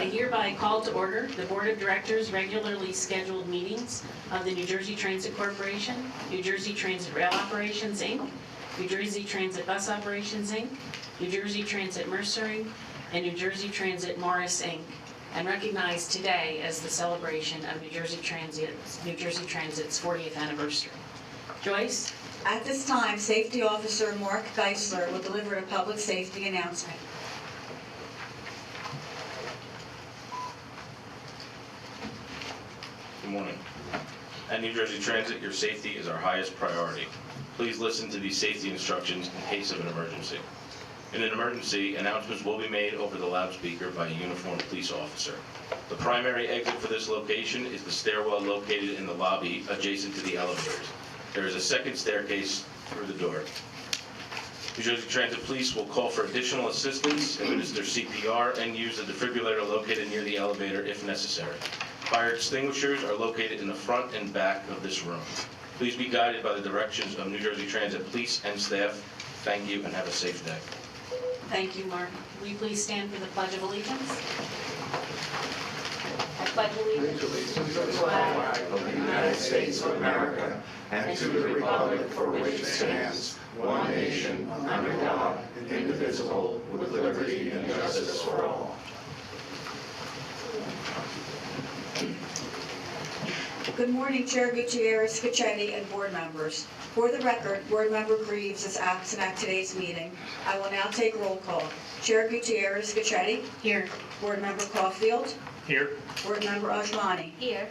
I hereby call to order the Board of Directors' regularly scheduled meetings of the New Jersey Transit Corporation, New Jersey Transit Rail Operations, Inc., New Jersey Transit Bus Operations, Inc., New Jersey Transit Mercer, Inc., and New Jersey Transit Morris, Inc., and recognize today as the celebration of New Jersey Transit's 40th anniversary. Joyce? At this time, Safety Officer Mark Geisler will deliver a public safety announcement. Good morning. At New Jersey Transit, your safety is our highest priority. Please listen to these safety instructions in case of an emergency. In an emergency, announcements will be made over the loudspeaker by a uniformed police officer. The primary exit for this location is the stairwell located in the lobby adjacent to the elevators. There is a second staircase through the door. New Jersey Transit Police will call for additional assistance, administer CPR, and use the defibrillator located near the elevator if necessary. Fire extinguishers are located in the front and back of this room. Please be guided by the directions of New Jersey Transit Police and staff. Thank you and have a safe day. Thank you, Mark. Will you please stand for the Pledge of Allegiance? I pledge allegiance to the flag of the United States of America and to the republic for which it stands, one nation, under God, indivisible, with liberty and justice for all. Good morning, Chair Gutierrez, Scacchetti, and board members. For the record, Board Member Greaves is absent at today's meeting. I will now take roll call. Chair Gutierrez, Scacchetti. here. Board Member Caulfield. Here. Board Member Ajmani. Here.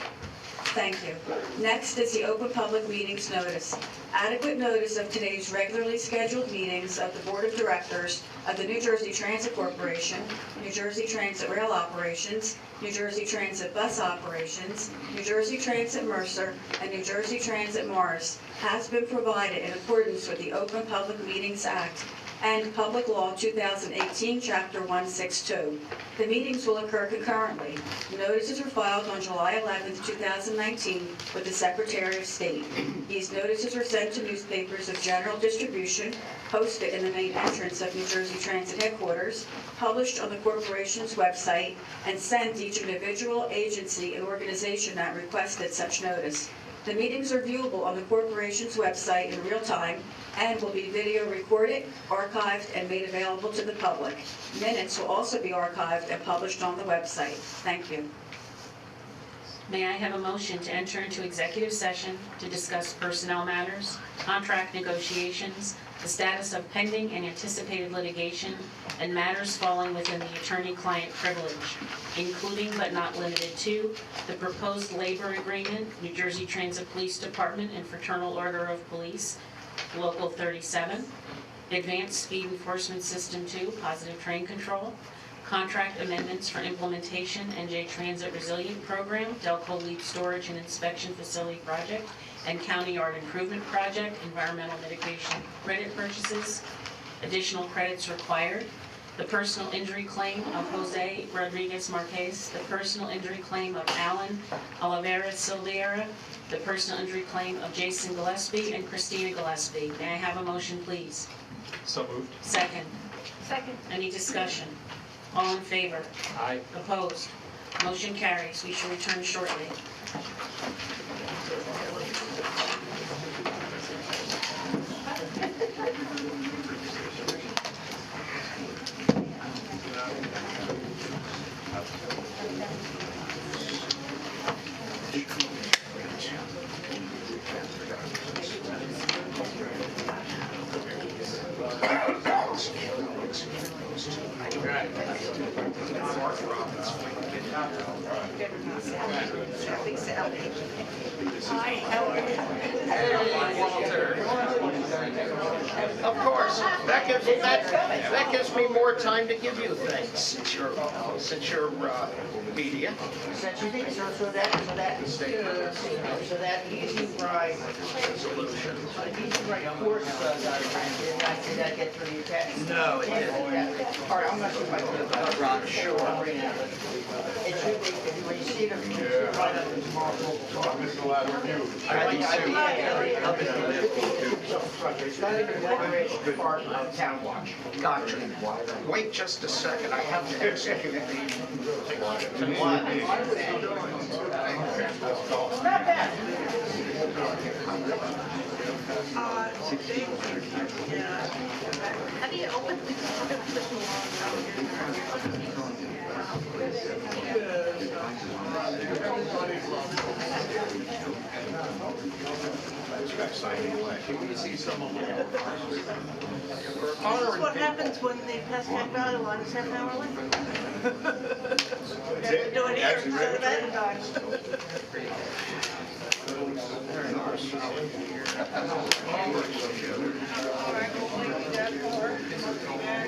Thank you. Next is the Open Public Meetings Notice. Adequate notice of today's regularly scheduled meetings of the Board of Directors of the New Jersey Transit Corporation, New Jersey Transit Rail Operations, New Jersey Transit Bus Operations, New Jersey Transit Mercer, and New Jersey Transit Morris has been provided in accordance with the Open Public Meetings Act and Public Law 2018, Chapter 162. The meetings will occur concurrently. Notices were filed on July 11, 2019 with the Secretary of State. These notices were sent to newspapers of general distribution, posted in the main entrance of New Jersey Transit headquarters, published on the corporation's website, and sent each individual, agency, and organization that requested such notice. The meetings are viewable on the corporation's website in real time and will be video recorded, archived, and made available to the public. Minutes will also be archived and published on the website. Thank you. May I have a motion to enter into executive session to discuss personnel matters, contract negotiations, the status of pending and anticipated litigation, and matters falling within the attorney-client privilege, including but not limited to the proposed labor agreement, New Jersey Transit Police Department and Fraternal Order of Police, Local 37, Advanced Speed Enforcement System 2, Positive Train Control, contract amendments for implementation NJ Transit Resilient Program, Delco Lead Storage and Inspection Facility Project, and County Yard Improvement Project, environmental mitigation credit purchases, additional credits required, the personal injury claim of Jose Rodriguez Marquez, the personal injury claim of Alan Oliveira Silveira, the personal injury claim of Jason Gillespie and Christina Gillespie. May I have a motion, please? So moved. Second. Second. Any discussion? All in favor? Aye. Opposed? Motion carries. We shall return shortly. Hi, how are you? Hey, Walter. Of course, that gives me more time to give you things since you're media. So that easy ride solution. Easy Ride course diagram, did that get through your test? No, it didn't. All right, I'm not sure if I could, Ron, sure. It should be, when you see them, right up in small. Mr. Lad, review. It's not even one part of Town Watch. Gotcha. Wait just a second, I have to execute the. Not bad. How do you open This is what happens when they pass that value line, it's half an hour late. They have to do it here instead of advertised.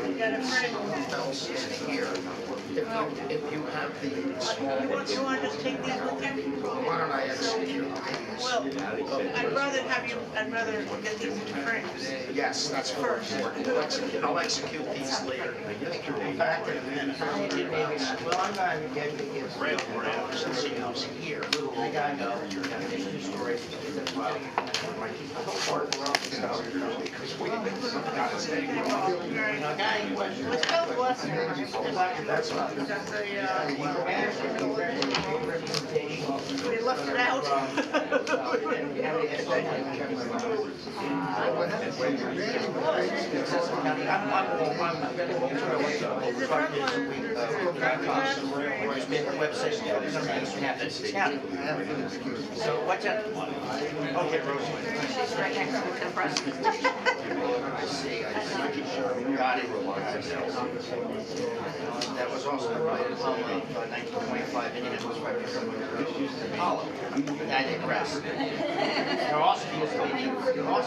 You got a friend. Here, if you have the small. You want to just take these with you? Why don't I execute these? Well, I'd rather get these into frames. Yes, that's first. I'll execute these later. Back in. Well, I'm going to get the rail since he was here. I got to go. You're going to get two stories. Let's go, bless you. That's right. We left it out. Is it front So what's that? Okay, Rosie. She's right next to the president. I see. Got it. That was also provided from 1925 Indianapolis by Apollo. I digress. There also used to be, we call it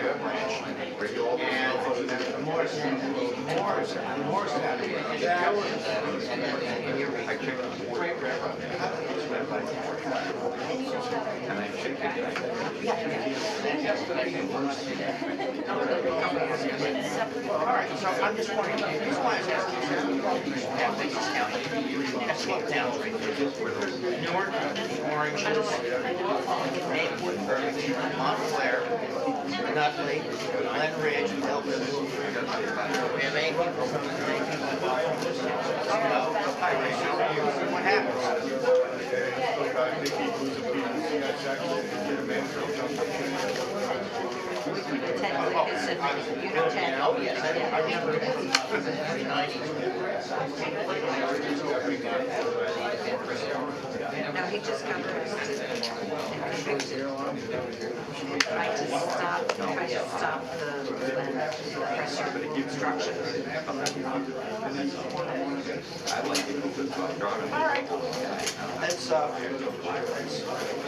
a branch. And Morrison, and you're all right, so I'm just wondering, this one is Essex County. That's what towns right there. Newark, Oranges, Maplewood, Irvington, Montclair, Nutley, Glen Ridge, Elton. We have 8 people. What happens? Oh, yes, I remember. No, he just got arrested and convicted. I just stopped the pressure obstruction. All right. Let's, Do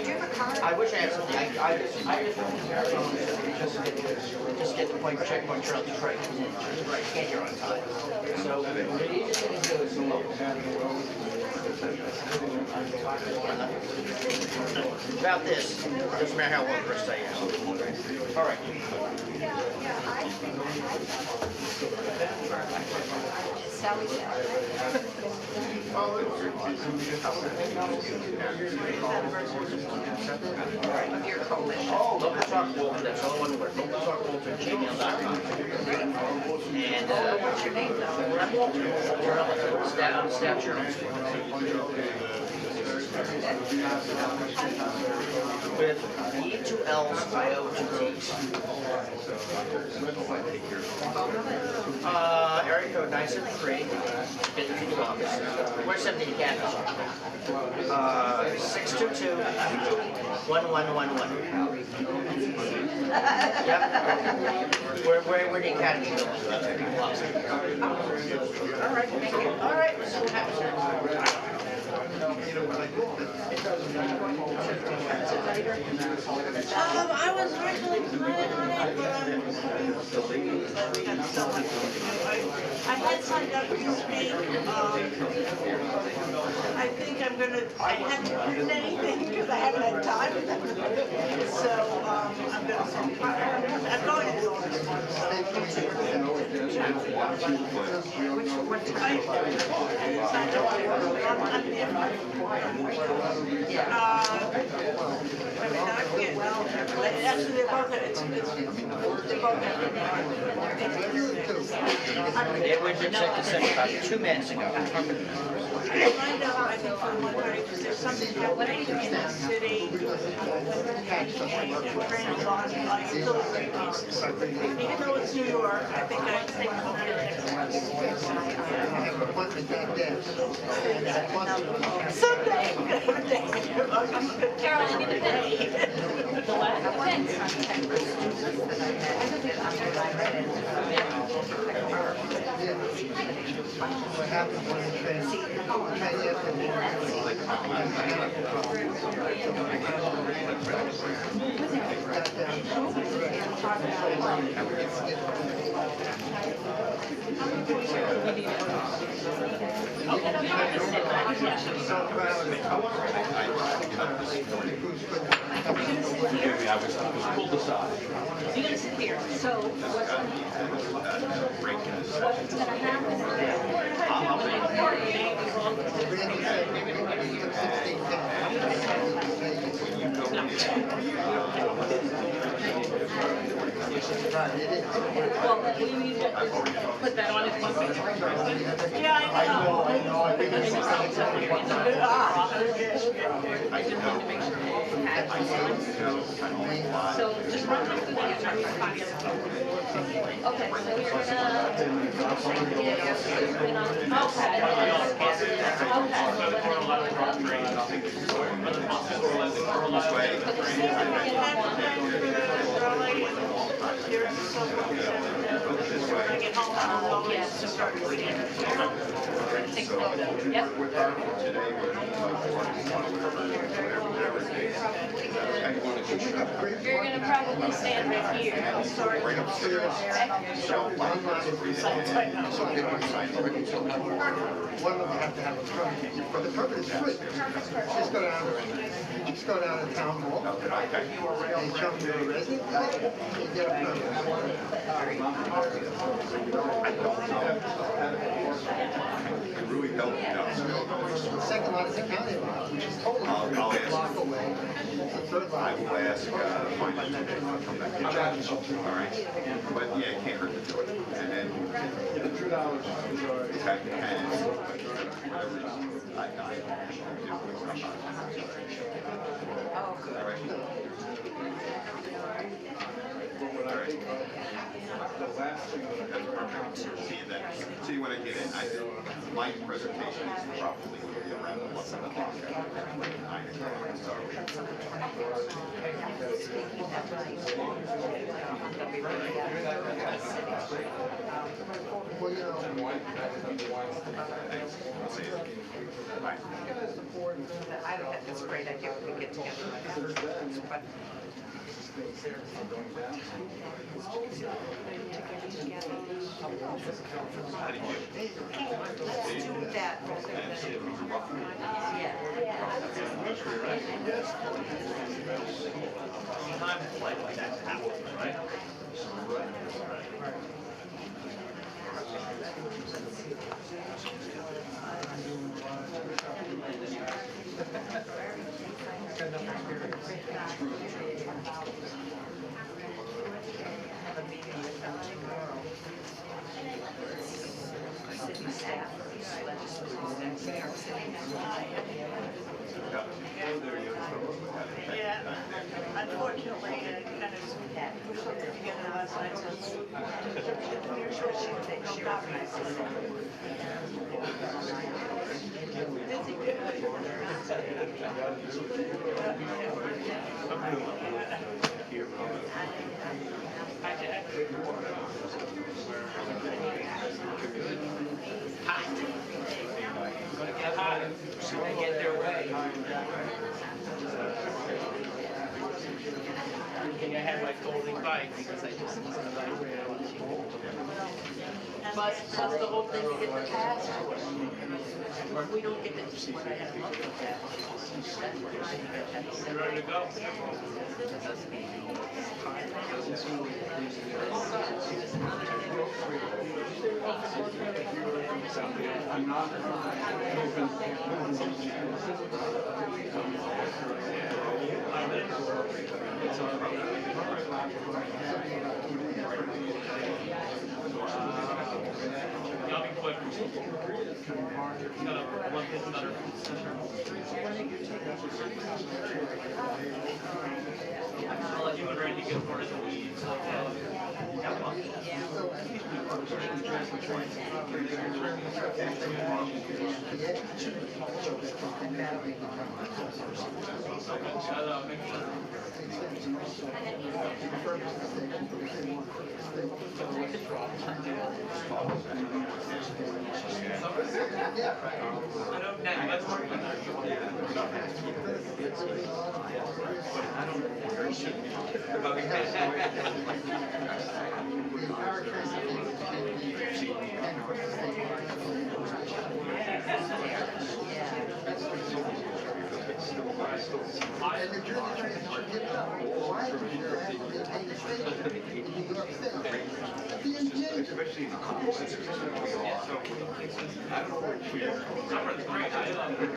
you have a card? I wish I had something. I just get the point, check point, trail to trade. Right, get here on time. So the easiest thing to do is to look. About this, doesn't matter how well dressed I am. All right. Sally of your coalition. Oh, look, we'll talk Walter, that's all I want to work. We'll talk Walter and gmail.com. And, What's your name though? I'm Walter. I'm staff journalist. With E, 2 L's, I-O, 2 T's. Area code 973, 52 office. Where's 17 Academy? 622-1111. Yep. Where the Academy is. All right, thank you. All right, let's see what happens. I was originally planning on it, but I had signed up to speak. I think I haven't written anything because I haven't had time. So I'm going to, I'm going to do all this. What time? I mean, I forget. Actually, they're both, they're both. They were in executive session about 2 minutes ago. I find out, I think, from one party, because there's something happening in the city. And training laws, like, still very cases. Even though it's New York, I think I take someday. Carol, I need a pen. The what? A pen. What happens when the train, You're gonna sit here, so what's gonna well, we need to put that on as one page. Yeah, I know. I think it's So just run through the attorney's copy. Okay, so we're You're gonna probably stand right here. right upstairs. One of them have to have a permit, but the permit is free. Just go down to town hall, and show them you're a resident, you get a permit. Really help The second lot is the county lot, which is totally a block away. The third I lot. will ask, finance to come back in. All right? But yeah, it can't hurt to do it. And then, it's had hands, whatever, I Oh, good. All right? All right. That's perfect. See you then. See you when I get in. My presentation is probably going to be around 11 o'clock. 9 o'clock. So, Well, you know, thanks. I'll see you. Bye. I think that's a great idea when we get together. But let's do that. City staff, legislative staff, Yeah, unfortunately, it kind of pushed something together last night, so. She recognizes. They get their way. I had my folding bike because I just wasn't about to. Plus the whole thing to get the pass. We don't get the, what I have to look at that. That's what I think I Ready to go? I'll be quick. Gotta look at another session. I'll let you and Randy get more into the weeds. Make sure. I know now, that's working. Summer's great. I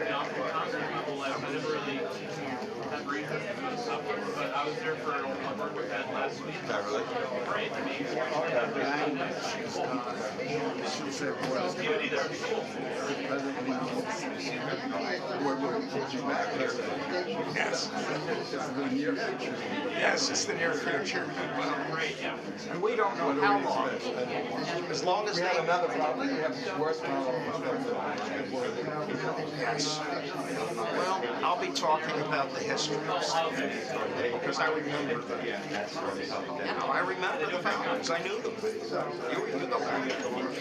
I'm from concert people life. I never really had great stuff, but I was there for a work with that last week. Great to me. Yes. Yes, it's the near future. Great, yeah. And we don't know how long. As long as We they... have another problem, we have this worst problem. Yes. Well, I'll be talking about the history. Because I remember them. I remember the founders. I knew them. You know that.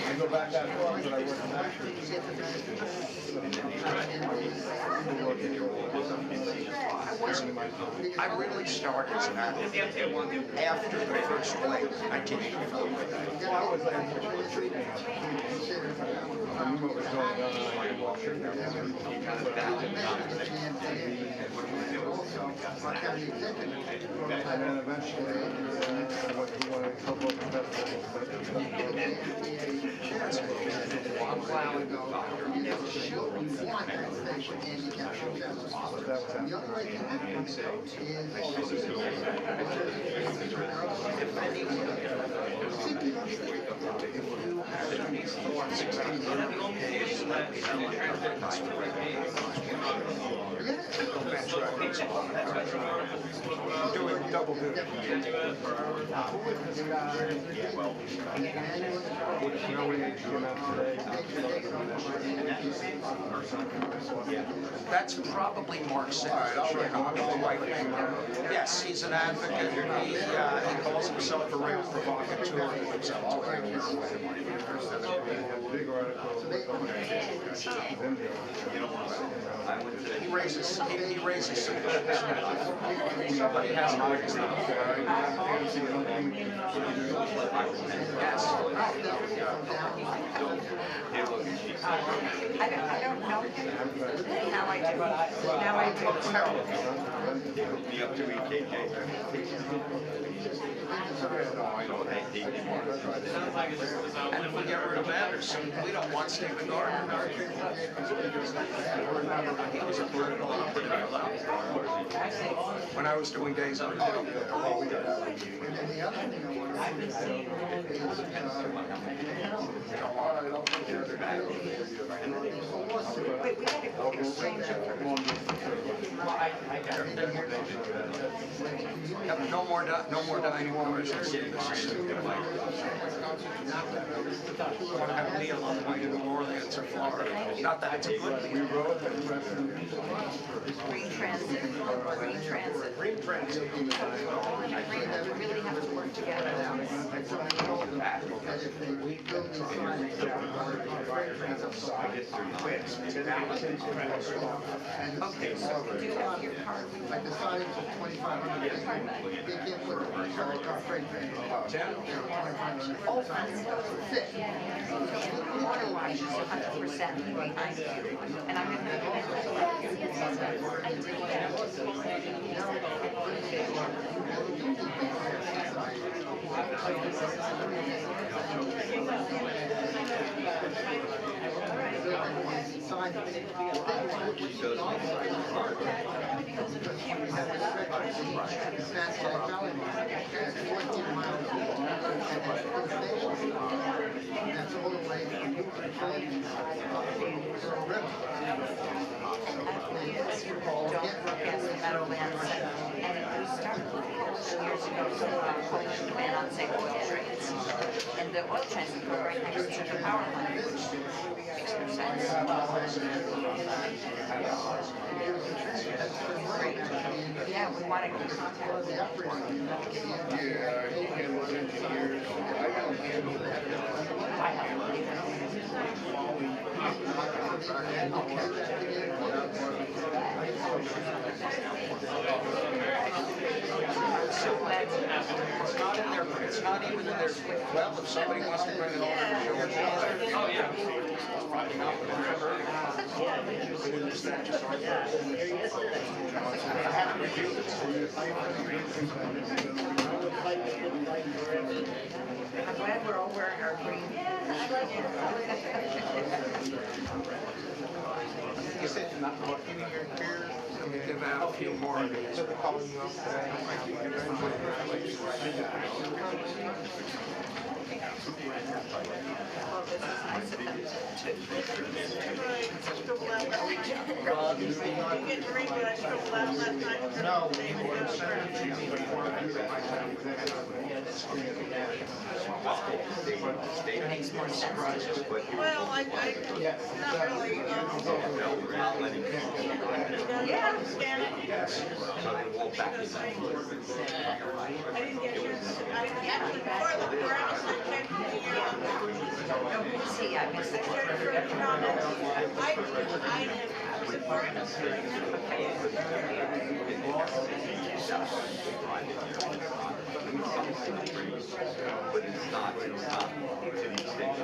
I go back that far, but I work in that. I really started as an advocate after the first wave, 1984. Well, I was treatment. I knew what was going on. I walked through there. And then eventually, he wanted to help out the doing double duty. That's probably Mark Savage. Yes, he's an advocate. He calls himself a real provocateur. He raises some issues. Somebody has to raise them. Yes. I don't know him. Now I do. Now I do. Be up to EKK. And if we get rid of Anderson, we don't want Stephen Gardner. He was a political operative when I was doing Days on the Hill. Wait, we gotta exchange information. Yep, no more dining cars. Want to have a meal on the way to New Orleans or Florida. Not that it's a good thing. Green transit. Green transit. Green transit. We really have to work together. Okay. Do have your card. I decided to 2,500. They can't put a car freight van. Oh, fit. Otherwise, it's 100% behind you. And I'm going to Don't forget the Meadowlands, and it was started years ago, some Polish man on say oil trains. And the oil trains go right next to the power line, which makes no sense. Great. Yeah, we want to keep contact. I haven't either. So glad It's not in their, it's not even in their, well, if somebody wants to bring it over and show it. Oh, yeah. I'm glad we're all wearing our green. You said you're not looking at your peers, and we give out a few more. So they're calling you up today. You get to read what I scribbled out last night. No, we will send it to you before I do it myself. Makes more sense. Well, not really. Yeah. Scan it. Because I didn't get yours. I didn't get it before the parameters. I checked No, see, I missed the comments. I have the parameters. But it's not to the extent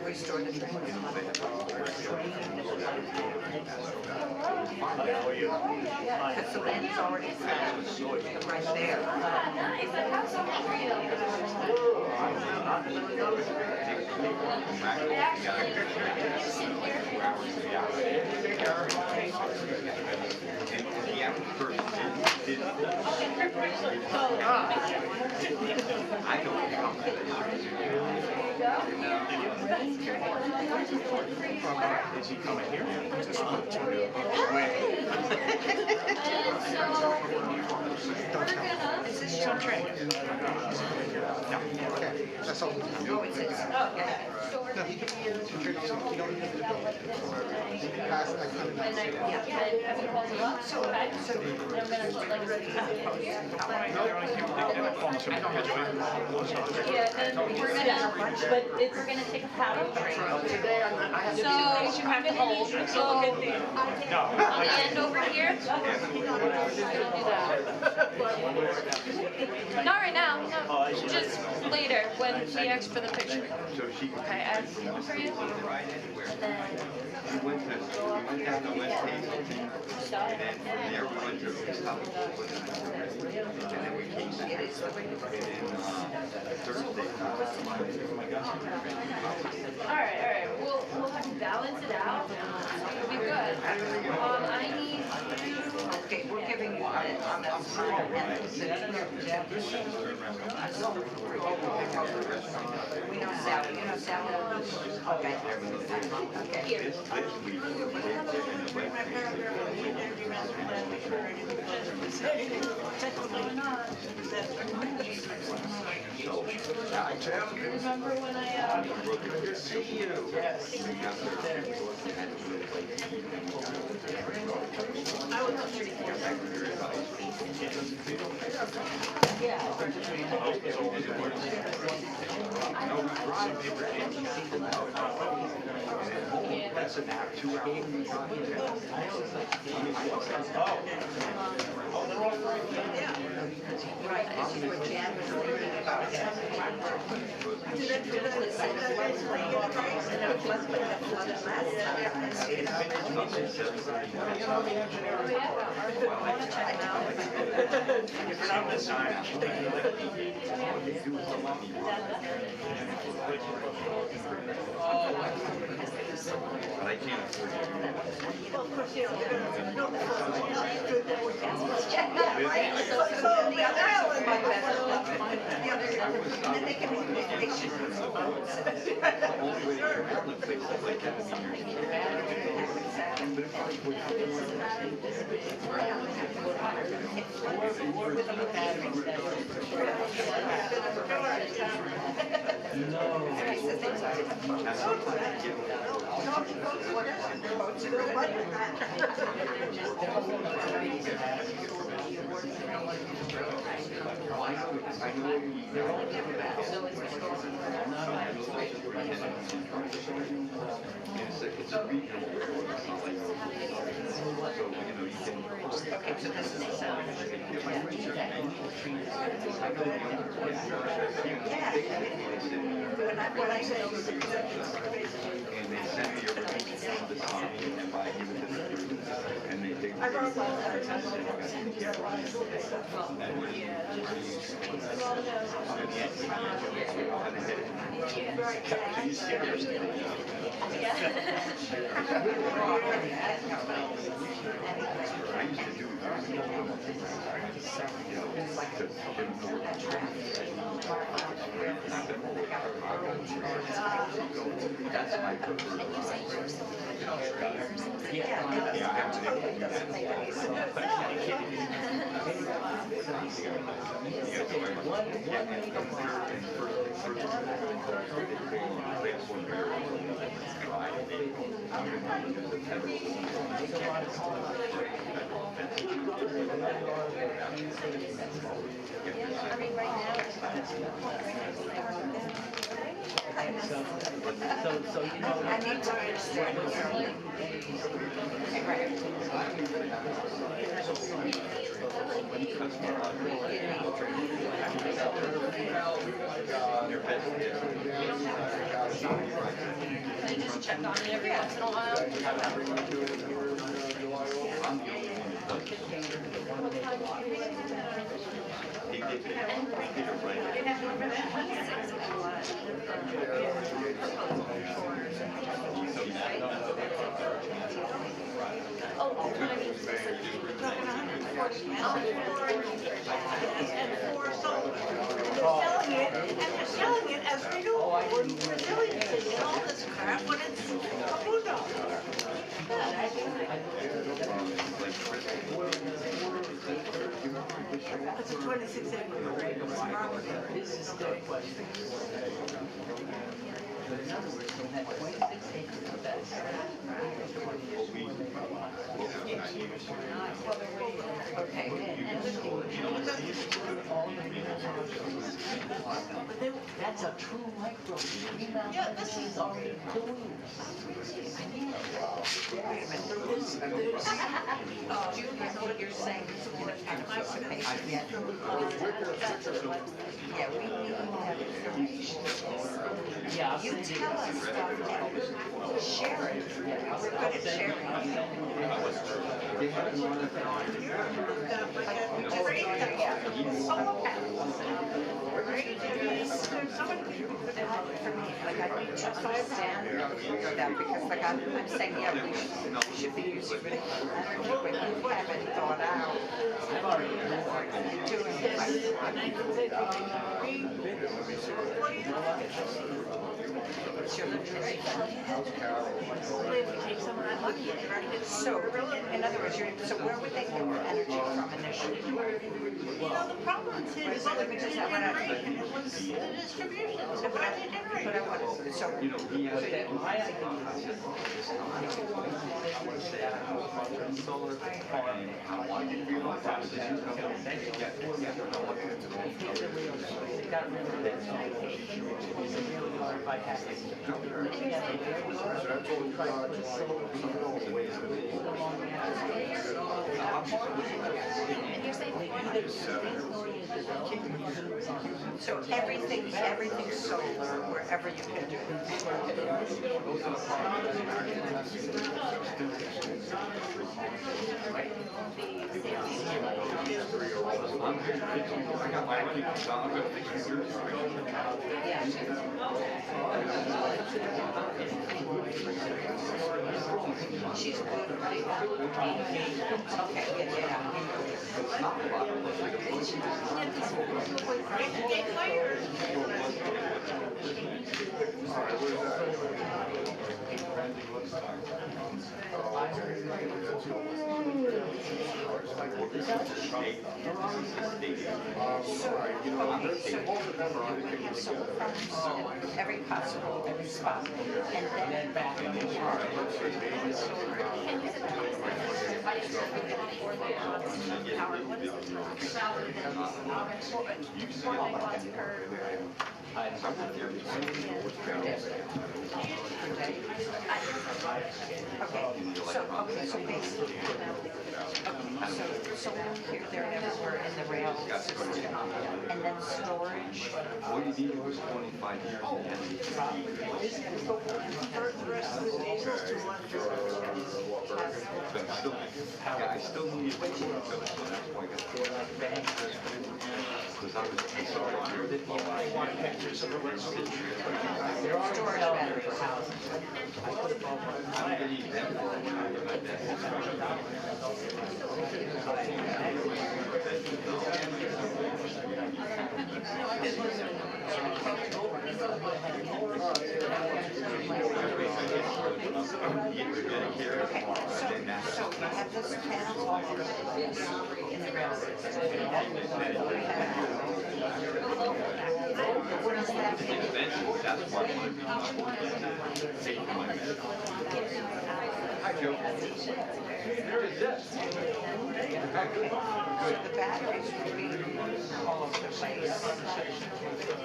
Restore the train. Because the land's already right there. Is he coming here? Is this your train? That's all. Oh, it's his. Okay. No, he can, you don't need to pass, I couldn't. We're gonna take a paddle. Today, I have to. So I'm gonna go on the end over here. Do that. Not right now, no, just later when he asks for the picture. Okay, I have one for you. And then we went down to West Hazelton, and then from there we went to and then we came back. And then Thursday. all right. We'll have to balance it out. It'll be good. I need Okay, we're giving you that on that side and the city. We know Sally, you know Sally? Okay. Okay. here. This week, My paragraph, we didn't do that, make sure I didn't say what's going on. Remember when I Good to see you. Yes. I was up pretty close. That's an hour, 2 hours. Right, this is what Jan was thinking about. And it was less, but that flooded last But I can't afford to do that. Well, of course, you know, they're gonna build the house. The other island, like that. The other, and then they can, they should. It's a regional airport. So, you know, you can. Okay, so this is, when I say. And they send me your on the copy and buy you the and they take. I wrote I used to do that's my preferred. I mean, right now, it's So you know. I need to understand. Right. They just check on it every once in a while. And they're selling it as renewable, resiliency and all this crap when it's a bulldog. It's a 26-acre property. This is still a question. But in other words, from that 26 acres of that. Okay. That's a true micro. Yeah, this is already doing. What you're saying is participation. Yeah, we need to have information. Yeah. You tell us stuff, share it. We're good at sharing. Solar panels. Right? There's so many people. For me, like I need to understand that because like I'm saying, yeah, we should be using renewable energy, but you haven't thought out. You're doing it. It's your limitation. If we take some of that money and direct it. So, in other words, so where would they get their energy from initially? You know, the problem is the generation, it was the distribution, so why they generate? But I want, so, My idea is solar farm. They got rid of that. It's a really hard fight. So everything's solar wherever you can do She's good. Okay, yeah. Every possible spot, and then back in the so basically, so here, there, everywhere in the rail system, and then storage. What you need was 25 years. I still need it. Storage battery for housing. So you have this panel all over in the rail system. What does that mean? That's why So the batteries will be all over the place.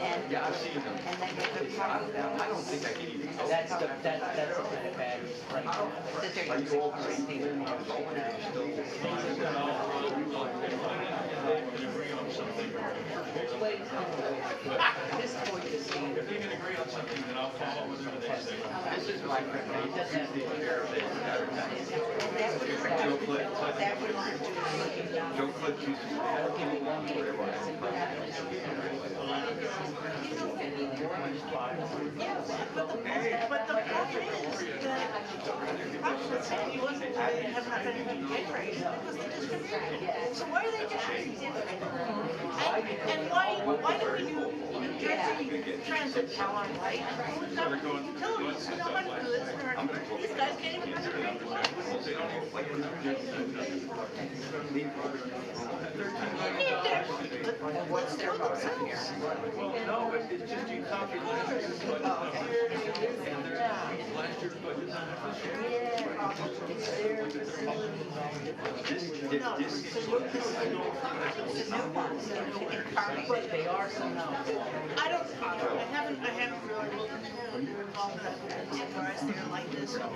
And then you have the power. I don't think I can even. That's the kind of battery right now. That they're using This point is If you can agree on something, then I'll follow with the next thing. this is my preference. It doesn't have to be that would Joe Cliff used to I'll give you one more. But the problem is that he wasn't, have not been generated because the distribution. So why are they charging? And why do we do New Jersey Transit power, right? We've got utilities, we don't have goods, these guys can't even run their What's their motive here? Well, no, it's just you copy last year's budget numbers, and there's last year's budget numbers But They are somehow. I haven't really looked at all the cars there like this. Let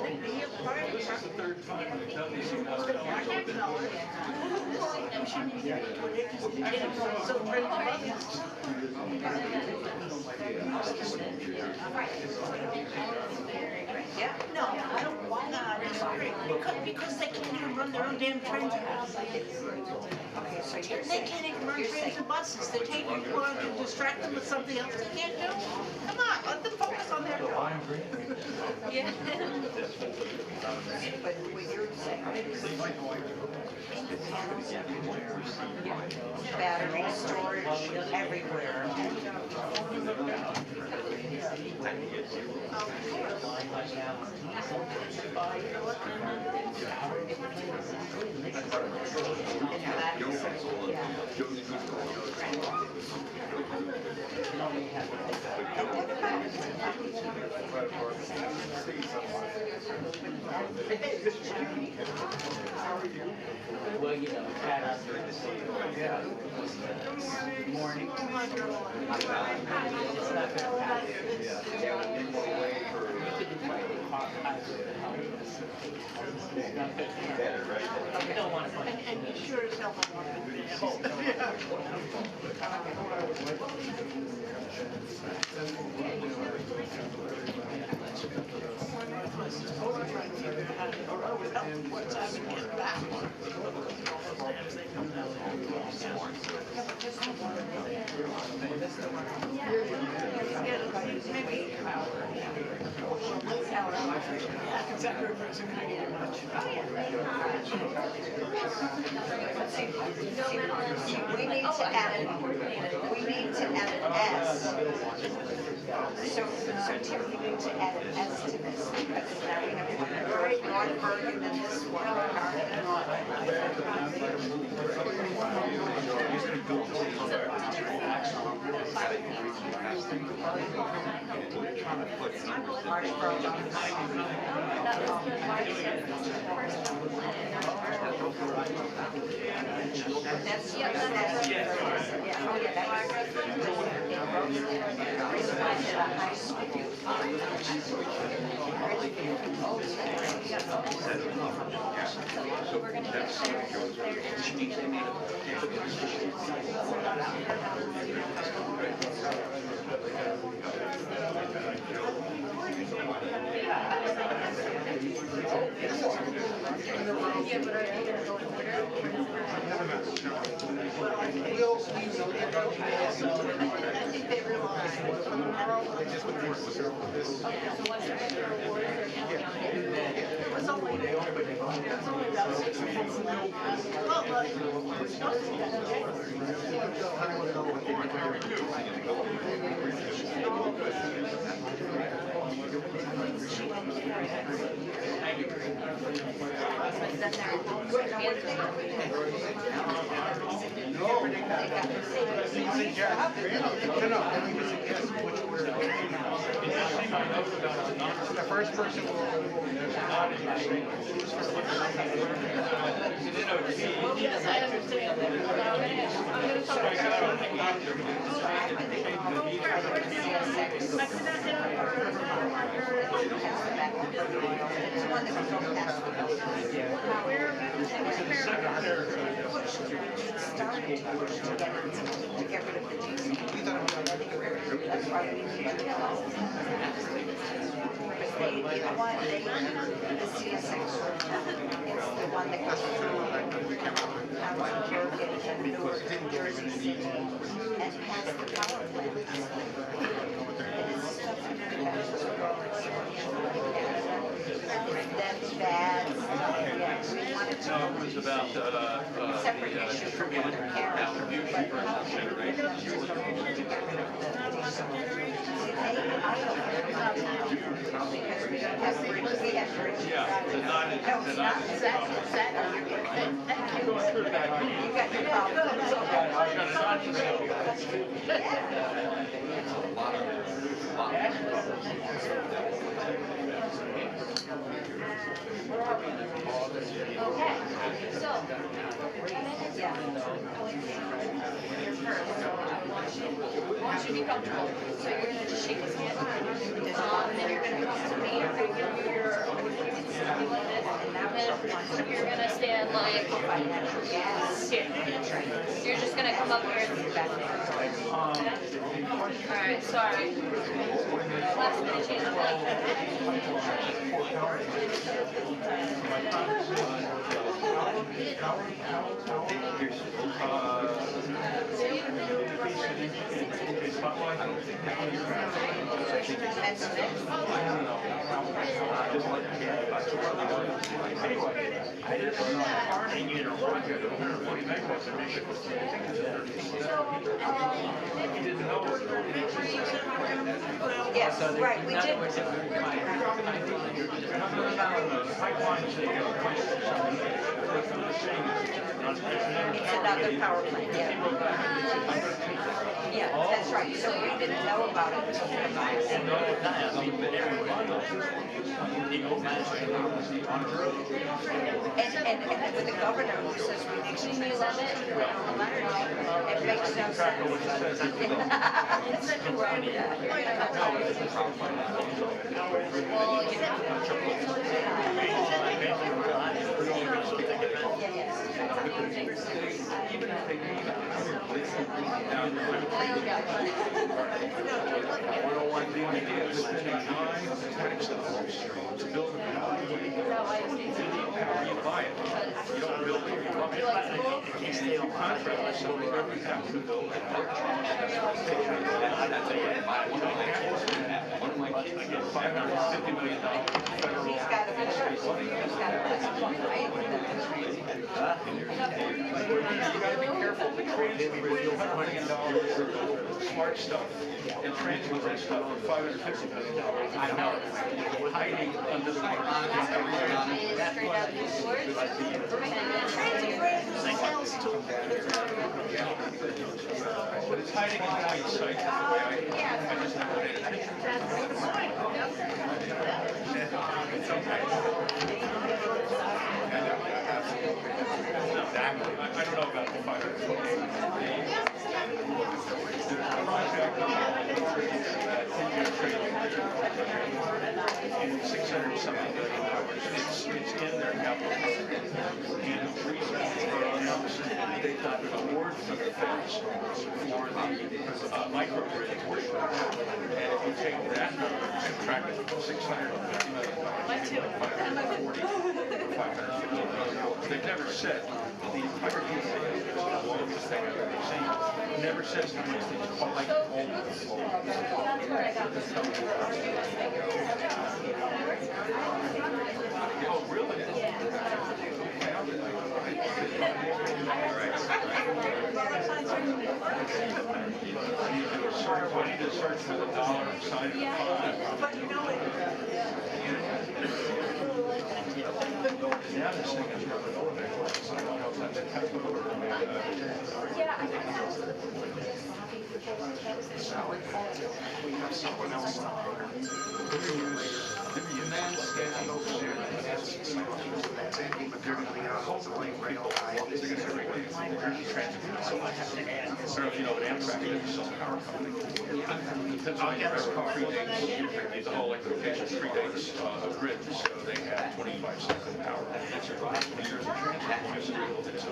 it be a part of This is the third time I've done these. so Yeah. no, I don't want to disagree. Because they can't even run their own damn trains and buses. Okay, so you're They saying, can't even run you're trains saying, and buses. They're taking people on to distract them with something else they can't do. Come on, let them focus on their job. yeah. But what you're saying is battery storage everywhere. Well, you know, And you sure as hell don't want to be there. What time to get back? Maybe. We need to add an S. So Tim, we need to add an S to this, because now we have Roy Northburg and then this one. That's, yeah, that's, yeah, oh, yeah, The first person to get rid of the DC. That's why we need to the CSX, it's the one that goes through Harrisburg and Newark, Jersey City, and has the power plant. That's bad. Yeah, we wanted to. No, it was about Separate issue from what they're carrying. Yeah, the nine. No, it's not. Thank you. You got your Okay, so, Yeah. I want you to be comfortable. So you're gonna just shake his hand, and then you're gonna come to me, you're gonna give me your, like this, and then you're gonna stand like, here. You're just gonna come up here and back there. Alright, sorry. Last minute change of Yes, right, we did. It's another power plant, yeah. Yeah, that's right, so we didn't know about it until about and with the governor who says we need to change it, it makes no sense. $550 million federal. He's got a picture. He's got a You gotta be careful. The transit $100 million smart stuff and transport that stuff for $550 million. Hiding under the water. But it's hiding in plain sight. That's the way I just never paid attention. Exactly. I don't know about the fire. And $600-something million. It's in their capital. And the reason they announced they got an award from the feds for the microgrid portion. And if you take that number and subtract it from $650 million, they've never said the entire detail is the longest thing I've ever seen. Never says how much these like all Oh, really? I need to search for the dollar and sign it. But you know it. Now this thing is running over there. So I don't know if that's a capital or We have someone else on the man standing over there that has but they're going to be on all the way rail line. So I have to add, I don't know if you know what Amtrak is, it's a power company. The Pennsylvania Railroad predates the whole electrification predates a grid, so they have 25-second power. It's a years of transit. So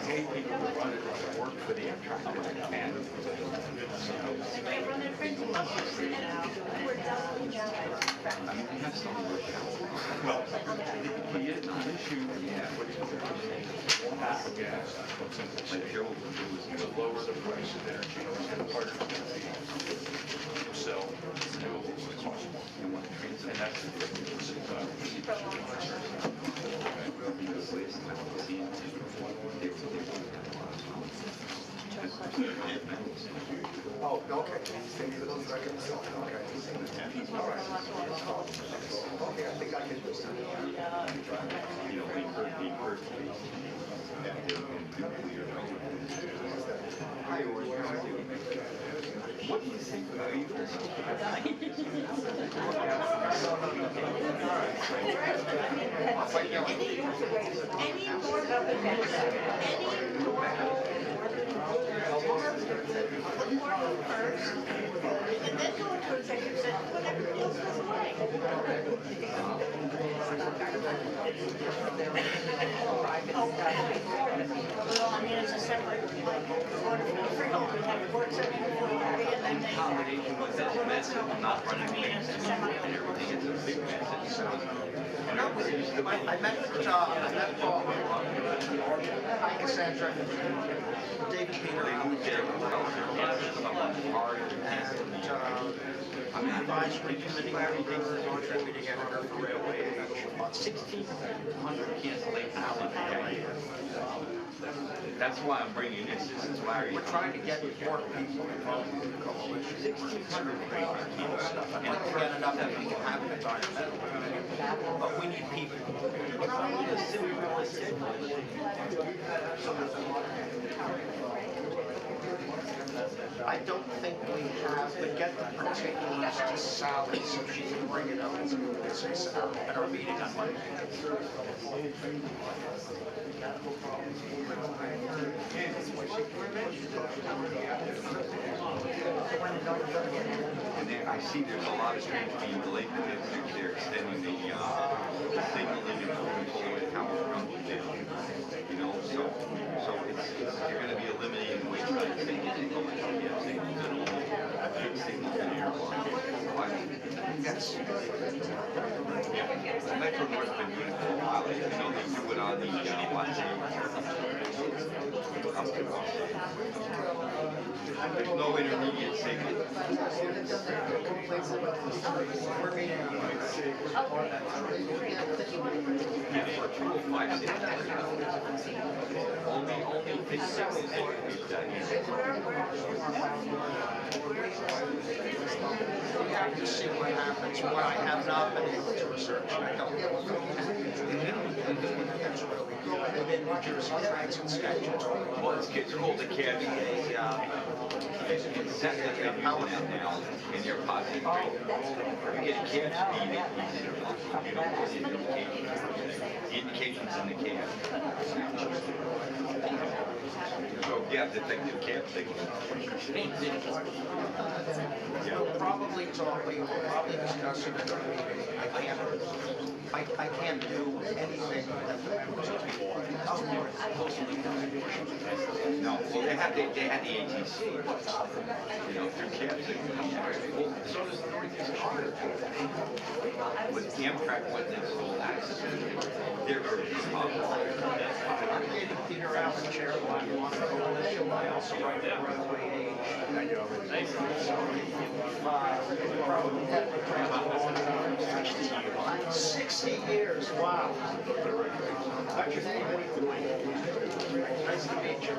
8 people who run it work for the Amtrak. Well, the issue natural gas to lower the price of energy, and part of it is sell renewables as possible. And that's the Oh, okay. Okay. All right. Okay, I think I can do that. What do you think of Any more of the put more on first, and then go into executive session, put everything else goes away. Well, I mean, it's a separate, order for the freedom, we have a work session before we agree, and then they. Combination with this message, not running I mean, it's a semi. everything, it's a big message. I met Paul, Cassandra, David Peter, and I'm an advisory committee member, contributing editor for Railway. 1,600 cancellation. That's why I'm bringing this. This is Larry. We're trying to get more people involved in the coalition. 1,600 people. And if we get enough, then we can have an environmental committee. But we need people. I don't think we have, but get the particulars to Sally so she can bring it up at our meeting on Monday. And there, I see there's a lot of trains being delayed because they're extending the signaling and moving forward and how it's rumbling down. You know, so you're going to be eliminating wait time signals and going to get signals and all signals and airlines. Yes. Metro North's been doing it for a while. You know, they do it on the there's no intermediate signal. Yeah, for 205 signal. Only 56 signals we've done. We have to see what happens. What I have not been able to research, and I don't know if within New Jersey transit statutes. Well, it's called the CABE. It's set that they're using it now in your pocket. You get cab speed, you don't get the indications. The indications in the cab. So you have defective cab signals. Yeah. We'll probably discuss it at our meeting. I can't do anything that the members of the board. No, well, they had the ATC, you know, through cab signals. Well, so does the Northeast Corridor. With Amtrak, what they call access, they're very popular. I'm getting Peter Allen, chair of the coalition. I also write the roadway age. I know. 60 years, wow. What's your name? Nice to meet you.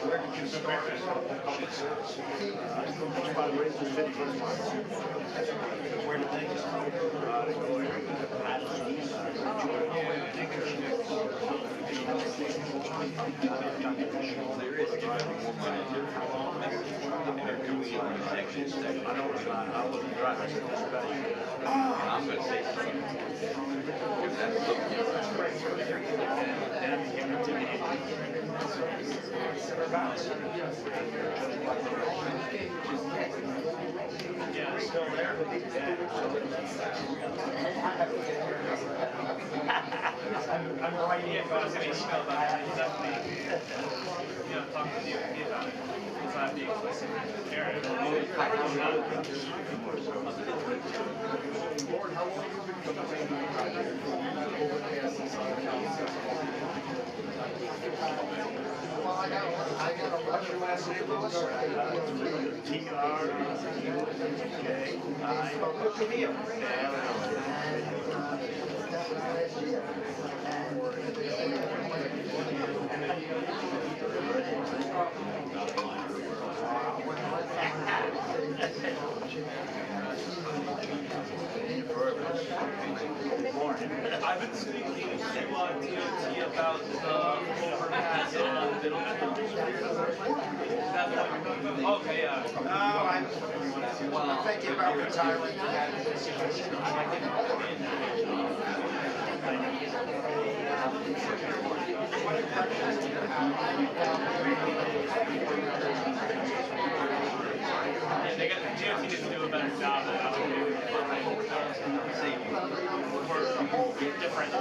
Where did you start? Where did they There is more money here. And they're doing it in the executive session. I wasn't driving. I'm going to say something. Because that's Yeah, it's still there. I'm writing it, but I was going to email about it. Definitely, you know, talk to the DOT about it. Because I'm the explicit area. Lord, how long have you been Well, I got a what's your last name, Lois? T-R-U-K-I. Good to meet you. I've been speaking to DOT about the overpass on Middleton. Okay, yeah. No, I'm thinking about retiring from that Yeah, they got the DOT needs to do a better job of that. Different.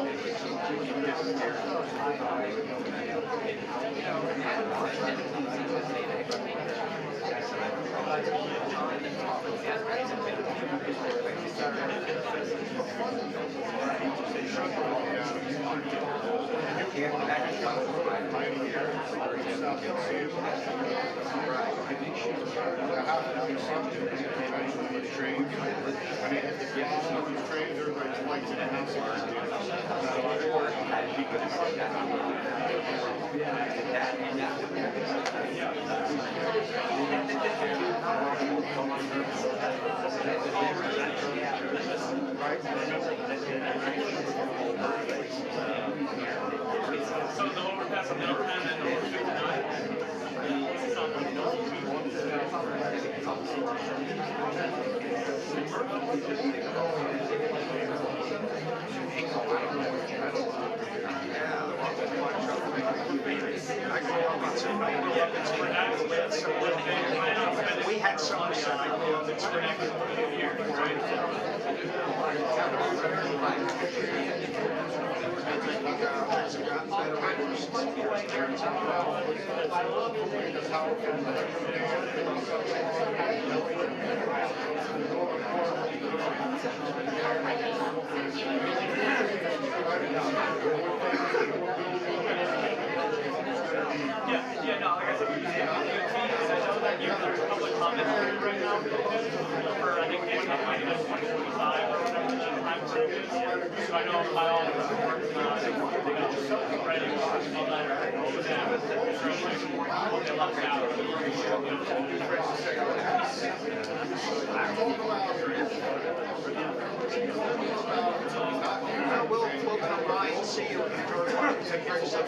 We had some Yeah, no, like I said, I know that there's a public comment period right now for, I think, it's not like 2045 or whatever the time frame is. So I know by all working on it, writing all that, we'll get locked out. We'll come by and see you. Take care of yourself.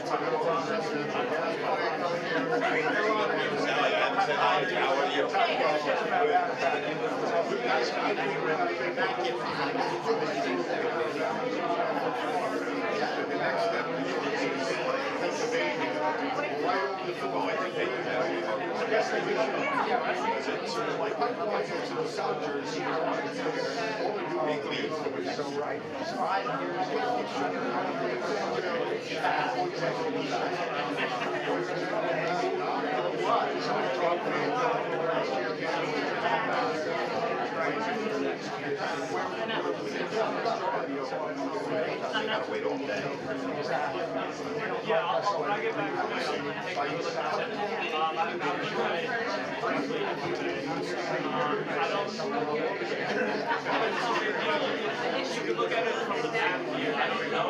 Yeah, when I get back home, I'll take a look at it. I'm sure you can look at it from the back view. I don't know.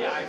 Yeah, I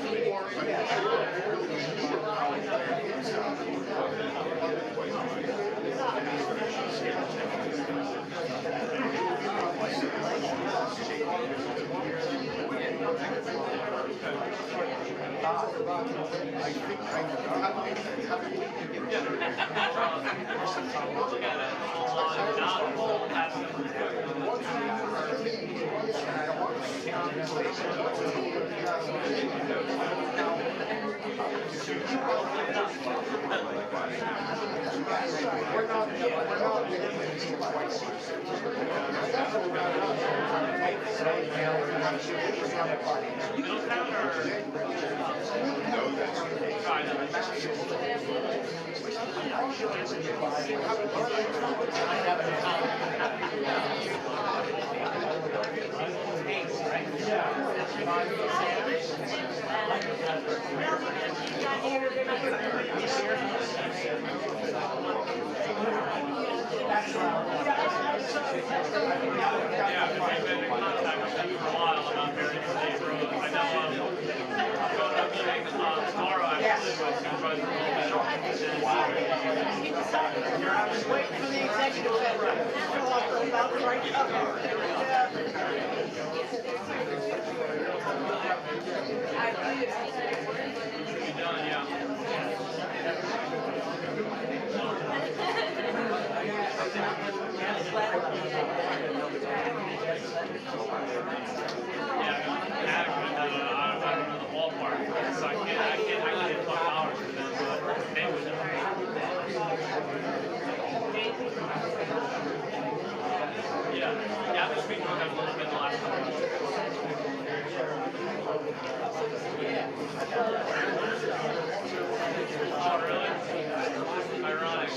Ironic.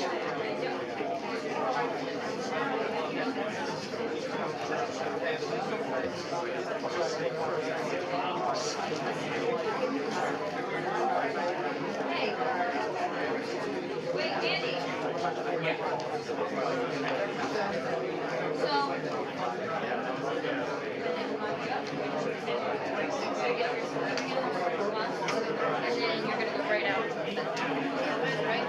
And then you're gonna go right out. Right?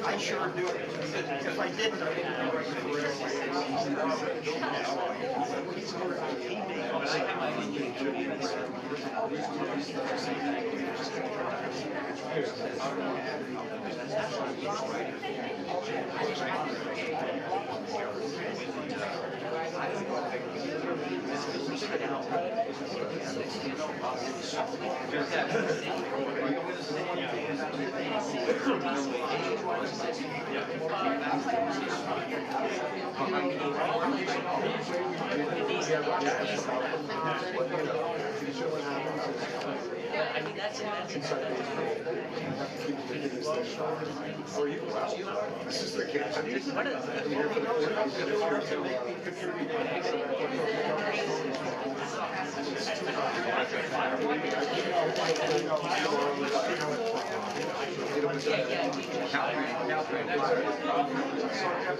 I sure do. If I didn't, This is the case.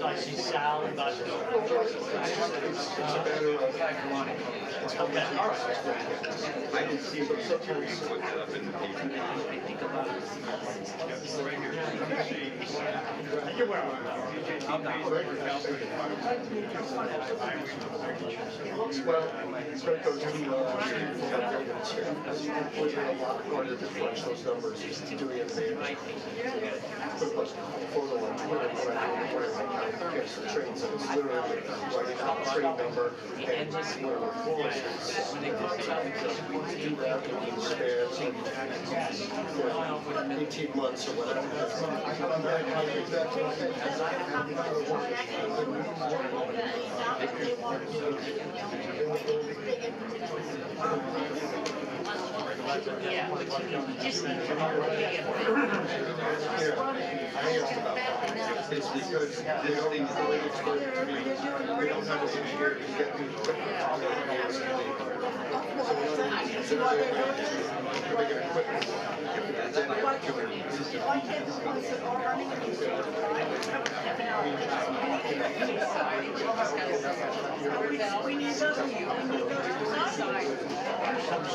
I see Sal and Dr. I didn't see what you put that up in the paper. Well, it's going to go to a lot harder to crunch those numbers doing it there. Photo on Twitter when I get some trains, and it's literally writing out the train number and where we're going. To do that in the span of 18 months or whatever. Yeah, but you just need to It's because this thing's the way it's going to be. We don't have a engineer to get these equipment on the ASCD. So we're making equipment. Why can't the ones that are running we need those designs.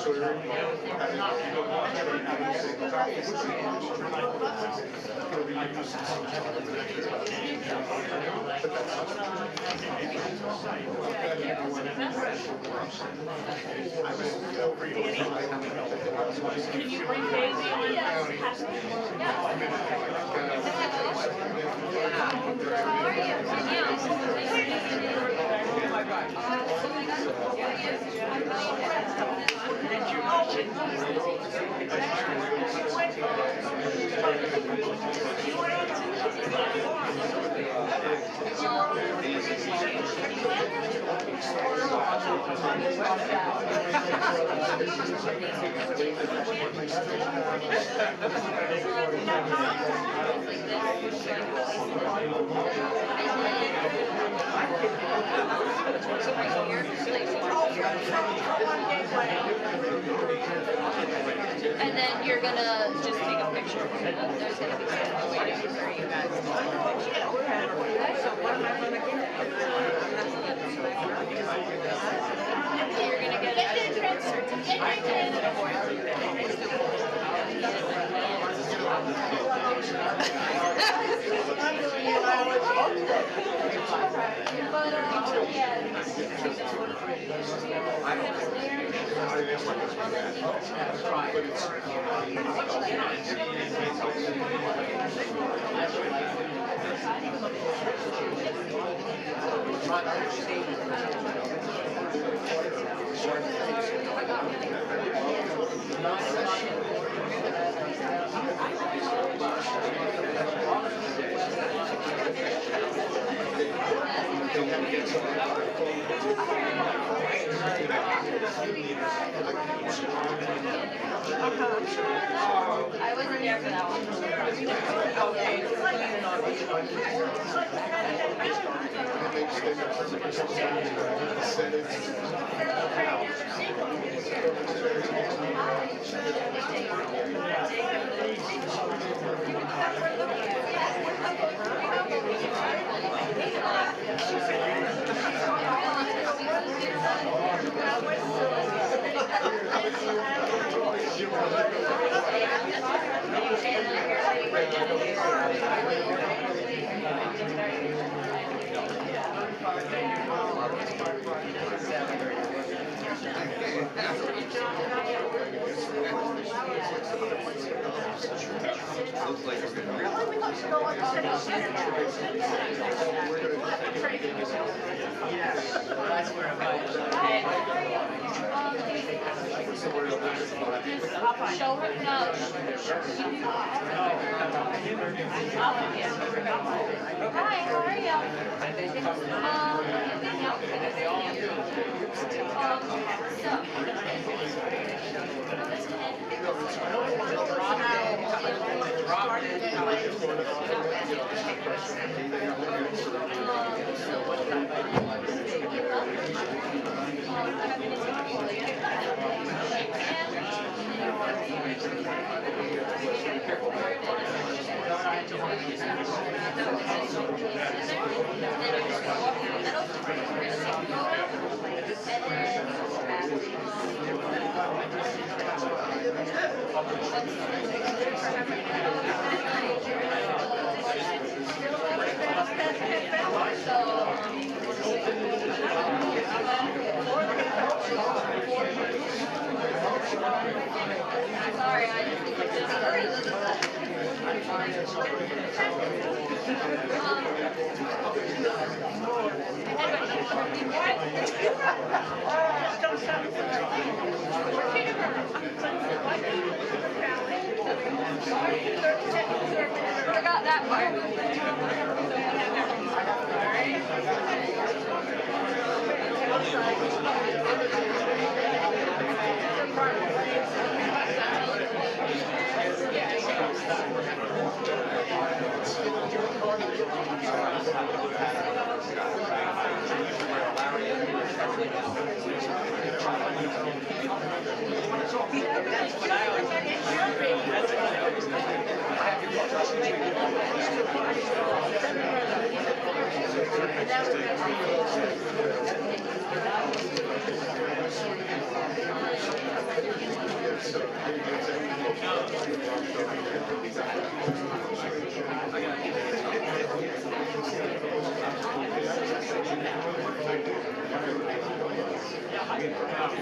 Can you bring Daisy on? And then you're gonna just take a picture. There's gonna be someone waiting for you guys. So what am I gonna get? You're gonna get I wasn't there for that one. Looks like we're gonna. Show her, no. Hi, how are you? Sorry, I forgot that part. Thank you so much.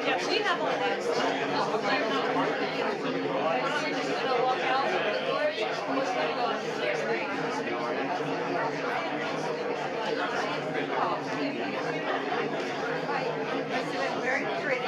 Yeah, we have all that. Walk out the doors. What's going to go on the stairs? Very pretty.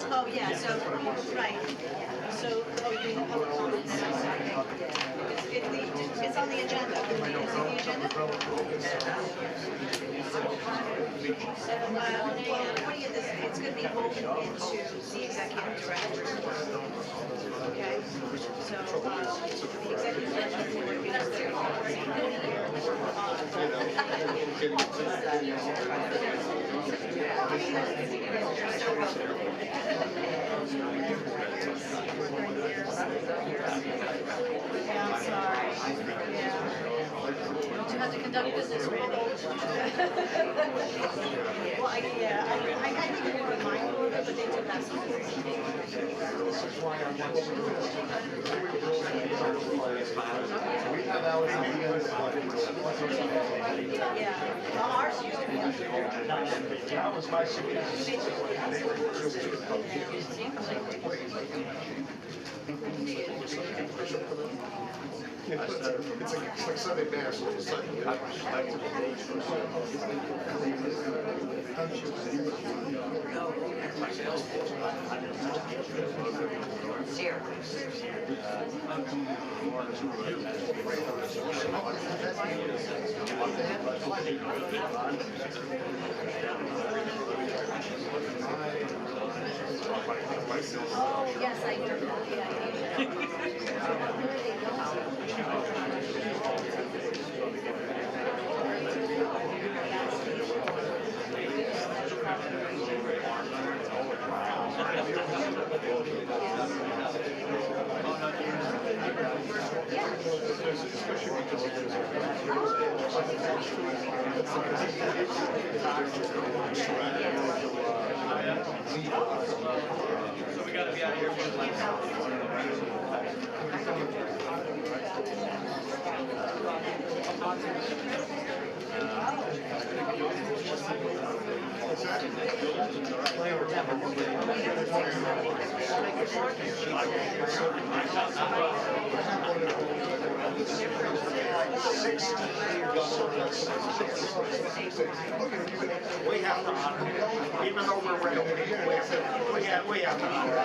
Oh, yeah, so, right. So, oh, you mean the public comments? It's on the agenda. Is it the agenda? Well, what do you, it's going to be rolled into the executive director's report. Okay? So, the executive director's report because they're Yeah, I'm sorry. Yeah. Don't you have to conduct business, Randy? Well, I think you're mindful of it, but they do have some. That was my suggestion. It's like Sunday Mass on Sunday. Zero. Oh, yes, I do. So we gotta be out of here for We have to honor it, even though we're real people, we have to honor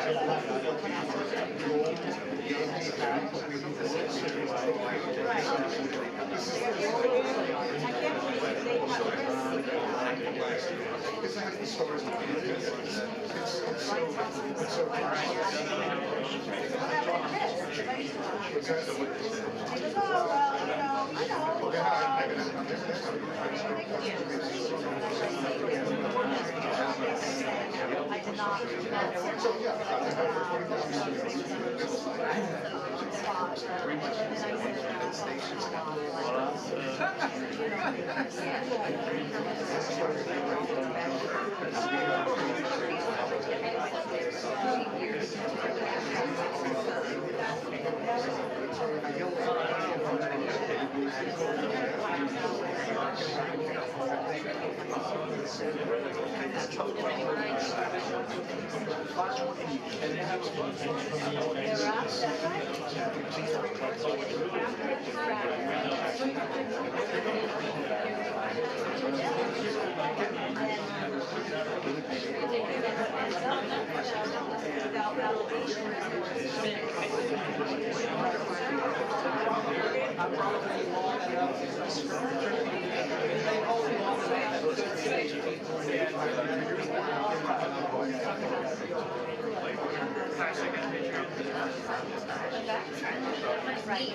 Thank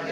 you.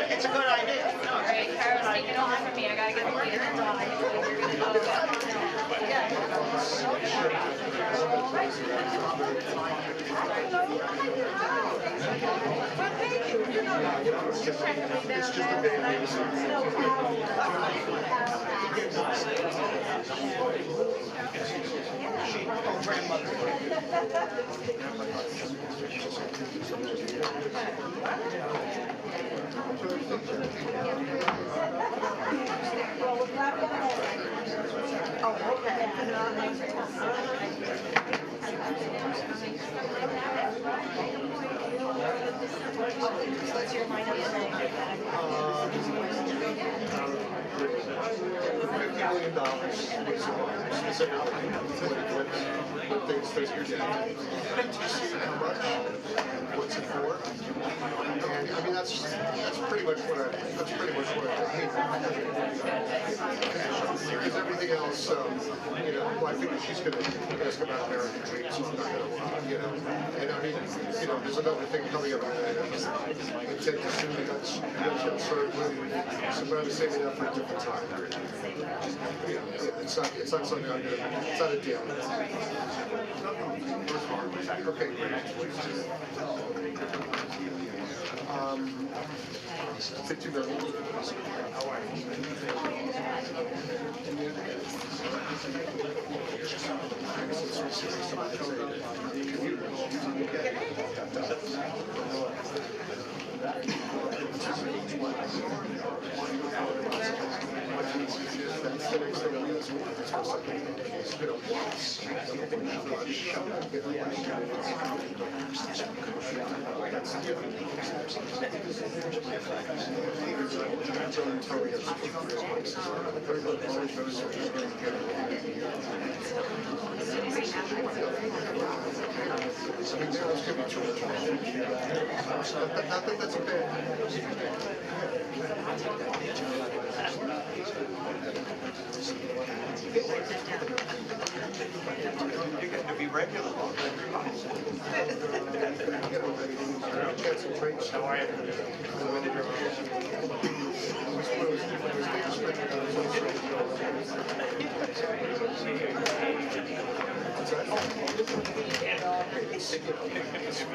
It's a good idea. All right, Kara's taking over from me. I gotta get the It's just a baby. What's your line of $50 million. Specifically, things that you're doing. To see how much, what's it for, and I mean that's pretty much what I hate. Because everything else, you know, well, I think that she's going to ask about American dreams. So I'm not going to, you know, and I mean, you know, there's another thing coming up. Intent to sue. That's going to start with. So, but I'm saving that for a different time. Yeah, it's not something I'm going to. It's not a deal. Okay, great. 50 million. I think that's okay. You're going to be regular. How are you?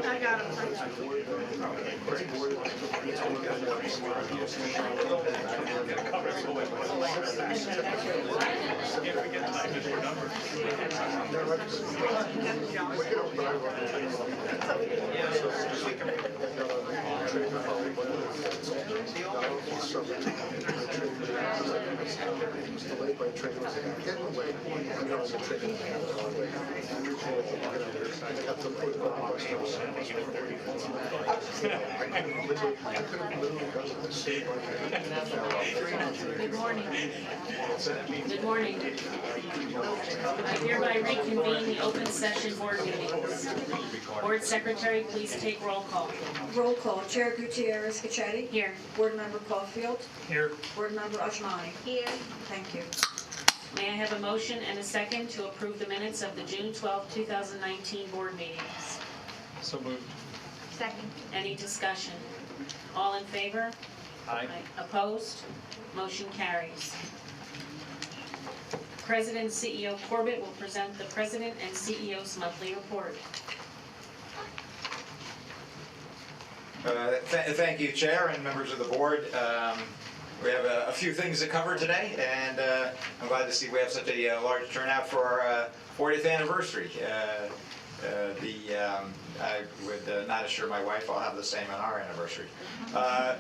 I got him. Good morning. Good morning. I hereby reconvene the open session board meetings. Board Secretary, please take roll call. Roll call. Chair Gutierrez Cacchetti. Here. Board Member Caulfield. Here. Board Member Ashmani. Here. Thank you. May I have a motion and a second to approve the minutes of the June 12, 2019 board meetings? So moved. Second. Any discussion? All in favor? Aye. Opposed? Motion carries. President and CEO Corbett will present the President and CEO's monthly report. Thank you, Chair and members of the board. We have a few things to cover today, and I'm glad to see we have such a large turnout for our 40th anniversary. I would not assure my wife I'll have the same on our anniversary. But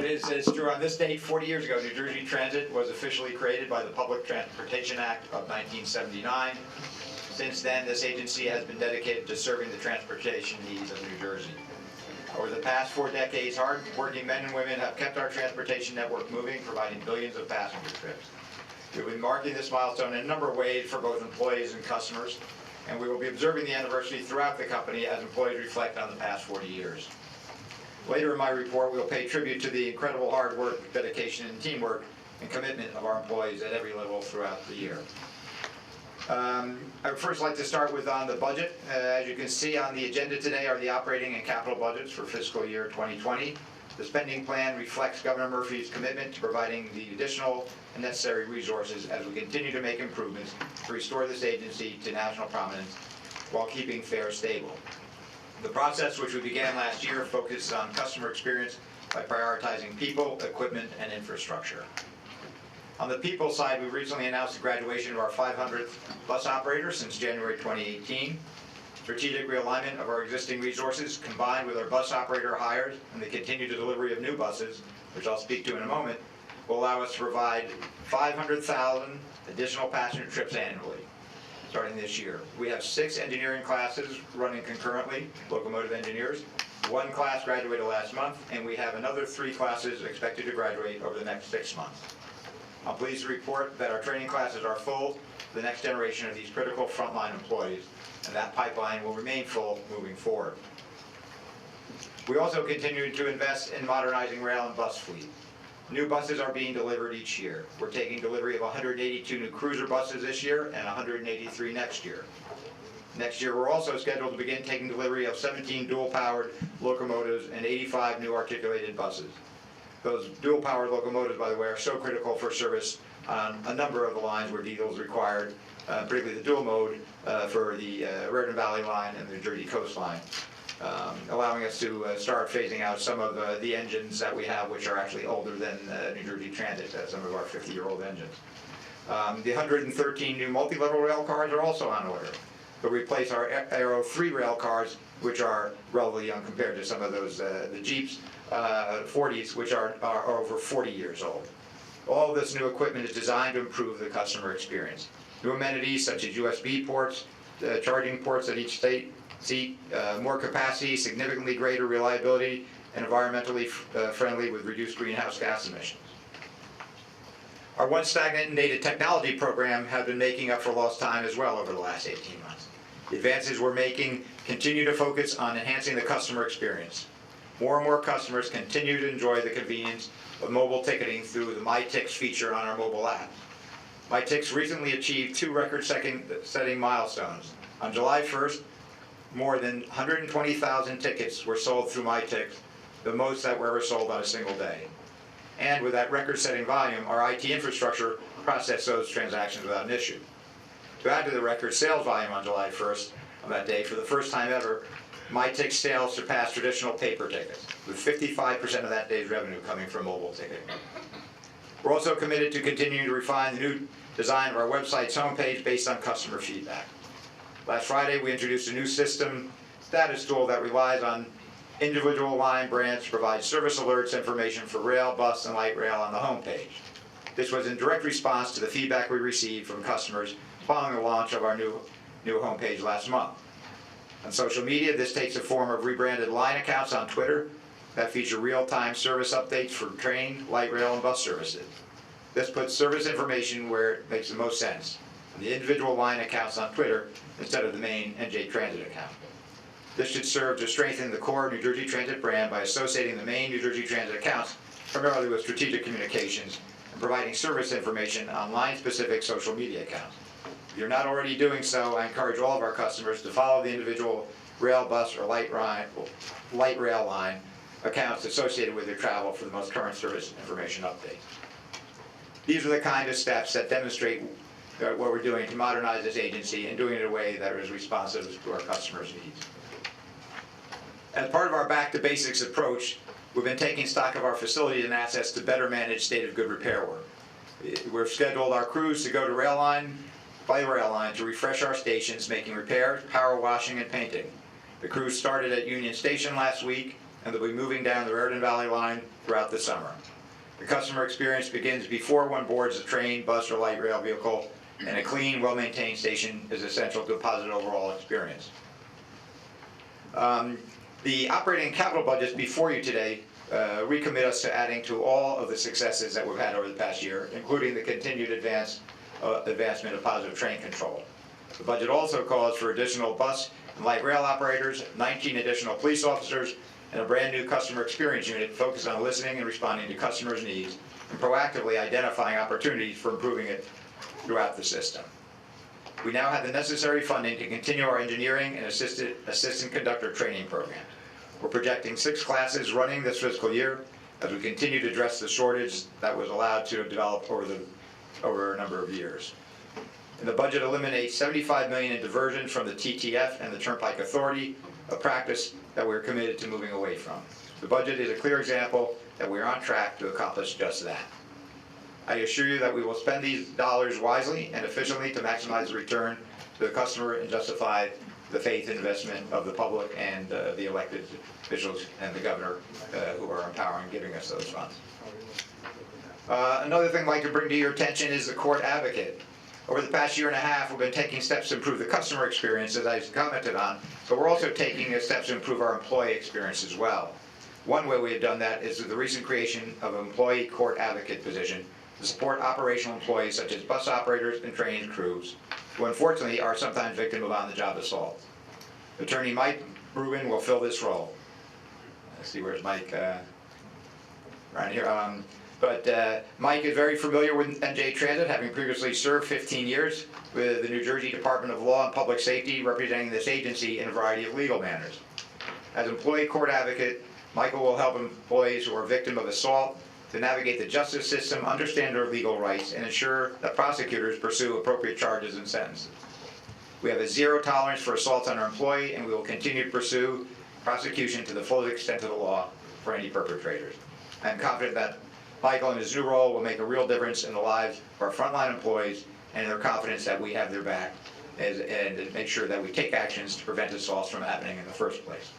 it's true, on this date, 40 years ago, New Jersey Transit was officially created by the Public Transportation Act of 1979. Since then, this agency has been dedicated to serving the transportation needs of New Jersey. Over the past 4 decades, hard-working men and women have kept our transportation network moving, providing billions of passenger trips. We've been marking this milestone in a number of ways for both employees and customers, and we will be observing the anniversary throughout the company as employees reflect on the past 40 years. Later in my report, we'll pay tribute to the incredible hard work, dedication, and teamwork and commitment of our employees at every level throughout the year. I would first like to start with on the budget. As you can see on the agenda today are the operating and capital budgets for fiscal year 2020. The spending plan reflects Governor Murphy's commitment to providing the additional and necessary resources as we continue to make improvements to restore this agency to national prominence while keeping fares stable. The process, which we began last year, focused on customer experience by prioritizing people, equipment, and infrastructure. On the people side, we recently announced the graduation of our 500th bus operator since January 2018. Strategic realignment of our existing resources combined with our bus operator hires and the continued delivery of new buses, which I'll speak to in a moment, will allow us to provide 500,000 additional passenger trips annually, starting this year. We have 6 engineering classes running concurrently, locomotive engineers. 1 class graduated last month, and we have another 3 classes expected to graduate over the next 6 months. I'm pleased to report that our training classes are full for the next generation of these critical frontline employees, and that pipeline will remain full moving forward. We also continue to invest in modernizing rail and bus fleet. New buses are being delivered each year. We're taking delivery of 182 new cruiser buses this year and 183 next year. Next year, we're also scheduled to begin taking delivery of 17 dual-powered locomotives and 85 new articulated buses. Those dual-powered locomotives, by the way, are so critical for service on a number of the lines where diesel is required, particularly the dual mode for the Raritan Valley line and the New Jersey Coast line, allowing us to start phasing out some of the engines that we have, which are actually older than New Jersey Transit, some of our 50-year-old engines. The 113 new multi-level rail cars are also on order. They'll replace our Aero 3 rail cars, which are relatively young compared to some of those, the Jeeps, 40s, which are over 40 years old. All of this new equipment is designed to improve the customer experience. New amenities such as USB ports, charging ports at each seat, more capacity, significantly greater reliability, and environmentally friendly with reduced greenhouse gas emissions. Our once stagnant and dated technology program has been making up for lost time as well over the last 18 months. The advances we're making continue to focus on enhancing the customer experience. More and more customers continue to enjoy the convenience of mobile ticketing through the MyTix feature on our mobile app. MyTix recently achieved 2 record-setting milestones. On July 1st, more than 120,000 tickets were sold through MyTix, the most that were ever sold on a single day. And with that record-setting volume, our IT infrastructure processed those transactions without an issue. To add to the record sales volume on July 1st, on that day, for the first time ever, MyTix sales surpassed traditional paper tickets, with 55% of that day's revenue coming from mobile ticketing. We're also committed to continuing to refine the new design of our website's homepage based on customer feedback. Last Friday, we introduced a new system status tool that relies on individual line brands to provide service alerts information for rail, bus, and light rail on the homepage. This was in direct response to the feedback we received from customers following the launch of our new homepage last month. On social media, this takes the form of rebranded line accounts on Twitter that feature real-time service updates for train, light rail, and bus services. This puts service information where it makes the most sense, on the individual line accounts on Twitter instead of the main NJ Transit account. This should serve to strengthen the core New Jersey Transit brand by associating the main New Jersey Transit accounts primarily with strategic communications and providing service information on line-specific social media accounts. If you're not already doing so, I encourage all of our customers to follow the individual rail, bus, or light rail line accounts associated with their travel for the most current service information updates. These are the kind of steps that demonstrate what we're doing to modernize this agency and doing it in a way that is responsive to our customers' needs. As part of our back to basics approach, we've been taking stock of our facilities and assets to better manage state of good repair work. We've scheduled our crews to go to by rail line to refresh our stations, making repairs, power washing, and painting. The crews started at Union Station last week, and they'll be moving down the Raritan Valley line throughout the summer. The customer experience begins before one boards a train, bus, or light rail vehicle, and a clean, well-maintained station is essential to a positive overall experience. The operating and capital budgets before you today recommit us to adding to all of the successes that we've had over the past year, including the continued advancement of positive train control. The budget also calls for additional bus and light rail operators, 19 additional police officers, and a brand new customer experience unit focused on listening and responding to customers' needs and proactively identifying opportunities for improving it throughout the system. We now have the necessary funding to continue our engineering and assistant conductor training program. We're projecting 6 classes running this fiscal year as we continue to address the shortage that was allowed to develop over a number of years. And the budget eliminates $75 million in diversions from the TTF and the Turnpike Authority, a practice that we're committed to moving away from. The budget is a clear example that we're on track to accomplish just that. I assure you that we will spend these dollars wisely and efficiently to maximize the return to the customer and justify the faith and investment of the public and the elected officials and the governor who are empowering giving us those funds. Another thing I'd like to bring to your attention is the court advocate. Over the past year and a half, we've been taking steps to improve the customer experience, as I commented on, but we're also taking steps to improve our employee experience as well. One way we have done that is with the recent creation of an employee court advocate position to support operational employees such as bus operators and train crews, who unfortunately are sometimes victims of on-the-job assault. Attorney Mike Rubin will fill this role. Let's see, where's Mike? Right here. Mike is very familiar with NJ Transit, having previously served 15 years with the New Jersey Department of Law and Public Safety, representing this agency in a variety of legal matters. As employee court advocate, Michael will help employees who are victims of assault to navigate the justice system, understand their legal rights, and ensure that prosecutors pursue appropriate charges and sentences. We have a zero tolerance for assaults on our employee, and we will continue to pursue prosecution to the full extent of the law for any perpetrators. I am confident that Michael in his new role will make a real difference in the lives of our frontline employees and their confidence that we have their back and make sure that we take actions to prevent assaults from happening in the first place.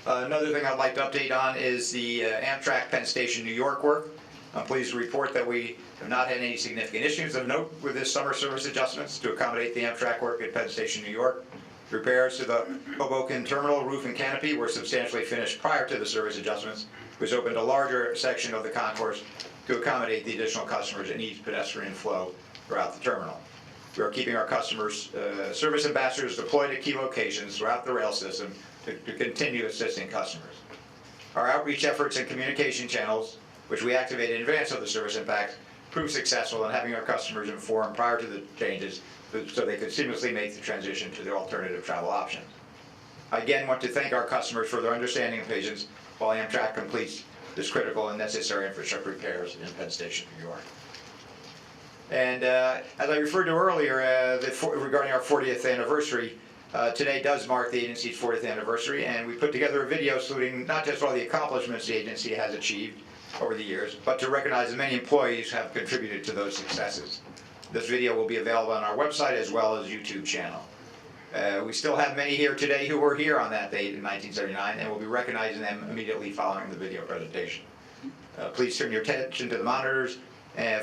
Another thing I'd like to update on is the Amtrak Penn Station New York work. I'm pleased to report that we have not had any significant issues of note with this summer service adjustments to accommodate the Amtrak work at Penn Station New York. Repairs to the Hoboken Terminal roof and canopy were substantially finished prior to the service adjustments, which opened a larger section of the concourse to accommodate the additional customers and ease pedestrian flow throughout the terminal. We are keeping our customers, service ambassadors deployed at key locations throughout the rail system to continue assisting customers. Our outreach efforts and communication channels, which we activated in advance of the service impact, proved successful in having our customers informed prior to the changes so they could seamlessly make the transition to their alternative travel option. I again want to thank our customers for their understanding and patience while Amtrak completes this critical and necessary infrastructure repairs in Penn Station, New York. And as I referred to earlier, regarding our 40th anniversary, today does mark the agency's 40th anniversary, and we put together a video saluting not just all the accomplishments the agency has achieved over the years, but to recognize the many employees who have contributed to those successes. This video will be available on our website as well as YouTube channel. We still have many here today who were here on that date in 1979, and we'll be recognizing them immediately following the video presentation. Please turn your attention to the monitors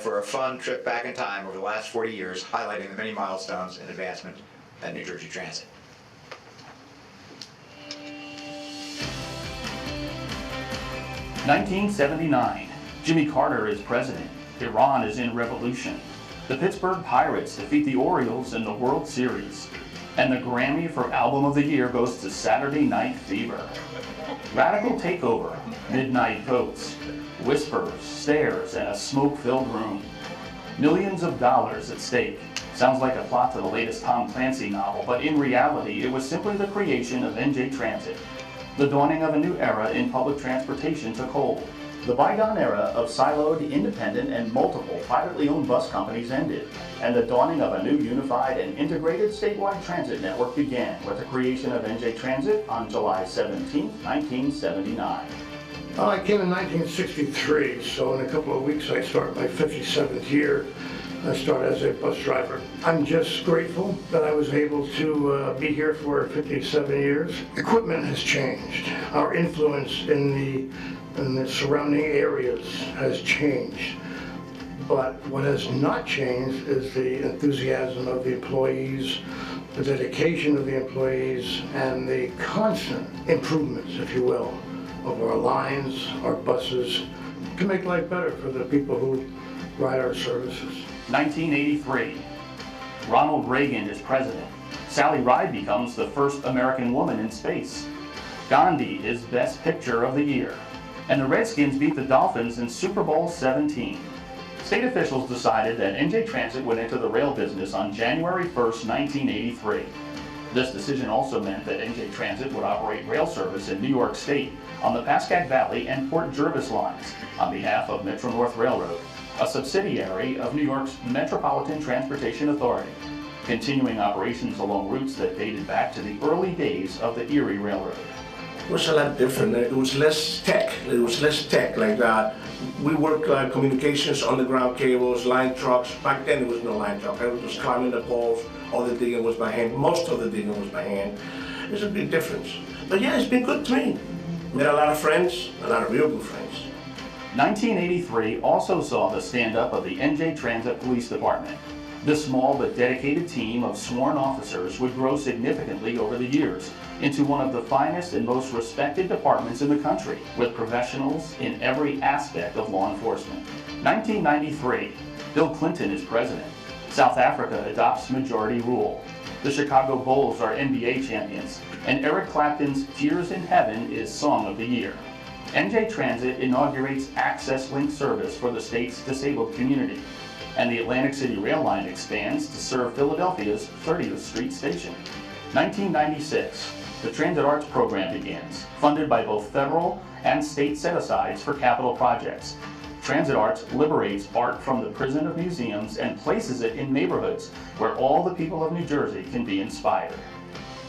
for a fun trip back in time over the last 40 years, highlighting the many milestones and advancement at New Jersey Transit. (1979). Jimmy Carter is president. Iran is in revolution. The Pittsburgh Pirates defeat the Orioles in the World Series. And the Grammy for Album of the Year goes to Saturday Night Fever. Radical takeover, midnight votes, whispers, stares, and a smoke-filled room. Millions of dollars at stake. Sounds like a plot to the latest Tom Clancy novel, but in reality, it was simply the creation of NJ Transit. The dawning of a new era in public transportation took hold. The bygone era of siloed, independent, and multiple privately owned bus companies ended, and the dawning of a new unified and integrated statewide transit network began with the creation of NJ Transit on July 17, 1979. Well, I came in 1963, so in a couple of weeks I start my 57th year. I start as a bus driver. I'm just grateful that I was able to be here for 57 years. Equipment has changed. Our influence in the surrounding areas has changed. But what has not changed is the enthusiasm of the employees, the dedication of the employees, and the constant improvements, if you will, of our lines, our buses, to make life better for the people who ride our services. 1983. Ronald Reagan is president. Sally Ride becomes the first American woman in space. Gandhi is Best Picture of the Year. And the Redskins beat the Dolphins in Super Bowl 17. State officials decided that NJ Transit would enter the rail business on January 1st, 1983. This decision also meant that NJ Transit would operate rail service in New York State on the Pascack Valley and Port Jervis lines on behalf of Metro-North Railroad, a subsidiary of New York's Metropolitan Transportation Authority, continuing operations along routes that dated back to the early days of the Erie Railroad. It was a lot different. It was less tech. Like that. We worked communications, underground cables, line trucks. Back then, there was no line truck. I was just climbing the poles. All the digging was by hand. Most of the digging was by hand. There's a big difference. But yeah, it's been good to me. Met a lot of friends, a lot of real good friends. 1983 also saw the stand-up of the NJ Transit Police Department. This small but dedicated team of sworn officers would grow significantly over the years into one of the finest and most respected departments in the country, with professionals in every aspect of law enforcement. 1993, Bill Clinton is president. South Africa adopts majority rule. The Chicago Bulls are NBA champions, and Eric Clapton's Tears in Heaven is Song of the Year. NJ Transit inaugurates Access Link service for the state's disabled community, and the Atlantic City Rail Line expands to serve Philadelphia's 30th Street station. 1996, the Transit Arts program begins, funded by both federal and state set-asides for capital projects. Transit Arts liberates art from the prison of museums and places it in neighborhoods where all the people of New Jersey can be inspired.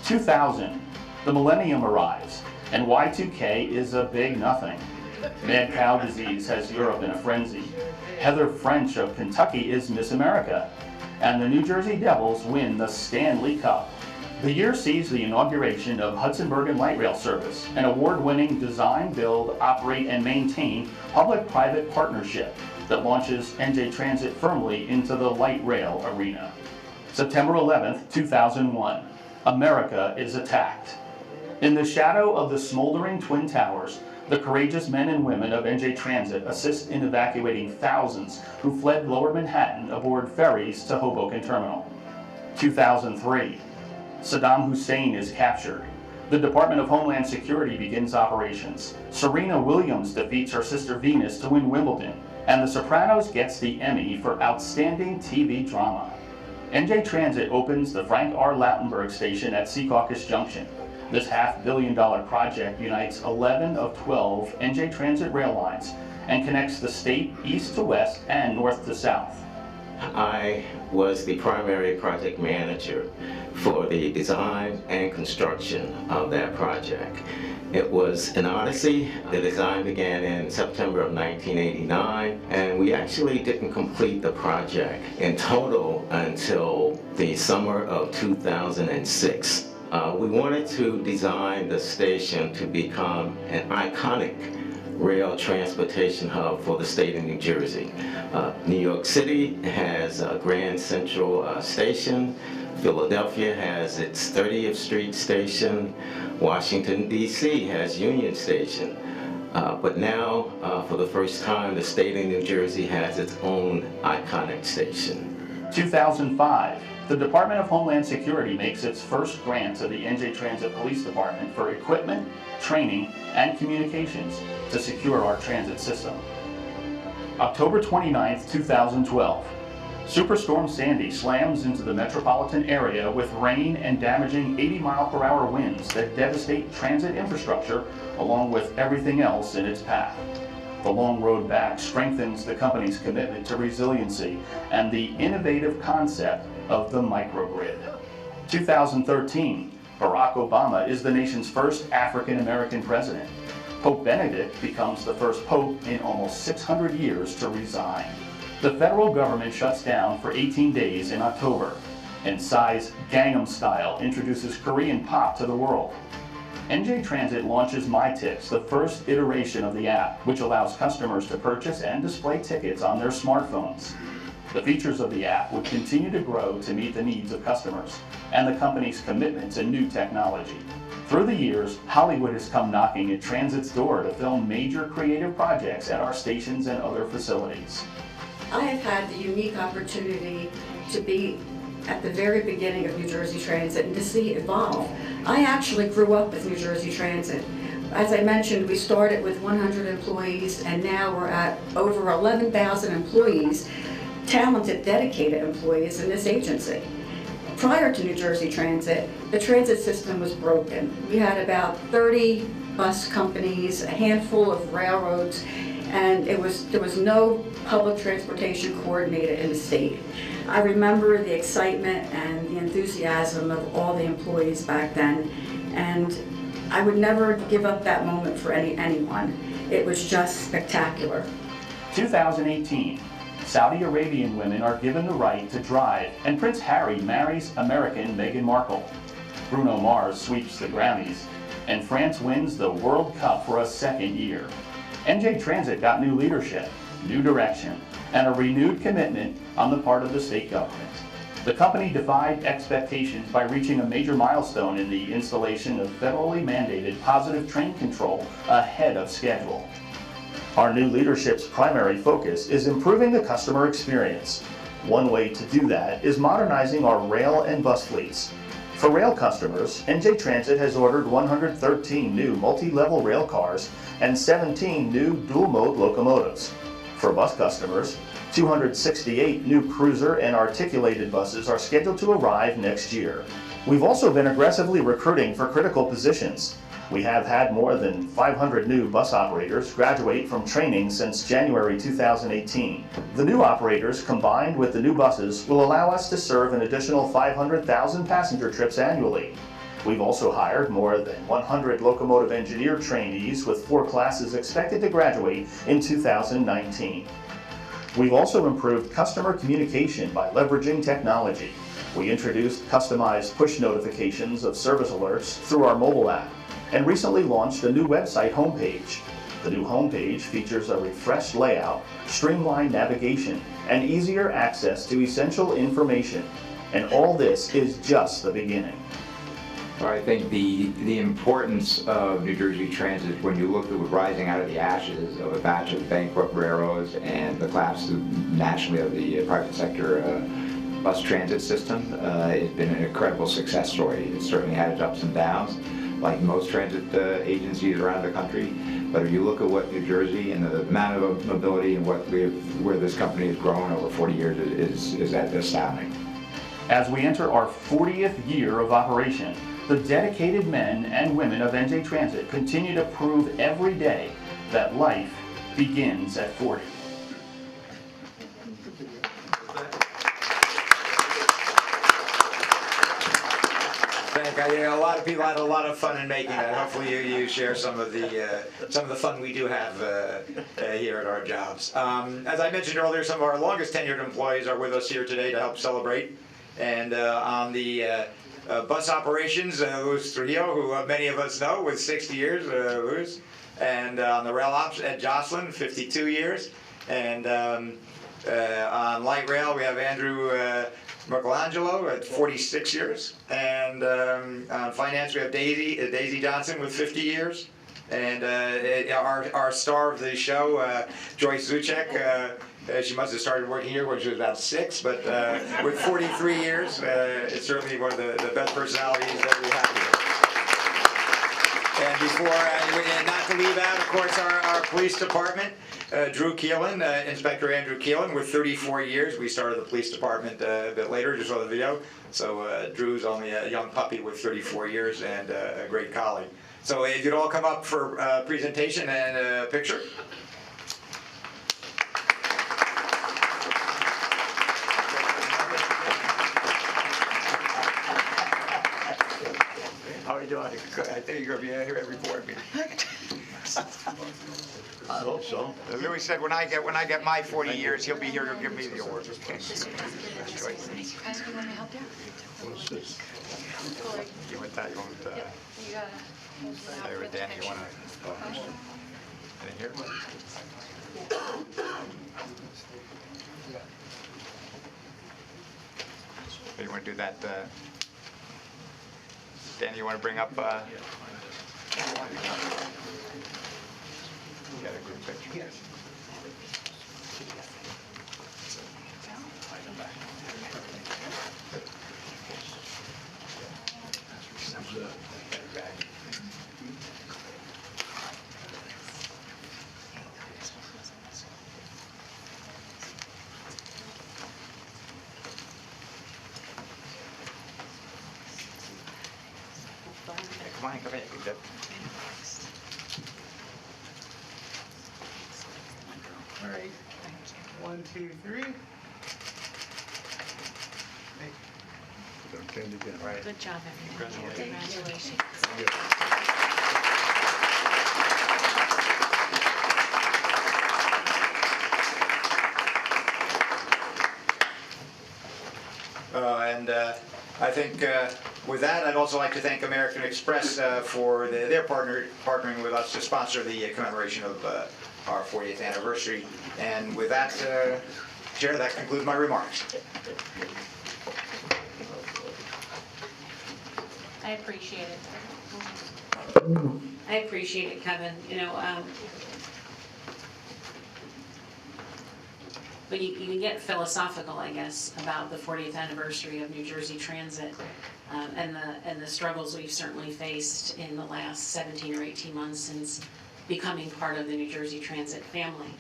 2000, the millennium arrives, and Y2K is a big nothing. Mad cow disease has Europe in a frenzy. Heather French of Kentucky is Miss America, and the New Jersey Devils win the Stanley Cup. The year sees the inauguration of Hudson Bergen Light Rail Service, an award-winning design, build, operate, and maintain public-private partnership that launches NJ Transit firmly into the light rail arena. September 11th, 2001, America is attacked. In the shadow of the smoldering Twin Towers, the courageous men and women of NJ Transit assist in evacuating thousands who fled Lower Manhattan aboard ferries to Hoboken Terminal. 2003, Saddam Hussein is captured. The Department of Homeland Security begins operations. Serena Williams defeats her sister Venus to win Wimbledon. and The Sopranos gets the Emmy for Outstanding TV Drama. NJ Transit opens the Frank R. Lautenberg station at Secaucus Junction. This $500 million project unites 11 of 12 NJ Transit rail lines and connects the state east to west and north to south. I was the primary project manager for the design and construction of that project. It was an odyssey. The design began in September of 1989, and we actually didn't complete the project in total until the summer of 2006. We wanted to design the station to become an iconic rail transportation hub for the state of New Jersey. New York City has Grand Central Station. Philadelphia has its 30th Street Station. Washington, D.C. has Union Station. But now, for the first time, the state of New Jersey has its own iconic station. 2005, the Department of Homeland Security makes its first grant to the NJ Transit Police Department for equipment, training, and communications to secure our transit system. October 29th, 2012. Superstorm Sandy slams into the metropolitan area with rain and damaging 80-mile-per-hour winds that devastate transit infrastructure along with everything else in its path. The long road back strengthens the company's commitment to resiliency and the innovative concept of the microgrid. 2013, Barack Obama is the nation's first African-American president. Pope Benedict becomes the first pope in almost 600 years to resign. The federal government shuts down for 18 days in October, and Psy's Gangnam Style introduces Korean pop to the world. NJ Transit launches MyTix, the first iteration of the app, which allows customers to purchase and display tickets on their smartphones. The features of the app would continue to grow to meet the needs of customers and the company's commitment to new technology. Through the years, Hollywood has come knocking at Transit's door to film major creative projects at our stations and other facilities. I have had the unique opportunity to be at the very beginning of New Jersey Transit and to see it evolve. I actually grew up with New Jersey Transit. As I mentioned, we started with 100 employees and now we're at over 11,000 employees, talented, dedicated employees in this agency. Prior to New Jersey Transit, the transit system was broken. We had about 30 bus companies, a handful of railroads, and there was no public transportation coordinator in the state. I remember the excitement and the enthusiasm of all the employees back then, and I would never give up that moment for anyone. It was just spectacular. 2018, Saudi Arabian women are given the right to drive, and Prince Harry marries American Meghan Markle. Bruno Mars sweeps the Grammys, and France wins the World Cup for a second year. NJ Transit got new leadership, new direction, and a renewed commitment on the part of the state government. The company defied expectations by reaching a major milestone in the installation of federally mandated positive train control ahead of schedule. Our new leadership's primary focus is improving the customer experience. One way to do that is modernizing our rail and bus fleets. For rail customers, NJ Transit has ordered 113 new multi-level rail cars and 17 new dual-mode locomotives. For bus customers, 268 new cruiser and articulated buses are scheduled to arrive next year. We've also been aggressively recruiting for critical positions. We have had more than 500 new bus operators graduate from training since January 2018. The new operators, combined with the new buses, will allow us to serve an additional 500,000 passenger trips annually. We've also hired more than 100 locomotive engineer trainees, with 4 classes expected to graduate in 2019. We've also improved customer communication by leveraging technology. We introduced customized push notifications of service alerts through our mobile app, and recently launched a new website homepage. The new homepage features a refreshed layout, streamlined navigation, and easier access to essential information. And all this is just the beginning. I think the importance of New Jersey Transit, when you look at rising out of the ashes of a batch of bankrupt railroads and the collapse nationally of the private sector bus transit system, it's been an incredible success story. It certainly had its ups and downs. like most transit agencies around the country. But if you look at what New Jersey and the amount of mobility and where this company has grown over 40 years is astounding. As we enter our 40th year of operation, the dedicated men and women of NJ Transit continue to prove every day that life begins at 40. A lot of people had a lot of fun in making that. Hopefully you share some of the fun we do have here at our jobs. As I mentioned earlier, some of our longest tenured employees are with us here today to help celebrate. And on the bus operations, Luis Trujillo, who many of us know, with 60 years, Luis. And on the rail ops, Ed Jocelyn, 52 years. And on light rail, we have Andrew Michelangelo at 46 years. And on finance, we have Daisy Johnson with 50 years. And our star of the show, Joyce Zuchek, she must have started working here when she was about 6, but with 43 years, it's certainly one of the best personalities that we have here. And before, not to leave out, of course, our police department, Drew Keelan, Inspector Andrew Keelan, with 34 years. We started the police department a bit later, just saw the video. So Drew's only a young puppy with 34 years and a great colleague. So if you'd all come up for a presentation and a picture. How are you doing? Good. I think you're going to be here every board meeting. I hope so. Louis said when I get my 40 years, he'll be here to give me the award. What's this? You want that? You want with Danny? You want to? In here? You want to do that? Danny, you want to bring up? Get a group picture. Come on, come in. Good. All right. 1, 2, 3. Don't turn it down. Right. Good job, everyone. Congratulations. I think with that, I'd also like to thank American Express for their partnering with us to sponsor the commemoration of our 40th anniversary. And with that, Chair, that concludes my remarks. I appreciate it. I appreciate it, Kevin. You know, but you can get philosophical, I guess, about the 40th anniversary of New Jersey Transit and the struggles we've certainly faced in the last 17 or 18 months since becoming part of the New Jersey Transit family.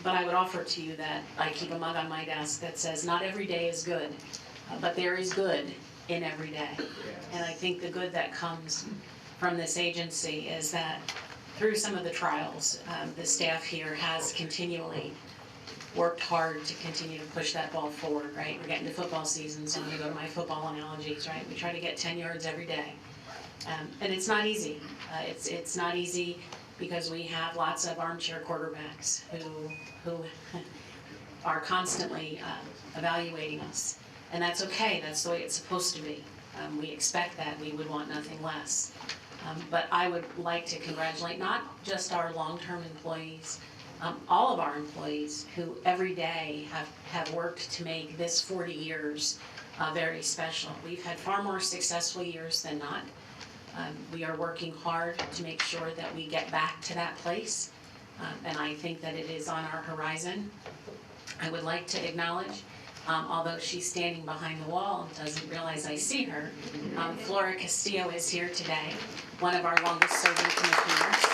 But I would offer to you that I keep a mug on my desk that says, not every day is good, but there is good in every day. And I think the good that comes from this agency is that through some of the trials, the staff here has continually worked hard to continue to push that ball forward, right? We're getting to football season, so I'm going to go to my football analogies, right? We try to get 10 yards every day. And it's not easy. It's not easy because we have lots of armchair quarterbacks who are constantly evaluating us. And that's okay, that's the way it's supposed to be. We expect that, we would want nothing less. But I would like to congratulate not just our long-term employees, all of our employees who every day have worked to make this 40 years very special. We've had far more successful years than not. We are working hard to make sure that we get back to that place, and I think that it is on our horizon. I would like to acknowledge although she's standing behind the wall and doesn't realize I see her. Flora Castillo is here today, one of our longest serving commissioners.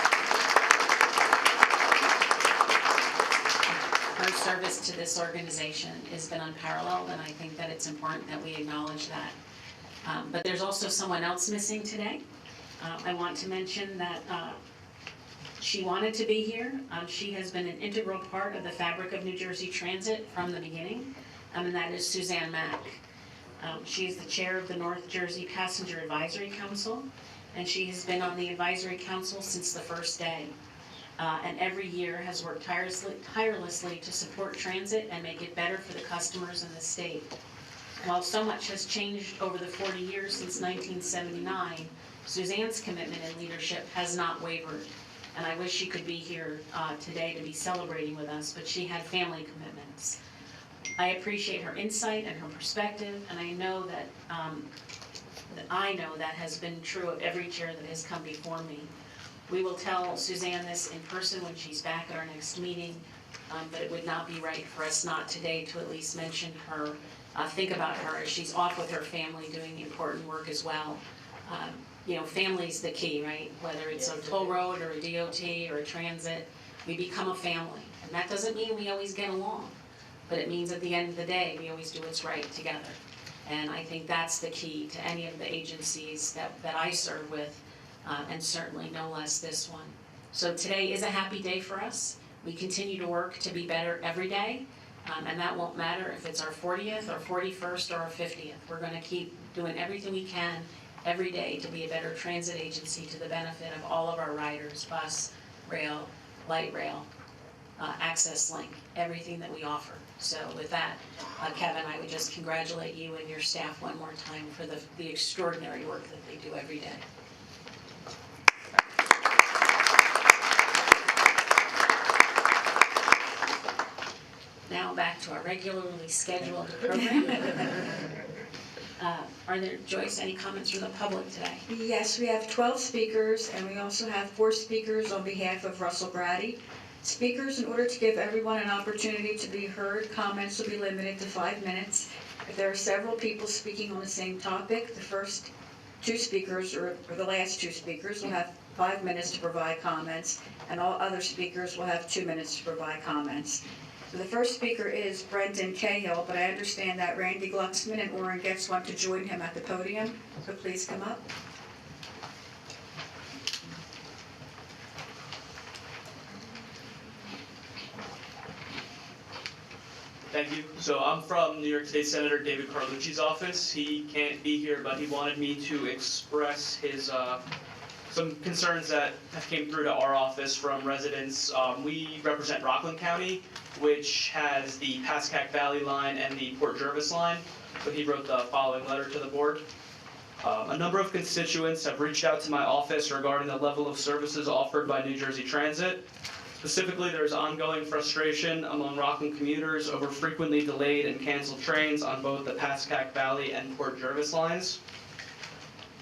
Her service to this organization has been unparalleled, and I think that it's important that we acknowledge that. But there's also someone else missing today. I want to mention that she wanted to be here. She has been an integral part of the fabric of New Jersey Transit from the beginning, and that is Suzanne Mack. She is the chair of the North Jersey Passenger Advisory Council, and she has been on the advisory council since the first day. And every year has worked tirelessly to support transit and make it better for the customers in the state. While so much has changed over the 40 years since 1979, Suzanne's commitment and leadership has not wavered. And I wish she could be here today to be celebrating with us, but she had family commitments. I appreciate her insight and her perspective, and I know that that has been true of every chair that has come before me. We will tell Suzanne this in person when she's back at our next meeting, but it would not be right for us not today to at least mention her, think about her as she's off with her family doing important work as well. Family's the key, right? Whether it's a toll road or a DOT or a transit, we become a family. And that doesn't mean we always get along, but it means at the end of the day, we always do what's right together. And I think that's the key to any of the agencies that I serve with, and certainly no less this one. So today is a happy day for us. We continue to work to be better every day, and that won't matter if it's our 40th or 41st or our 50th. We're going to keep doing everything we can every day to be a better transit agency to the benefit of all of our riders, bus, rail, light rail, Access Link, everything that we offer. So with that, Kevin, I would just congratulate you and your staff one more time for the extraordinary work that they do every day. Now back to our regularly scheduled program. Are there, Joyce, any comments from the public today? Yes, we have 12 speakers, and we also have 4 speakers on behalf of Russell Brady. Speakers, in order to give everyone an opportunity to be heard, comments will be limited to 5 minutes. If there are several people speaking on the same topic, the first 2 speakers, or the last 2 speakers, will have 5 minutes to provide comments, and all other speakers will have 2 minutes to provide comments. So the first speaker is Brendan Cahill, but I understand that Randy Glucksman and Orrin Getz want to join him at the podium, so please come up. Thank you. So I'm from New York State Senator David Carlucci's office. He can't be here, but he wanted me to express his some concerns that came through to our office from residents. We represent Rockland County, which has the Pascack Valley line and the Port Jervis line. So he wrote the following letter to the board. A number of constituents have reached out to my office regarding the level of services offered by New Jersey Transit. Specifically, there is ongoing frustration among Rockland commuters over frequently delayed and canceled trains on both the Pascack Valley and Port Jervis lines.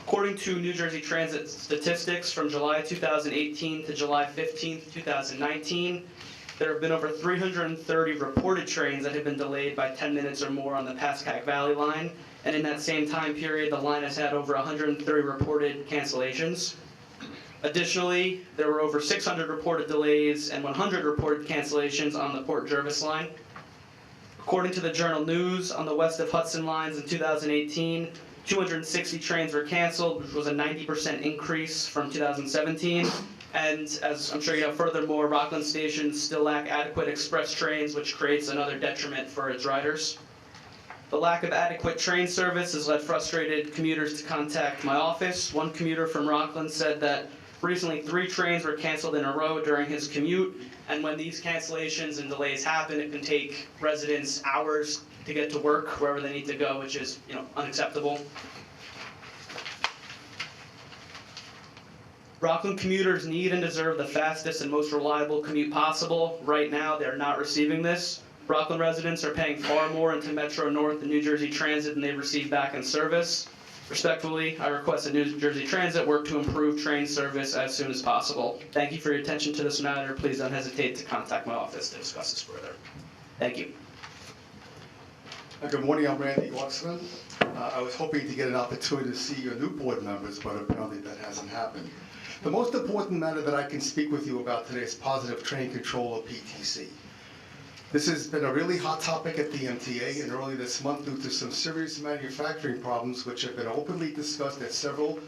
According to New Jersey Transit statistics from July 2018 to July 15, 2019, there have been over 330 reported trains that have been delayed by 10 minutes or more on the Pascack Valley line, and in that same time period, the line has had over 130 reported cancellations. Additionally, there were over 600 reported delays and 100 reported cancellations on the Port Jervis line. According to the Journal News, on the West of Hudson lines in 2018, 260 trains were canceled, which was a 90% increase from 2017. And as I'm sure you know, furthermore, Rockland stations still lack adequate express trains, which creates another detriment for its riders. The lack of adequate train service has led frustrated commuters to contact my office. One commuter from Rockland said that recently 3 trains were canceled in a row during his commute, and when these cancellations and delays happen, it can take residents hours to get to work wherever they need to go, which is, unacceptable. Rockland commuters need and deserve the fastest and most reliable commute possible. Right now, they're not receiving this. Rockland residents are paying far more into Metro North and New Jersey Transit than they receive back in service. Respectfully, I request that New Jersey Transit work to improve train service as soon as possible. Thank you for your attention to this matter. Please don't hesitate to contact my office to discuss this further. Thank you. Good morning, I'm Randy Glucksman. I was hoping to get an opportunity to see your new board members, but apparently that hasn't happened. The most important matter that I can speak with you about today is positive train control, or PTC. This has been a really hot topic at the MTA, and early this month, due to some serious manufacturing problems which have been openly discussed at several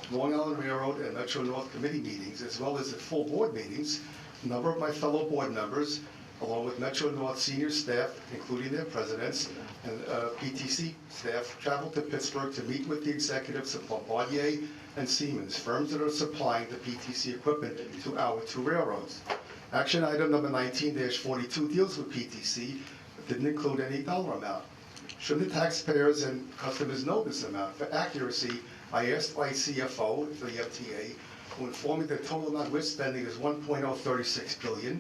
Long Island Railroad and Metro North committee meetings, as well as at full board meetings, a number of my fellow board members, along with Metro North senior staff, including their presidents, and PTC staff, traveled to Pittsburgh to meet with the executives of Bombardier and Siemens, firms that are supplying the PTC equipment to our two railroads. Action item number 19-42 deals with PTC, but didn't include any dollar amount. Should the taxpayers and customers know this amount? For accuracy, I asked my CFO for the MTA, who informed me the total amount we're spending is $1.036 billion,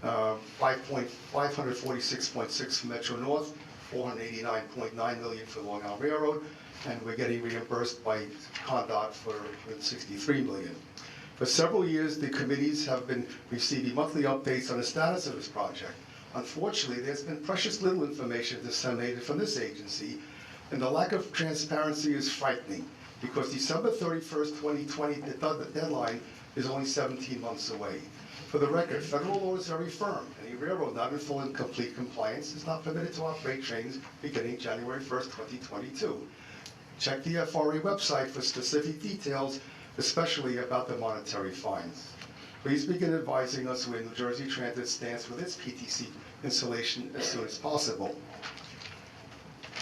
546.6 for Metro North, 489.9 million for Long Island Railroad, and we're getting reimbursed by Condot for 63 million. For several years, the committees have been receiving monthly updates on the status of this project. Unfortunately, there's been precious little information disseminated from this agency, and the lack of transparency is frightening, because December 31st, 2020, the deadline is only 17 months away. For the record, federal law is very firm. Any railroad not in full and complete compliance is not permitted to operate trains beginning January 1st, 2022. Check the FRA website for specific details, especially about the monetary fines. Please begin advising us where New Jersey Transit stands with its PTC installation as soon as possible.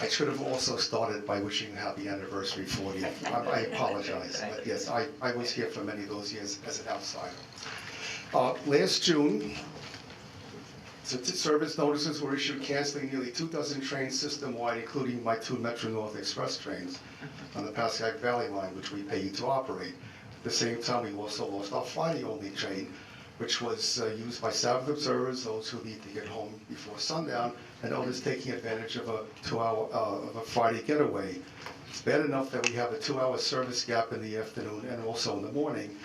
I should have also started by wishing a happy anniversary 40. I apologize, but yes, I was here for many of those years as an outsider. Last June, service notices were issued canceling nearly 24 trains system-wide, including my two Metro North Express trains on the Pascack Valley line, which we pay you to operate. At the same time, we also lost our Friday-only train, which was used by Sabbath observers, those who need to get home before sundown, and others taking advantage of a Friday getaway. It's bad enough that we have a 2-hour service gap in the afternoon and also in the morning,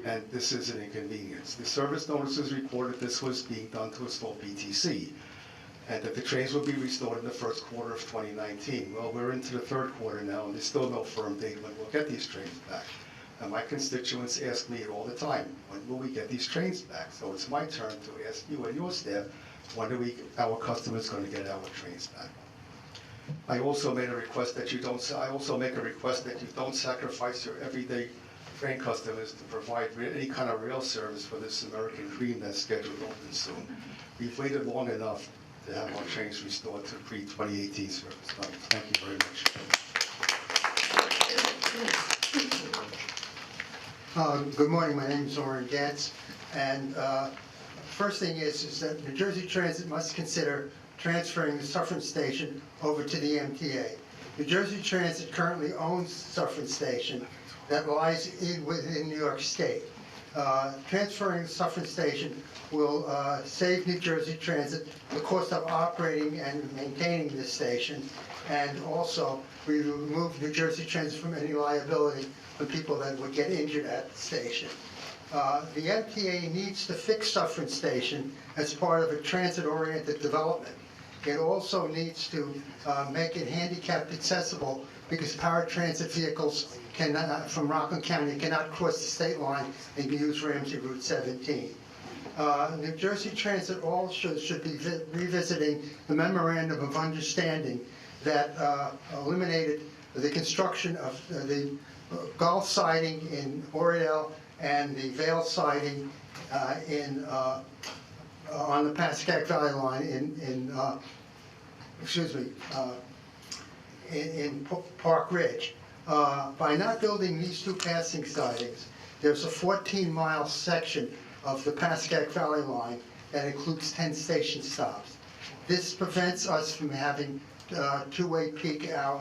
and this is an inconvenience. The service notices reported this was being done to install PTC, and that the trains will be restored in the first quarter of 2019. Well, we're into the third quarter now, and there's still no firm date when we'll get these trains back. And my constituents ask me all the time, when will we get these trains back? So it's my turn to ask you and your staff, when are our customers going to get our trains back? I also made a request that you don't sacrifice your everyday train customers to provide any kind of rail service for this American dream that's scheduled to open soon. We've waited long enough to have our trains restored to pre-2018 service. Thank you very much. Good morning, my name is Oren Gatz, and first thing is that New Jersey Transit must consider transferring the Suffern Station over to the MTA. New Jersey Transit currently owns Suffern Station that lies within New York State. Transferring the Suffern Station will save New Jersey Transit the cost of operating and maintaining this station, and also we remove New Jersey Transit from any liability for people that would get injured at the station. The MTA needs to fix Suffern Station as part of a transit-oriented development. It also needs to make it handicapped accessible, because paratransit vehicles from Rockland County cannot cross the state line and use Ramsey Route 17. New Jersey Transit also should be revisiting the Memorandum of Understanding that eliminated the construction of the Gulf siding in Oriel and the Vale siding on the Pascack Valley line in Park Ridge. By not building these two passing sidings, there's a 14-mile section of the Pascack Valley line that includes 10 station stops. This prevents us from having two-way peak hour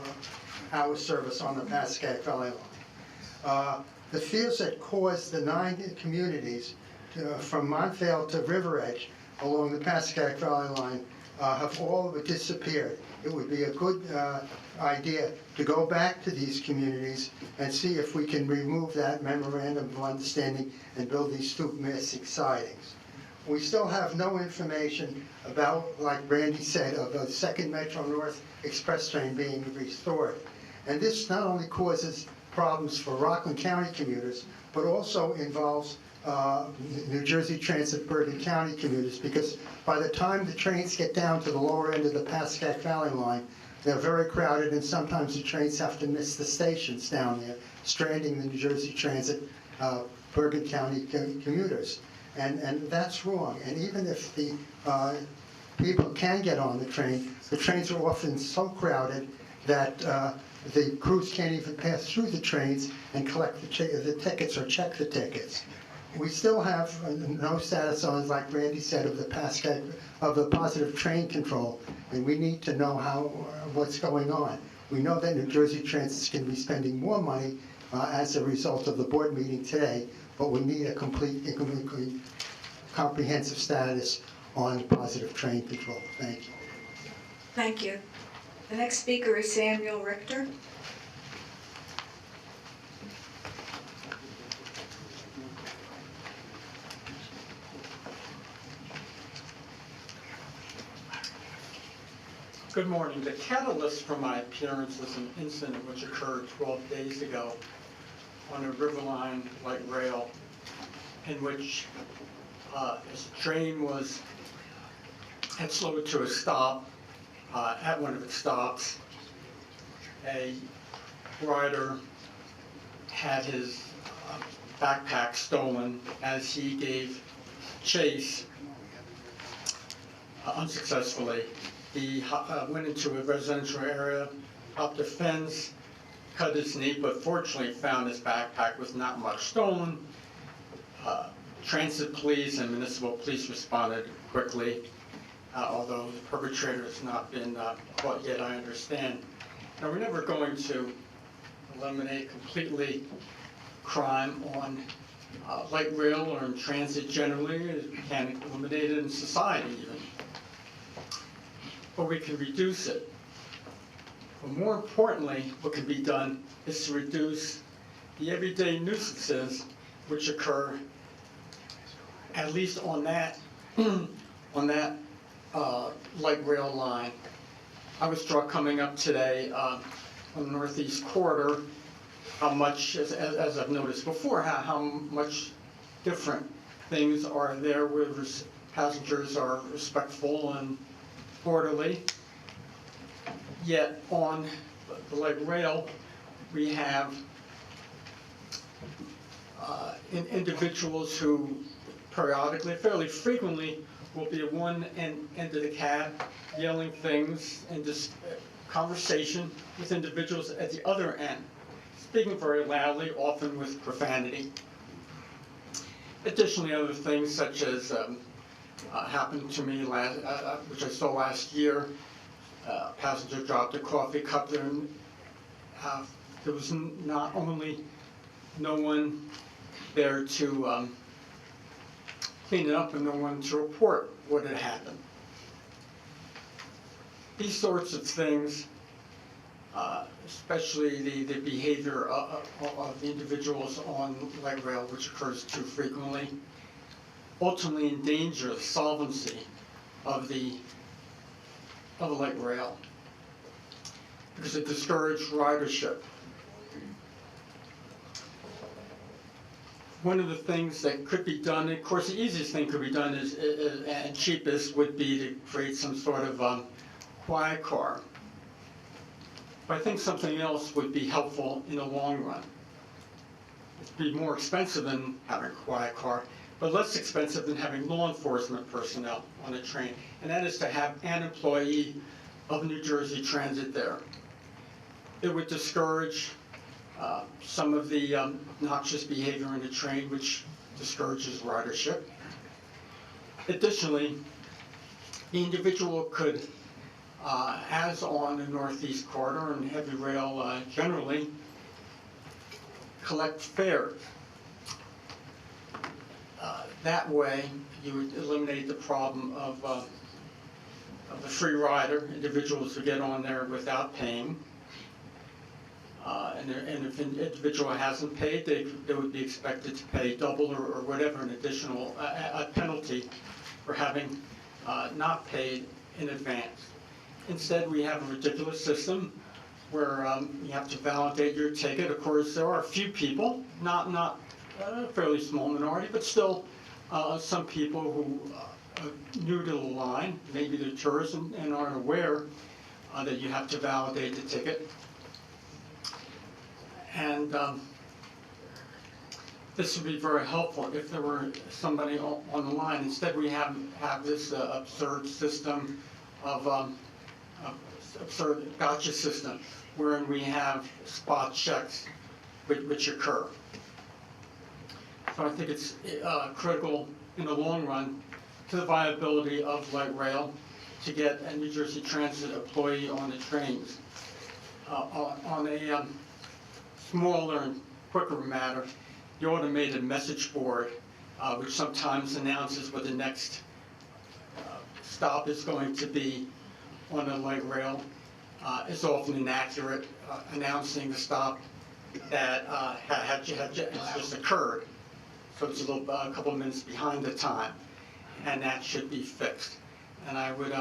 service on the Pascack Valley line. The fears that caused the 9 communities from Montvale to River Edge along the Pascack Valley line have all disappeared. It would be a good idea to go back to these communities and see if we can remove that Memorandum of Understanding and build these two missing sidings. We still have no information about, like Randy said, of a second Metro North Express train being restored. And this not only causes problems for Rockland County commuters, but also involves New Jersey Transit Bergen County commuters, because by the time the trains get down to the lower end of the Pascack Valley line, they're very crowded, and sometimes the trains have to miss the stations down there, stranding the New Jersey Transit Bergen County commuters. And that's wrong. And even if the people can get on the trains are often so crowded that the crews can't even pass through the trains and collect the tickets or check the tickets. We still have no status on, like Randy said, of the Pascack, of the positive train control, and we need to know what's going on. We know that New Jersey Transit is going to be spending more money as a result of the board meeting today, but we need a complete comprehensive status on positive train control. Thank you. Thank you. The next speaker is Samuel Richter. Good morning. The catalyst for my appearance is an incident which occurred 12 days ago on a Riverline light rail, in which as the train had slowed to a stop. At one of its stops, a rider had his backpack stolen as he gave chase unsuccessfully. He went into a residential area, hopped a fence, cut his knee, but fortunately found his backpack with not much stolen. Transit police and municipal police responded quickly, although the perpetrator has not been caught yet, I understand. Now, we're never going to eliminate completely crime on light rail or in transit generally. We can't eliminate it in society even. But we can reduce it. But more importantly, what can be done is to reduce the everyday nuisances which occur at least on that light rail line. I was struck coming up today on the Northeast Corridor how much, as I've noticed before, how much different things are there where passengers are respectful and orderly. Yet on the light rail, we have individuals who periodically, fairly frequently, will be at one end of the cab yelling things and just conversation with individuals at the other end, speaking very loudly, often with profanity. Additionally, other things such as happened to me, which I saw last year. A passenger dropped a coffee cup there, and there was not only no one there to clean it up and no one to report what had happened. These sorts of things, especially the behavior of the individuals on light rail, which occurs too frequently, ultimately endanger the solvency of the light rail because it discourages ridership. One of the things that could be done, of course the easiest thing could be done and cheapest would be to create some sort of quiet car. But I think something else would be helpful in the long run. It'd be more expensive than having a quiet car, but less expensive than having law enforcement personnel on a train, and that is to have an employee of New Jersey Transit there. It would discourage some of the obnoxious behavior in the train, which discourages ridership. Additionally, the individual could, as on the Northeast Corridor and heavy rail generally, collect fares. That way, you would eliminate the problem of the free rider, individuals who get on there without paying, And if an individual hasn't paid, they would be expected to pay double or whatever an additional a penalty for having not paid in advance. Instead, we have a ridiculous system where you have to validate your ticket. Of course, there are a few people, not a fairly small minority, but still some people who are new to the line, maybe they're tourists and aren't aware that you have to validate the ticket. And this would be very helpful if there were somebody on the line. Instead, we have this absurd system of absurd gotcha system, wherein we have spot checks which occur. So I think it's critical in the long run to the viability of light rail to get a New Jersey Transit employee on the trains. On a smaller and quicker matter, the automated message board, which sometimes announces what the next stop is going to be on the light rail, is often inaccurate, announcing the stop that had just occurred. So it's a couple of minutes behind the time, and that should be fixed. And I would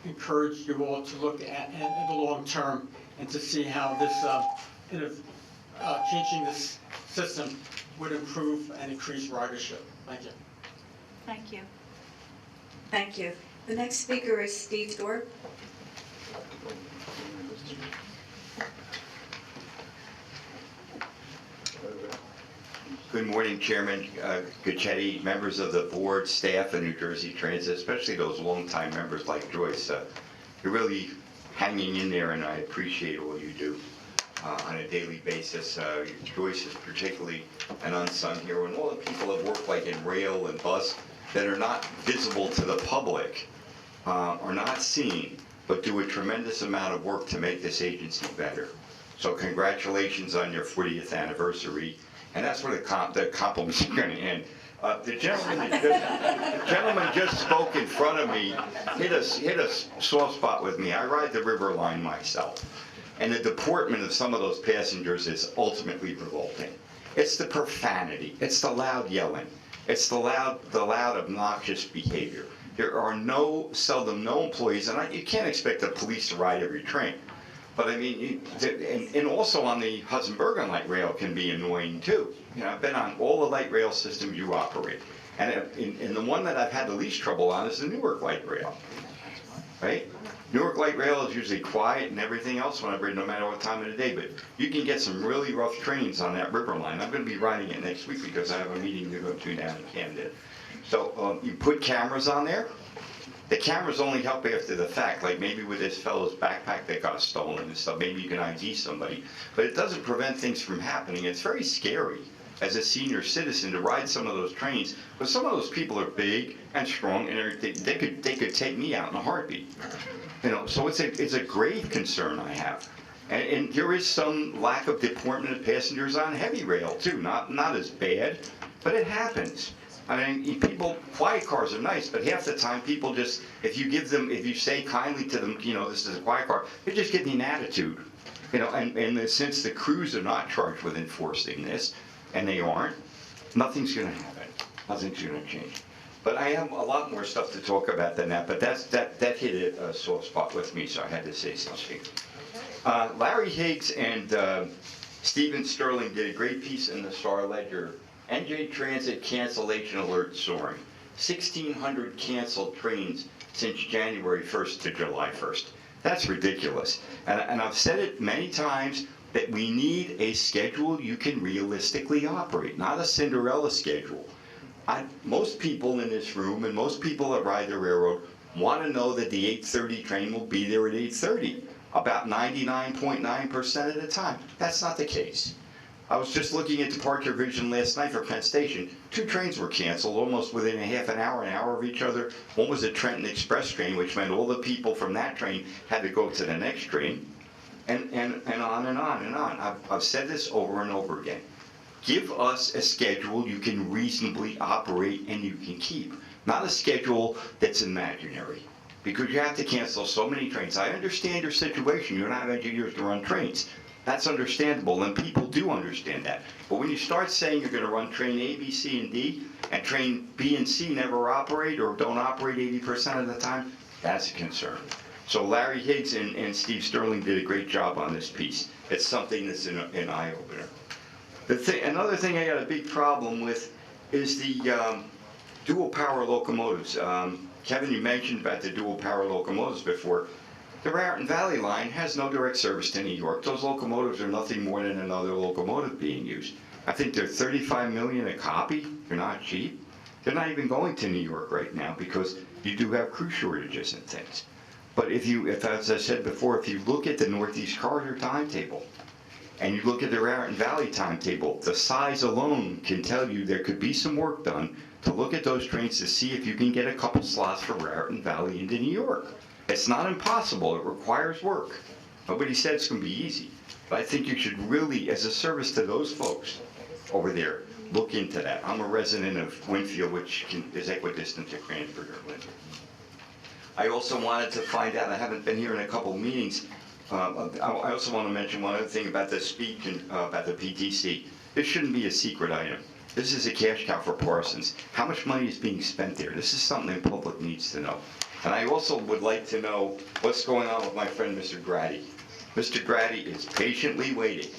encourage you all to look at the long term and to see how this changing this system would improve and increase ridership. Thank you. Thank you. Thank you. The next speaker is Steve Thorpe. Good morning, Chairman Guccetti, members of the board, staff, and New Jersey Transit, especially those longtime members like Joyce. You're really hanging in there, and I appreciate all you do on a daily basis. Joyce is particularly an unsung hero, and all the people that work like in rail and bus that are not visible to the public, are not seen, but do a tremendous amount of work to make this agency better. So congratulations on your 40th anniversary. And that's where the compliments are going to end. The gentleman just spoke in front of me, hit a soft spot with me. I ride the River Line myself. And the deportment of some of those passengers is ultimately revolting. It's the profanity. It's the loud yelling. It's the loud obnoxious behavior. There are seldom no employees, and you can't expect the police to ride every train. But I mean, and also on the Hudson-Bergen light rail can be annoying too. You know, I've been on all the light rail systems you operate. And in the one that I've had the least trouble on is the Newark light rail, right? Newark light rail is usually quiet and everything else whenever, no matter what time of the day, but you can get some really rough trains on that River Line. I'm going to be riding it next week because I have a meeting to go to down in Camden. So you put cameras on there. The cameras only help after the fact, like maybe with this fellow's backpack that got stolen and stuff, maybe you can ID somebody, but it doesn't prevent things from happening. It's very scary as a senior citizen to ride some of those trains, but some of those people are big and strong, and they could take me out in a heartbeat. You know, so it's a grave concern I have. And there is some lack of deportment of passengers on heavy rail too, not as bad, but it happens. I mean, quiet cars are nice, but half the time people just, if you say kindly to them, you know, this is a quiet car, they're just getting an attitude. You know, and since the crews are not charged with enforcing this, and they aren't, nothing's going to happen. Nothing's going to change. But I have a lot more stuff to talk about than that, but that hit a sore spot with me, so I had to say something. Larry Higgs and Stephen Sterling did a great piece in the Star-Ledger. NJ Transit cancellation alert soaring. 1,600 canceled trains since January 1st to July 1st. That's ridiculous. And I've said it many times that we need a schedule you can realistically operate, not a Cinderella schedule. Most people in this room and most people that ride the railroad want to know that the 8:30 train will be there at 8:30, about 99.9% of the time. That's not the case. I was just looking at Departure Vision last night for Penn Station. 2 trains were canceled almost within a half an hour of each other. One was a Trenton Express train, which meant all the people from that train had to go to the next train, and on and on and on. I've said this over and over again. Give us a schedule you can reasonably operate and you can keep, not a schedule that's imaginary, because you have to cancel so many trains. I understand your situation. You don't have engineers to run trains. That's understandable, and people do understand that. But when you start saying you're gonna run train A, B, C, and D, and train B and C never operate or don't operate 80% of the time, that's a concern. So Larry Higgs and Steve Sterling did a great job on this piece. It's something that's an eye-opener. Another thing I got a big problem with is the dual power locomotives. Kevin, you mentioned about the dual power locomotives before. The Raritan Valley line has no direct service to New York. Those locomotives are nothing more than another locomotive being used. I think they're $35 million a copy. They're not cheap. They're not even going to New York right now because you do have crew shortages and things. But as I said before, if you look at the Northeast Corridor timetable and you look at the Raritan Valley timetable, the size alone can tell you there could be some work done to look at those trains to see if you can get a couple slots for Raritan Valley into New York. It's not impossible, it requires work. Nobody said it's going to be easy. But I think you should really, as a service to those folks over there, look into that. I'm a resident of Winfield, which is equidistant to Cranford or Windsor. I also wanted to find out, I haven't been here in a couple of meetings, I also want to mention one other thing about the speed, about the PTC. This shouldn't be a secret item. This is a cash cow for Parsons. How much money is being spent there? This is something the public needs to know. And I also would like to know what's going on with my friend, Mr. Grady. Mr. Grady is patiently waiting.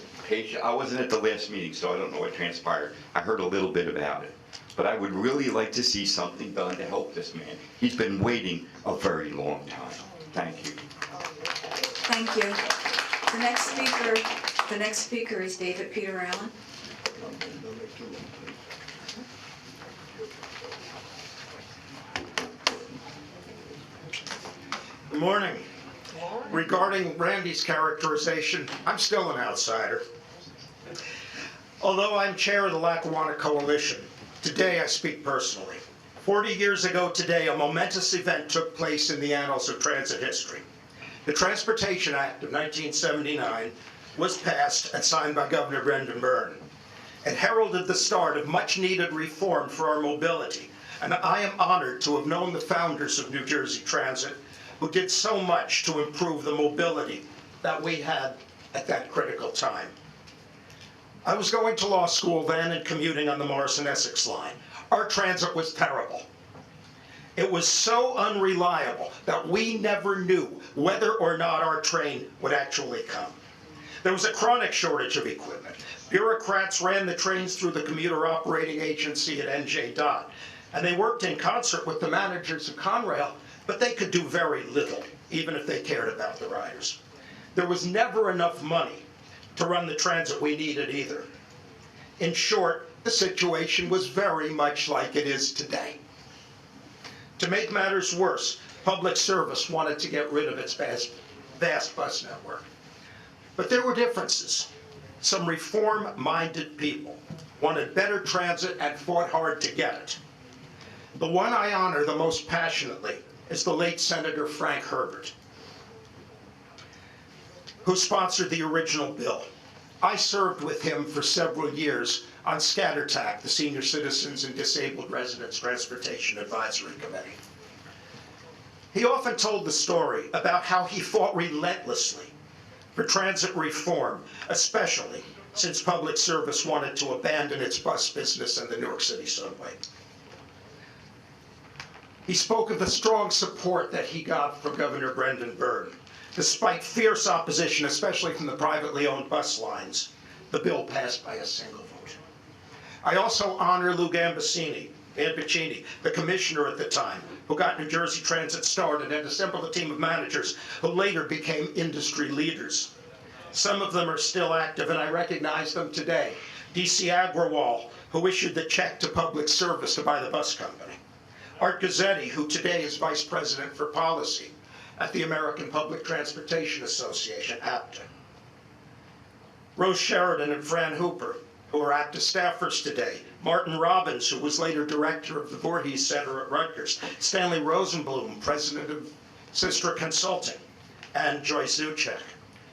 I wasn't at the last meeting, so I don't know what transpired. I heard a little bit about it. But I would really like to see something done to help this man. He's been waiting a very long time. Thank you. Thank you. The next speaker is David Peter Allen. Good morning. Regarding Randy's characterization, I'm still an outsider. Although I'm chair of the Lackawanna Coalition, today I speak personally. 40 years ago today, a momentous event took place in the annals of transit history. The Transportation Act of 1979 was passed and signed by Governor Brendan Byrne. It heralded the start of much-needed reform for our mobility, and I am honored to have known the founders of New Jersey Transit, who did so much to improve the mobility that we had at that critical time. I was going to law school then and commuting on the Morrison-Essex line. Our transit was terrible. It was so unreliable that we never knew whether or not our train would actually come. There was a chronic shortage of equipment. Bureaucrats ran the trains through the commuter operating agency at NJDOT, and they worked in concert with the managers of Conrail, but they could do very little, even if they cared about the riders. There was never enough money to run the transit we needed either. In short, the situation was very much like it is today. To make matters worse, Public Service wanted to get rid of its vast bus network. But there were differences. Some reform-minded people wanted better transit and fought hard to get it. The one I honor the most passionately is the late Senator Frank Herbert, who sponsored the original bill. I served with him for several years on SCATTERTAC, the Senior Citizens and Disabled Residents Transportation Advisory Committee. He often told the story about how he fought relentlessly for transit reform, especially since Public Service wanted to abandon its bus business and the New York City subway. He spoke of the strong support that he got from Governor Brendan Byrne. Despite fierce opposition, especially from the privately owned bus lines, the bill passed by a single vote. I also honor Lou Gambaccini, the commissioner at the time, who got New Jersey Transit started and assembled a team of managers who later became industry leaders. Some of them are still active, and I recognize them today. D.C. Agrawal, who issued the check to Public Service to buy the bus company. Art Gazzetti, who today is Vice President for Policy at the American Public Transportation Association, APTA. Rose Sheridan and Fran Hooper, who are APTA staffers today. Martin Robbins, who was later director of the Voorhees Center at Rutgers. Stanley Rosenblum, president of Sistra Consulting. And Joyce Zuchek,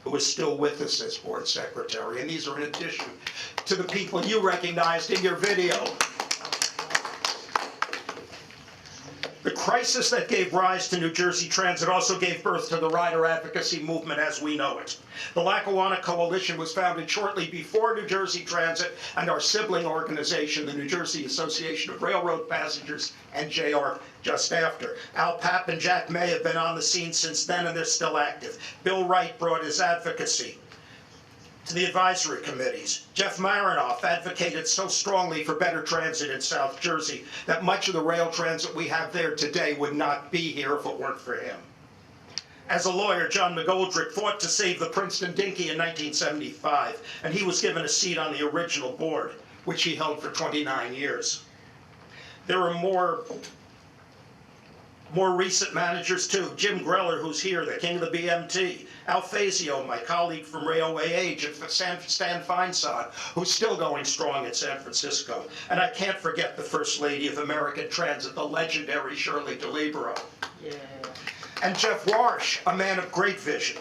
who is still with us as board secretary. And these are in addition to the people you recognized in your video. The crisis that gave rise to New Jersey Transit also gave birth to the rider advocacy movement as we know it. The Lackawanna Coalition was founded shortly before New Jersey Transit, and our sibling organization, the New Jersey Association of Railroad Passengers, NJR, just after. Al Papp and Jack May have been on the scene since then, and they're still active. Bill Wright brought his advocacy to the advisory committees. Jeff Marinoff advocated so strongly for better transit in South Jersey that much of the rail transit we have there today would not be here if it weren't for him. As a lawyer, John McGoldrick fought to save the Princeton Dinky in 1975, and he was given a seat on the original board, which he held for 29 years. There are more recent managers too. Jim Greller, who's here, the king of the BMT. Al Fazio, my colleague from Railway Age, and Stan Feinstein, who's still going strong in San Francisco. And I can't forget the First Lady of American Transit, the legendary Shirley DeLibero. Yeah. And Jeff Warsh, a man of great vision.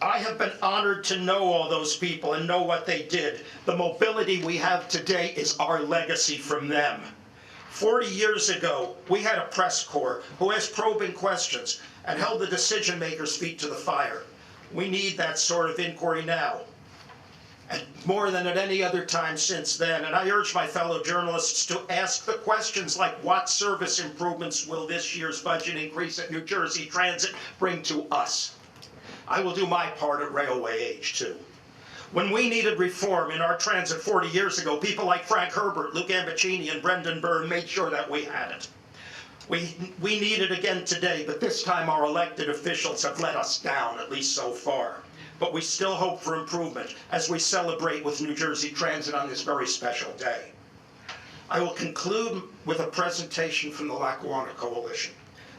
I have been honored to know all those people and know what they did. The mobility we have today is our legacy from them. 40 years ago, we had a press corps who asked probing questions and held the decision makers' feet to the fire. We need that sort of inquiry now, and more than at any other time since then. And I urge my fellow journalists to ask the questions like, what service improvements will this year's budget increase at New Jersey Transit bring to us? I will do my part at Railway Age too. When we needed reform in our transit 40 years ago, people like Frank Herbert, Luke Ambicini, and Brendan Byrne made sure that we had it. We need it again today, but this time our elected officials have let us down, at least so far. But we still hope for improvement as we celebrate with New Jersey Transit on this very special day. I will conclude with a presentation from the Lackawanna Coalition.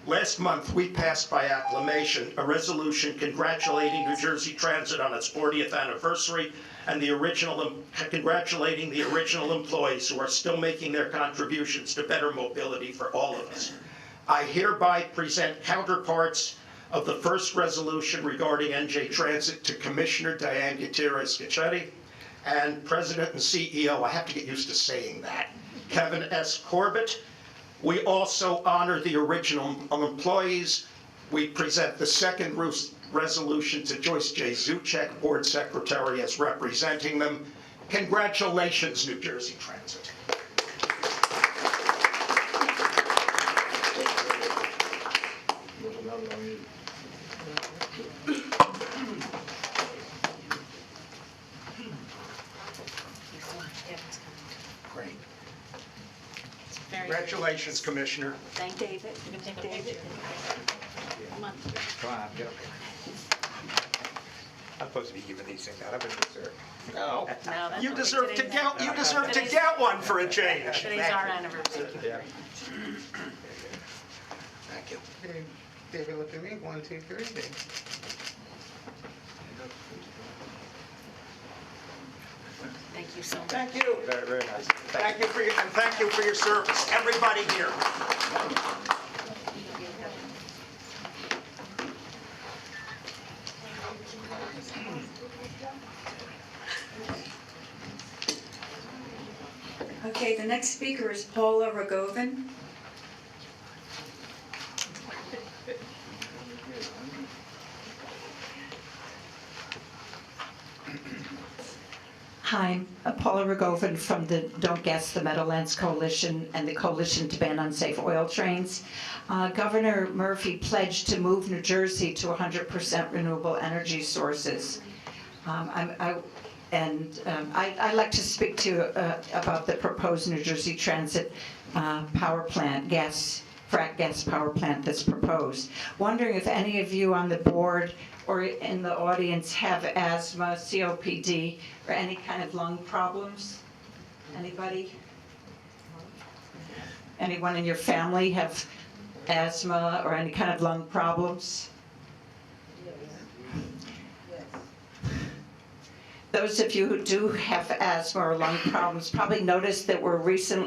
Last month, we passed by acclamation a resolution congratulating New Jersey Transit on its 40th anniversary and congratulating the original employees who are still making their contributions to better mobility for all of us. I hereby present counterparts of the first resolution regarding NJ Transit to Commissioner Diane Gutierrez-Gichetti and President and CEO, I have to get used to saying that, Kevin S. Corbett. We also honor the original employees. We present the second resolution to Joyce J. Zuchek, Board Secretary, as representing them. Congratulations, New Jersey Transit. Great. Congratulations, Commissioner. Thank David. You can take David. Come on. Come on, get up here. I'm supposed to be giving these things out. I've been deserved. No, that's you okay. deserve to Today's- get one for a change. Today's our anniversary. Yeah. Thank you. Hey, David, look at me. 1, 2, 3. Thank you so much. Thank you. Very, very nice. Thank you for your service, everybody here. Okay, the next speaker is Paula Rogovin. Hi, I'm Paula Rogovin from the Don't Gas the Meadowlands Coalition and the Coalition to Ban Unsafe Oil Trains. Governor Murphy pledged to move New Jersey to 100% renewable energy sources. I'd like to speak to you about the proposed New Jersey Transit power plant, frac gas power plant that's proposed. Wondering if any of you on the board or in the audience have asthma, COPD, or any kind of lung problems? Anybody? Anyone in your family have asthma or any kind of lung problems? Those of you who do have asthma or lung problems probably noticed that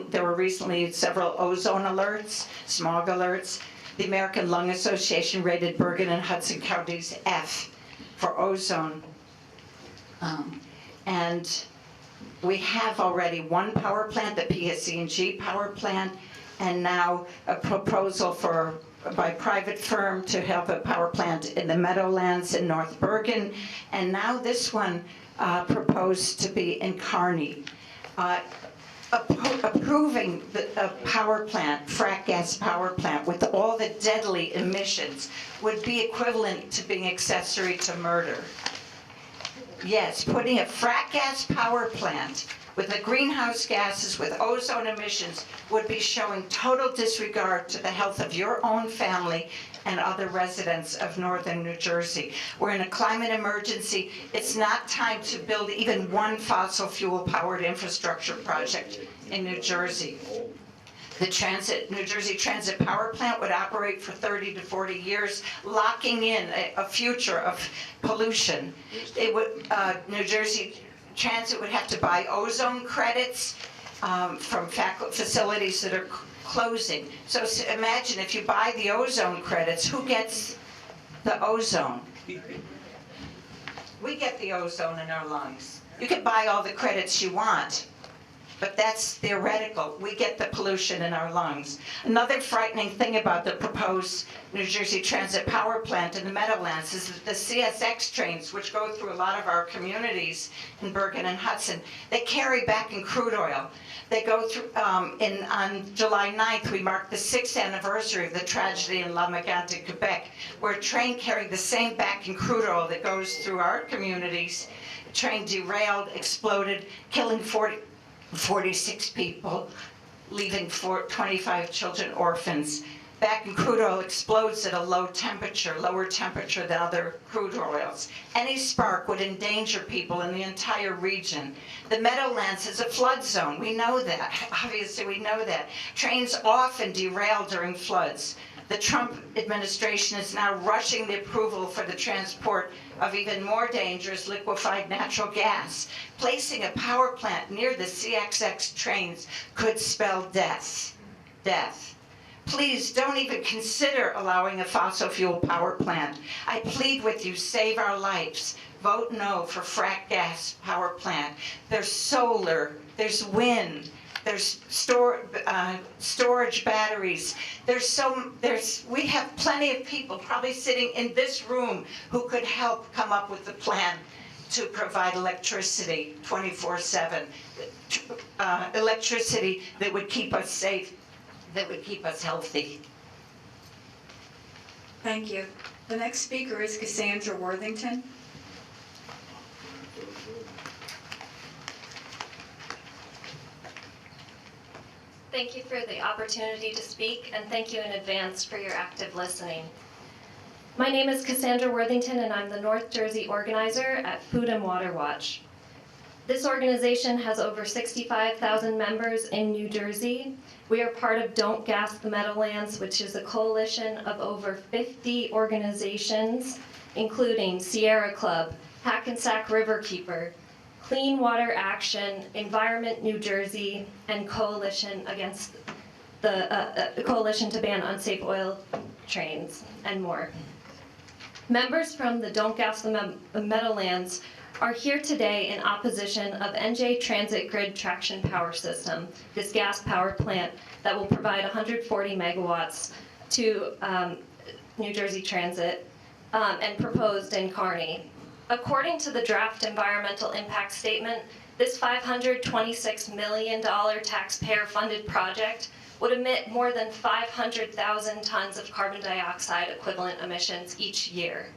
there were recently several ozone alerts, smog alerts. The American Lung Association rated Bergen and Hudson counties F for ozone. And we have already one power plant, the PSE&G power plant, and now a proposal by private firm to have a power plant in the Meadowlands in North Bergen, and now this one proposed to be in Kearney. Approving a power plant, frack gas power plant, with all the deadly emissions would be equivalent to being accessory to murder. Yes, putting a frack gas power plant with the greenhouse gases, with ozone emissions, would be showing total disregard to the health of your own family and other residents of northern New Jersey. We're in a climate emergency. It's not time to build even one fossil fuel powered infrastructure project in New Jersey. The New Jersey Transit Power Plant would operate for 30 to 40 years, locking in a future of pollution. New Jersey Transit would have to buy ozone credits from facilities that are closing. So imagine if you buy the ozone credits, who gets the ozone? We get the ozone in our lungs. You can buy all the credits you want, but that's theoretical. We get the pollution in our lungs. Another frightening thing about the proposed New Jersey Transit Power Plant in the Meadowlands is that the CSX trains, which go through a lot of our communities in Bergen and Hudson, they carry back in crude oil. They go through, on July 9th, we marked the 6th anniversary of the tragedy in La Magante, Quebec, where a train carrying the same back in crude oil that goes through our communities, the train derailed, exploded, killing 46 people, leaving 25 children orphans. Back in crude oil explodes at a lower temperature than other crude oils. Any spark would endanger people in the entire region. The Meadowlands is a flood zone. We know that. Obviously, we know that. Trains often derail during floods. The Trump administration is now rushing the approval for the transport of even more dangerous liquefied natural gas. Placing a power plant near the CSX trains could spell death. Death. Please don't even consider allowing a fossil fuel power plant. I plead with you, save our lives. Vote no for frack gas power plant. There's solar, there's wind, there's storage batteries. We have plenty of people probably sitting in this room who could help come up with a plan to provide electricity 24/7, electricity that would keep us safe, that would keep us healthy. Thank you. The next speaker is Cassandra Worthington. Thank you for the opportunity to speak, and thank you in advance for your active listening. My name is Cassandra Worthington, and I'm the North Jersey organizer at Food and Water Watch. This organization has over 65,000 members in New Jersey. We are part of Don't Gas the Meadowlands, which is a coalition of over 50 organizations, including Sierra Club, Hackensack Riverkeeper, Clean Water Action, Environment New Jersey, and Coalition against the Coalition to Ban Unsafe Oil Trains, and more. Members from the Don't Gas the Meadowlands are here today in opposition of NJ Transit Grid Traction Power System, this gas power plant that will provide 140 megawatts to New Jersey Transit and proposed in Kearney. According to the draft environmental impact statement, this $526 million taxpayer-funded project would emit more than 500,000 tons of carbon dioxide equivalent emissions each year.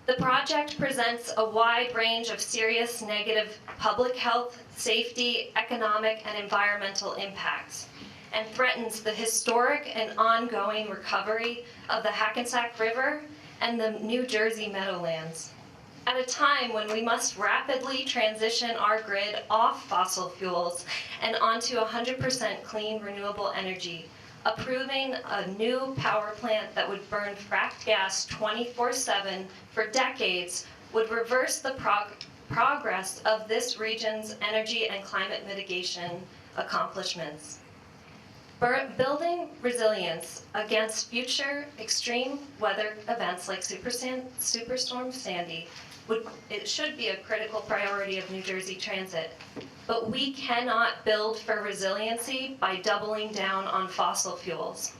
The project presents a wide range of serious negative public health, safety, economic, and environmental impacts, and threatens the historic and ongoing recovery of the Hackensack River and the New Jersey Meadowlands. At a time when we must rapidly transition our grid off fossil fuels and onto 100% clean renewable energy, approving a new power plant that would burn fracked gas 24/7 for decades would reverse the progress of this region's energy and climate mitigation accomplishments. Building resilience against future extreme weather events like Superstorm Sandy it should be a critical priority of New Jersey Transit. But we cannot build for resiliency by doubling down on fossil fuels.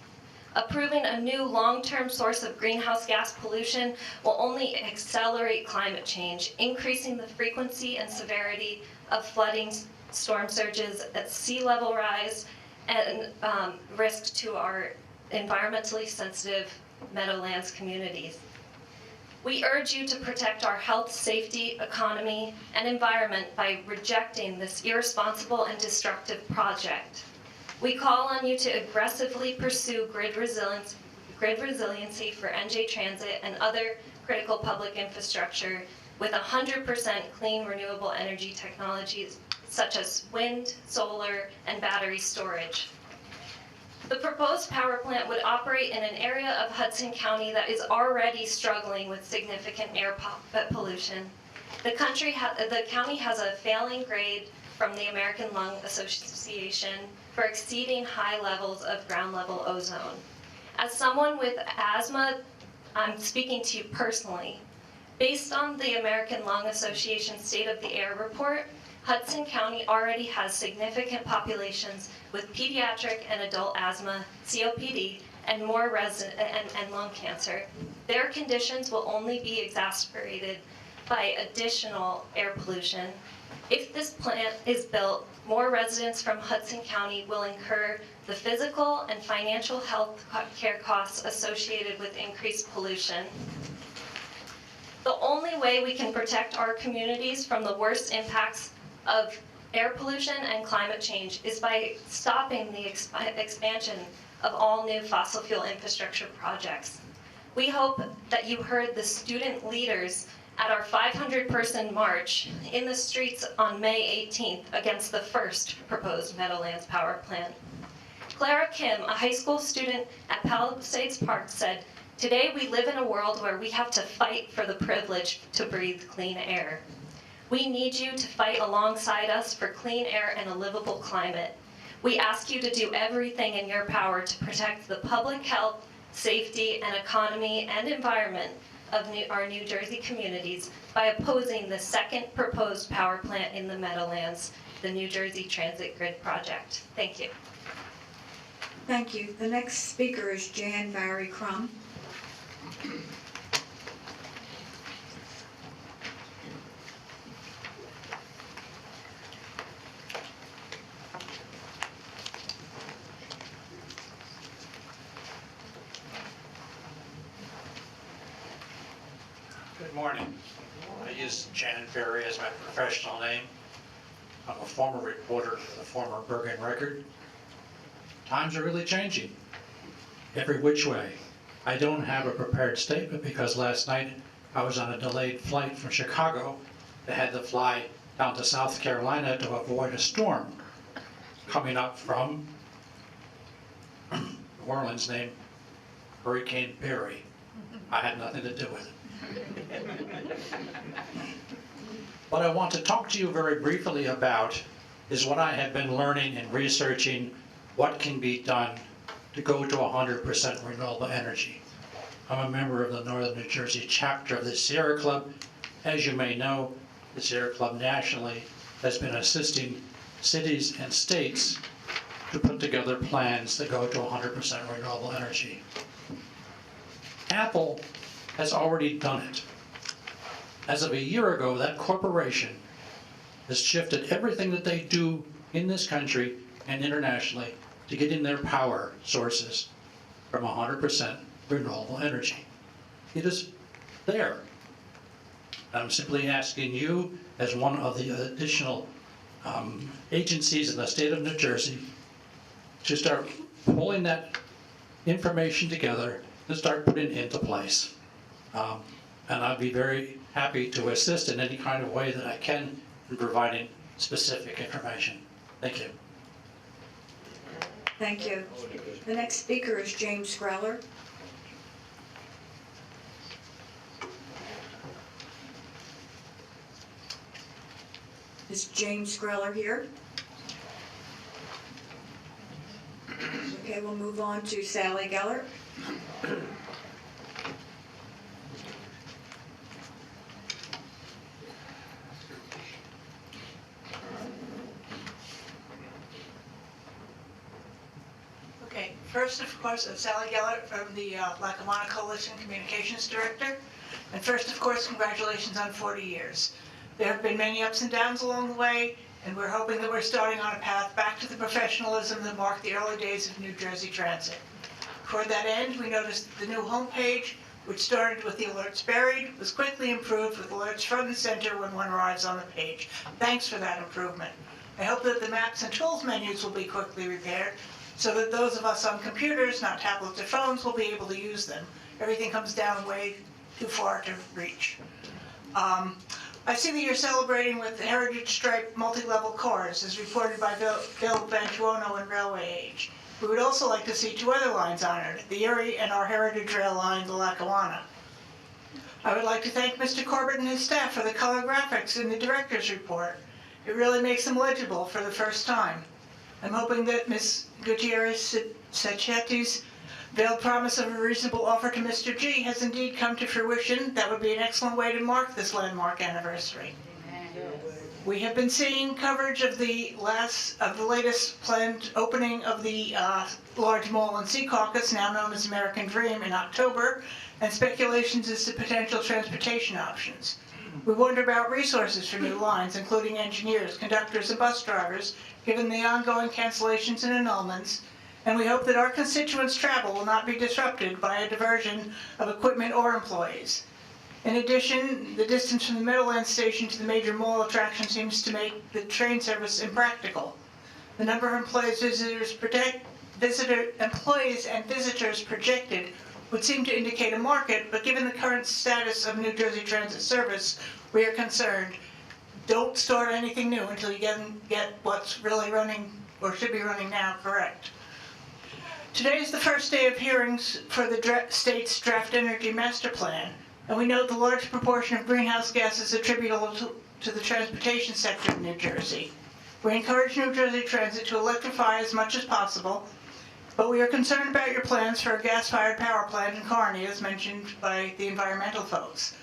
Approving a new long-term source of greenhouse gas pollution will only accelerate climate change, increasing the frequency and severity of flooding, storm surges, at sea level rise, and risk to our environmentally sensitive Meadowlands communities. We urge you to protect our health, safety, economy, and environment by rejecting this irresponsible and destructive project. We call on you to aggressively pursue grid resiliency for NJ Transit and other critical public infrastructure with 100% clean renewable energy technologies such as wind, solar, and battery storage. The proposed power plant would operate in an area of Hudson County that is already struggling with significant air pollution. The county has a failing grade from the American Lung Association for exceeding high levels of ground level ozone. As someone with asthma, I'm speaking to you personally. Based on the American Lung Association State of the Air report, Hudson County already has significant populations with pediatric and adult asthma, COPD, and and lung cancer. Their conditions will only be exacerbated by additional air pollution. If this plant is built, more residents from Hudson County will incur the physical and financial health care costs associated with increased pollution. The only way we can protect our communities from the worst impacts of air pollution and climate change is by stopping the expansion of all new fossil fuel infrastructure projects. We hope that you heard the student leaders at our 500-person march in the streets on May 18th against the first proposed Meadowlands power plant. Clara Kim, a high school student at Palisades Park, said, "Today we live in a world where we have to fight for the privilege to breathe clean air. We need you to fight alongside us for clean air and a livable climate. We ask you to do everything in your power to protect the public health, safety, and economy and environment of our New Jersey communities by opposing the second proposed power plant in the Meadowlands, the New Jersey Transit Grid Project." Thank you. Thank you. The next speaker is Jan Barry Crum. Good morning. I use Jan Berry as my professional name. I'm a former reporter for the former Bergen Record. Times are really changing, every which way. I don't have a prepared statement because last night I was on a delayed flight from Chicago that had to fly down to South Carolina to avoid a storm coming up from New Orleans named Hurricane Barry. I had nothing to do with it. What I want to talk to you very briefly about is what I have been learning and researching what can be done to go to 100% renewable energy. I'm a member of the Northern New Jersey chapter of the Sierra Club. As you may know, the Sierra Club nationally has been assisting cities and states to put together plans that go to 100% renewable energy. Apple has already done it. As of a year ago, that corporation has shifted everything that they do in this country and internationally to get in their power sources from 100% renewable energy. It is there. I'm simply asking you, as one of the additional agencies in the state of New Jersey, to start pulling that information together and start putting it into place. And I'd be very happy to assist in any kind of way that I can in providing specific information. Thank you. Thank you. The next speaker is James Greller. Is James Greller here? Okay, we'll move on to Sally Geller. First, of course, Sally Gellert from the Lackawanna Coalition Communications Director. And first, of course, congratulations on 40 years. There have been many ups and downs along the way, and we're hoping that we're starting on a path back to the professionalism that marked the early days of New Jersey Transit. Toward that end, we noticed that the new homepage, which started with the alerts buried, was quickly improved with alerts front and center when one arrives on the page. Thanks for that improvement. I hope that the maps and tools menus will be quickly repaired so that those of us on computers, not tablets or phones, will be able to use them. Everything comes down way too far to reach. I see that you're celebrating with the Heritage Stripe multi-level cars, as reported by Bill Bantuono in Railway Age. We would also like to see 2 other lines honored, the Erie and our Heritage Rail line, the Lackawanna. I would like to thank Mr. Corbett and his staff for the color graphics in the director's report. It really makes them legible for the first time. I'm hoping that Ms. Gutierrez-Sachetti's veiled promise of a reasonable offer to Mr. G has indeed come to fruition. That would be an excellent way to mark this landmark anniversary. We have been seeing coverage of the latest planned opening of the large mall in Secaucus, now known as American Dream, in October, and speculations as to potential transportation options. We wonder about resources for new lines, including engineers, conductors, and bus drivers, given the ongoing cancellations and annulments, and we hope that our constituents' travel will not be disrupted by a diversion of equipment or employees. In addition, the distance from the Meadowlands station to the major mall attraction seems to make the train service impractical. The number of employees and visitors projected would seem to indicate a market, but given the current status of New Jersey Transit service, we are concerned. Don't start anything new until you get what's really running, or should be running now, correct. Today is the first day of hearings for the state's draft energy master plan, and we note the large proportion of greenhouse gases attributable to the transportation sector in New Jersey. We encourage New Jersey Transit to electrify as much as possible, but we are concerned about your plans for a gas-fired power plant in Kearney, as mentioned by the environmental folks.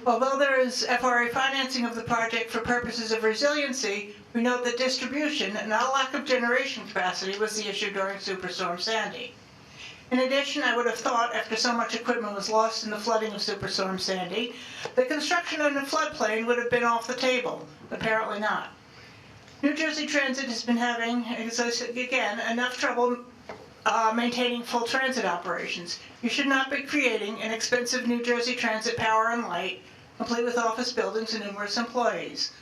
Although there is FRA financing of the project for purposes of resiliency, we note that distribution, not a lack of generation capacity, was the issue during Superstorm Sandy. In addition, I would have thought, after so much equipment was lost in the flooding of Superstorm Sandy, that construction on a floodplain would have been off the table. Apparently not. New Jersey Transit has been having, as I said again, enough trouble maintaining full transit operations. You should not be creating an expensive New Jersey Transit Power and Light, complete with office buildings and numerous employees.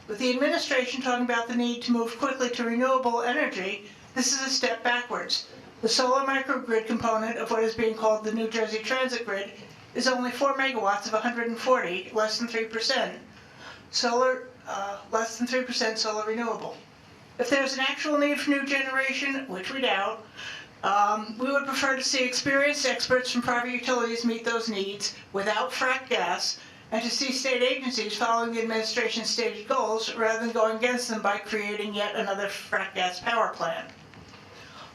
With the administration talking about the need to move quickly to renewable energy, this is a step backwards. The solar microgrid component of what is being called the New Jersey Transit Grid is only 4 megawatts of 140, less than 3%. Less than 3% solar renewable. If there's an actual need for new generation, which we doubt, we would prefer to see experienced experts from private utilities meet those needs without fracked gas, and to see state agencies following the administration's stated goals rather than going against them by creating yet another fracked gas power plant.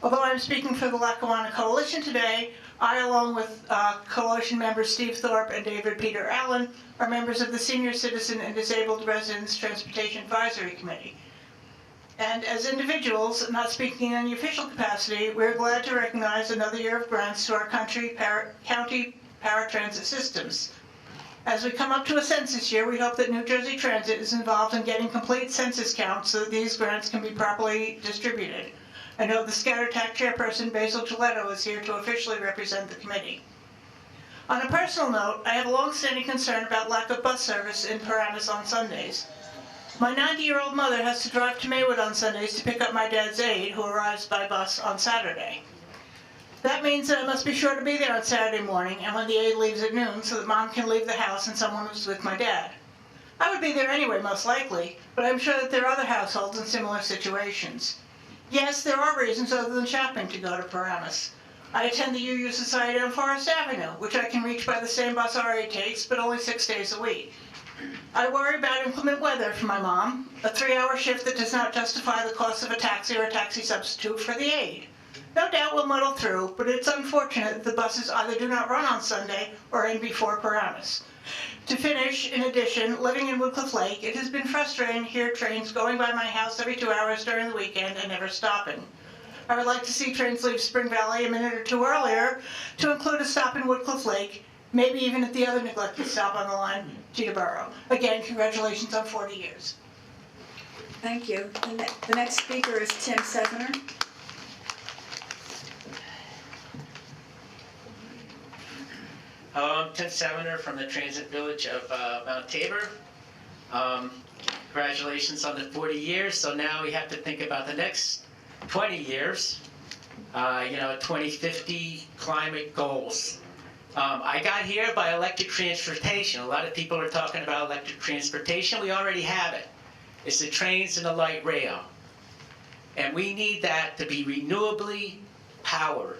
Although I'm speaking for the Lackawanna Coalition today, I, along with Coalition members Steve Thorpe and David Peter Allen, are members of the Senior Citizen and Disabled Residents Transportation Advisory Committee. And as individuals, not speaking in any official capacity, we're glad to recognize another year of grants to our county paratransit systems. As we come up to a census year, we hope that New Jersey Transit is involved in getting complete census counts so that these grants can be properly distributed. I know the ScatterTAC chairperson, Basil Giletto, is here to officially represent the committee. On a personal note, I have a long-standing concern about lack of bus service in Paramus on Sundays. My 90-year-old mother has to drive to Maywood on Sundays to pick up my dad's aide, who arrives by bus on Saturday. That means that I must be sure to be there on Saturday morning and when the aide leaves at noon so that Mom can leave the house and someone is with my dad. I would be there anyway, most likely, but I'm sure that there are other households in similar situations. Yes, there are reasons other than shopping to go to Paramus. I attend the UU Society on Forest Avenue, which I can reach by the same bus RA takes, but only 6 days a week. I worry about inclement weather for my mom, a 3-hour shift that does not justify the cost of a taxi or a taxi substitute for the aide. No doubt we'll muddle through, but it's unfortunate that the buses either do not run on Sunday or end before Paramus. To finish, in addition, living in Woodcliff Lake, it has been frustrating to hear trains going by my house every 2 hours during the weekend and never stopping. I would like to see trains leave Spring Valley a minute or two earlier to include a stop in Woodcliff Lake, maybe even at the other neglected stop on the line, Teterboro. Again, congratulations on 40 years. Thank you. The next speaker is Tim Sevener. Hello, I'm Tim Sevener from the Transit Village of Mount Tabor. Congratulations on the 40 years. So now we have to think about the next 20 years. 2050 climate goals. I got here by electric transportation. A lot of people are talking about electric transportation. We already have it. It's the trains and the light rail. And we need that to be renewably powered.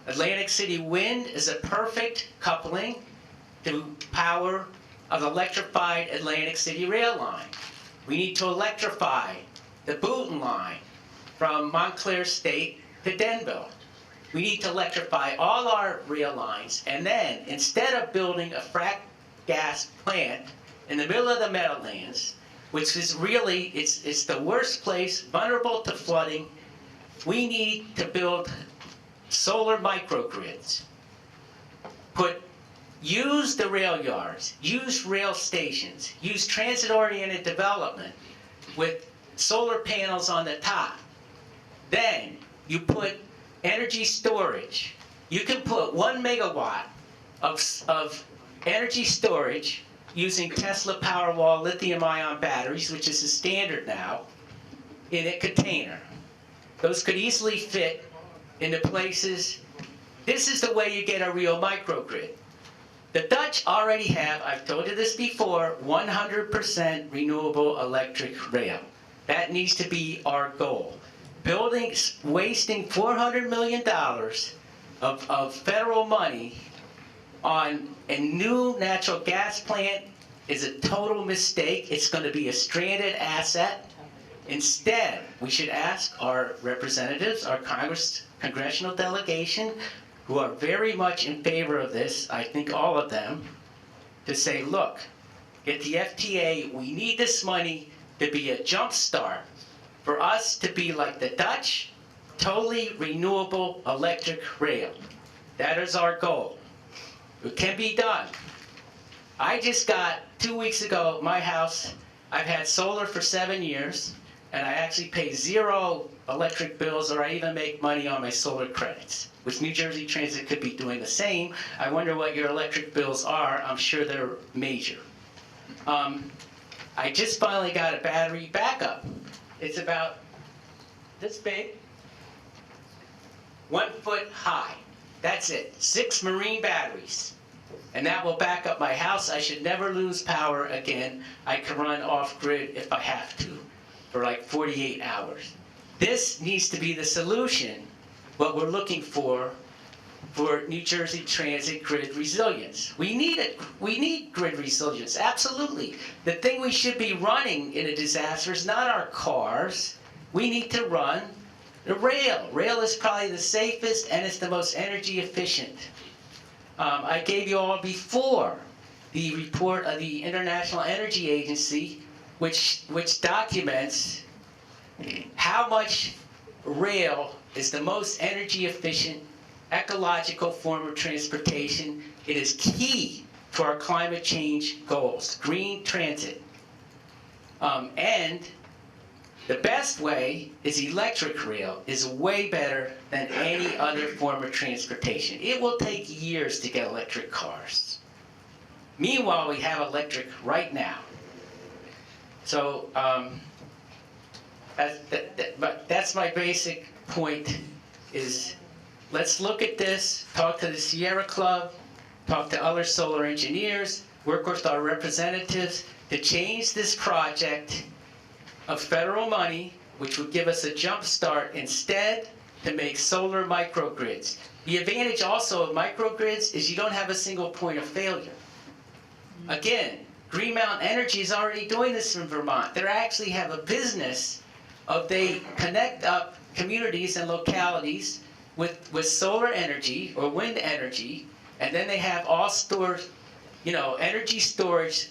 Atlantic City Wind is a perfect coupling to power an electrified Atlantic City rail line. We need to electrify the Boonton line from Montclair State to Denville. We need to electrify all our rail lines, and then instead of building a frack gas plant in the middle of the Meadowlands, which is really, it's the worst place, vulnerable to flooding, we need to build solar microgrids. Use the rail yards, use rail stations, use transit-oriented development with solar panels on the top. Then you put energy storage. You can put 1 megawatt of energy storage using Tesla Powerwall lithium-ion batteries, which is the standard now, in a container. Those could easily fit into places. This is the way you get a real microgrid. The Dutch already have, I've told you this before, 100% renewable electric rail. That needs to be our goal. Wasting $400 million of federal money on a new natural gas plant is a total mistake. It's going to be a stranded asset. Instead, we should ask our representatives, our congressional delegation, who are very much in favor of this, I think all of them, to say, look, get the FTA, we need this money to be a jump start for us to be like the Dutch, totally renewable electric rail. That is our goal. It can be done. I just got, 2 weeks ago, my house, I've had solar for 7 years, and I actually pay 0 electric bills, or I even make money on my solar credits, which New Jersey Transit could be doing the same. I wonder what your electric bills are. I'm sure they're major. I just finally got a battery backup. It's about this big, 1 foot high. That's it. 6 marine batteries. And that will back up my house. I should never lose power again. I can run off-grid if I have to for like 48 hours. This needs to be the solution, what we're looking for New Jersey Transit grid resilience. We need it. We need grid resilience, absolutely. The thing we should be running in a disaster is not our cars. We need to run the rail. Rail is probably the safest and it's the most energy efficient. I gave you all before the report of the International Energy Agency, which documents how much rail is the most energy efficient, ecological form of transportation. It is key to our climate change goals, green transit. And the best way is electric rail, is way better than any other form of transportation. It will take years to get electric cars. Meanwhile, we have electric right now. So that's my basic point is let's look at this, talk to the Sierra Club, talk to other solar engineers, work with our representatives to change this project of federal money, which would give us a jump start instead to make solar microgrids. The advantage also of microgrids is you don't have a single point of failure. Again, Green Mountain Energy is already doing this in Vermont. They actually have a business of they connect up communities and localities with solar energy or wind energy, and then they have all stored, energy storage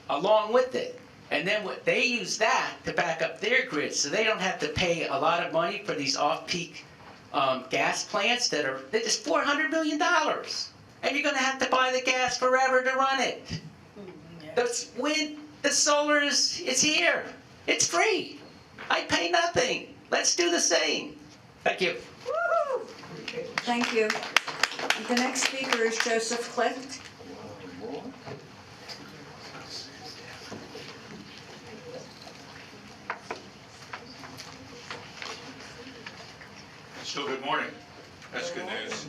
along with it. And then they use that to back up their grid, so they don't have to pay a lot of money for these off-peak gas plants that are, it's $400 million. And you're gonna have to buy the gas forever to run it. The wind, the solar is here. It's free. I pay nothing. Let's do the same. Thank you. Thank you. The next speaker is Joseph Clift. Still good morning. That's good news.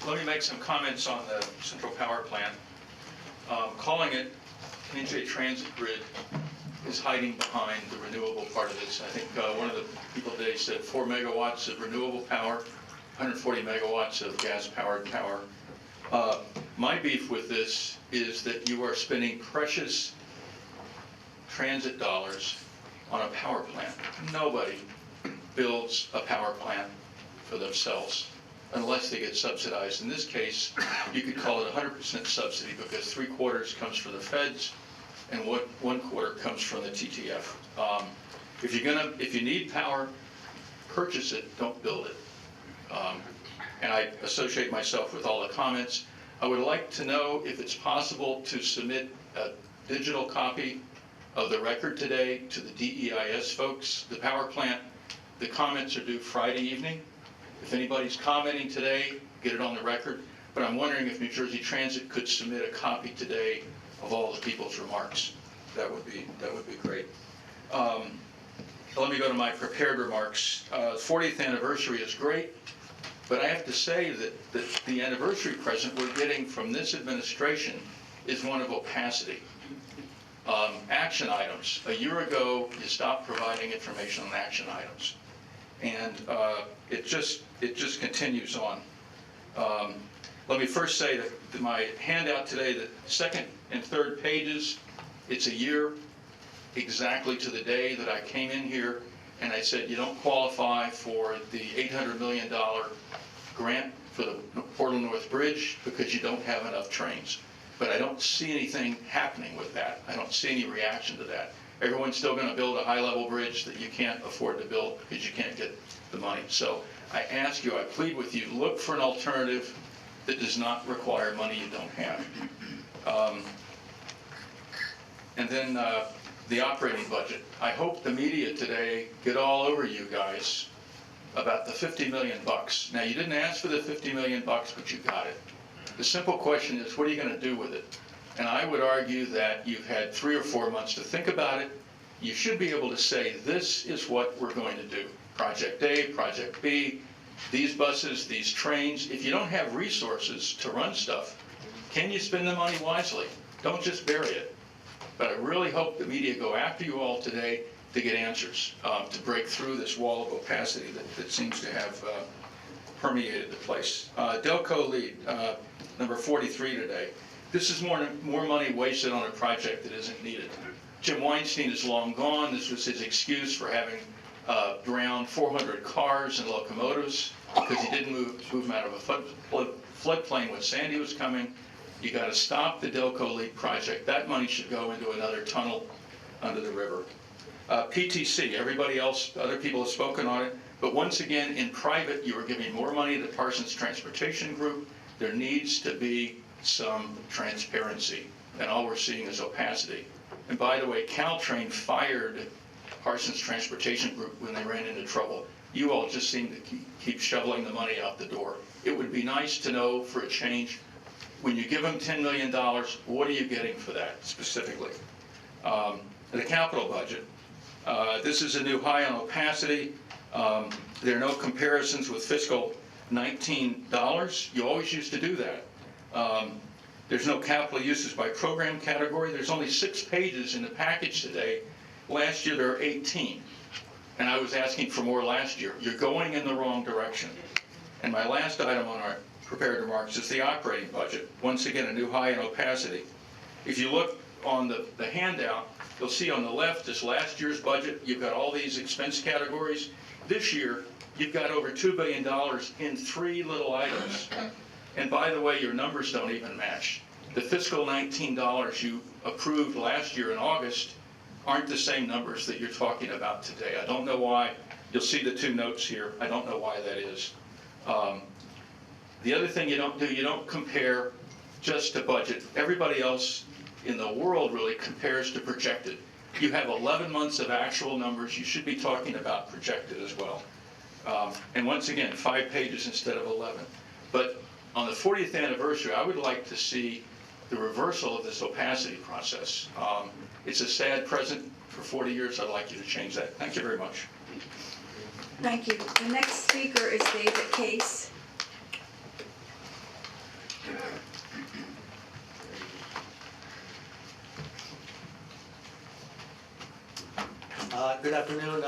Let me make some comments on the Central Power Plant. Calling it NJ Transit Grid is hiding behind the renewable part of this. I think one of the people today said 4 megawatts of renewable power, 140 megawatts of gas-powered power. My beef with this is that you are spending precious transit dollars on a power plant. Nobody builds a power plant for themselves unless they get subsidized. In this case, you could call it 100% subsidy because 3/4 comes from the feds and 1/4 comes from the TTF. If you need power, purchase it, don't build it. And I associate myself with all the comments. I would like to know if it's possible to submit a digital copy of the record today to the DEIS folks. The power plant, the comments are due Friday evening. If anybody's commenting today, get it on the record. But I'm wondering if New Jersey Transit could submit a copy today of all the people's remarks. That would be great. Let me go to my prepared remarks. 40th anniversary is great, but I have to say that the anniversary present we're getting from this administration is one of opacity. Action items. A year ago, you stopped providing information on action items. And it just continues on. Let me first say that my handout today, the second and third pages, it's a year exactly to the day that I came in here and I said you don't qualify for the $800 million grant for the Portland North Bridge because you don't have enough trains. But I don't see anything happening with that. I don't see any reaction to that. Everyone's still going to build a high-level bridge that you can't afford to build because you can't get the money. So I ask you, I plead with you, look for an alternative that does not require money you don't have. And then the operating budget. I hope the media today get all over you guys about the $50 million. Now, you didn't ask for the $50 million, but you got it. The simple question is, what are you going to do with it? And I would argue that you've had 3 or 4 months to think about it. You should be able to say, this is what we're going to do. Project A, Project B, these buses, these trains. If you don't have resources to run stuff, can you spend the money wisely? Don't just bury it. But I really hope the media go after you all today to get answers, to break through this wall of opacity that seems to have permeated the place. Delco lead, number 43 today. This is more money wasted on a project that isn't needed. Jim Weinstein is long gone. This was his excuse for having drowned 400 cars and locomotives because he didn't move them out of a floodplain when Sandy was coming. You got to stop the Delco Lead project. That money should go into another tunnel under the river. PTC, everybody else, other people have spoken on it. But once again, in private, you are giving more money to Parsons Transportation Group. There needs to be some transparency, and all we're seeing is opacity. And by the way, Caltrain fired Parsons Transportation Group when they ran into trouble. You all just seem to keep shoveling the money out the door. It would be nice to know, for a change, when you give them $10 million, what are you getting for that specifically? The capital budget. This is a new high on opacity. There are no comparisons with fiscal 19 dollars. You always used to do that. There's no capital uses by program category. There's only 6 pages in the package today. Last year there were 18. And I was asking for more last year. You're going in the wrong direction. And my last item on our prepared remarks is the operating budget. Once again, a new high in opacity. If you look on the handout, you'll see on the left is last year's budget. You've got all these expense categories. This year, you've got over $2 billion in 3 little items. And by the way, your numbers don't even match. the fiscal $19 you approved last year in August aren't the same numbers that you're talking about today. I don't know why. You'll see the two notes here. I don't know why that is. The other thing you don't do, you don't compare just to budget. Everybody else in the world really compares to projected. You have 11 months of actual numbers. You should be talking about projected as well. And once again, 5 pages instead of 11. But on the 40th anniversary, I would like to see the reversal of this opacity process. It's a sad present for 40 years. I'd like you to change that. Thank you very much. Thank you. The next speaker is David Case. Good afternoon,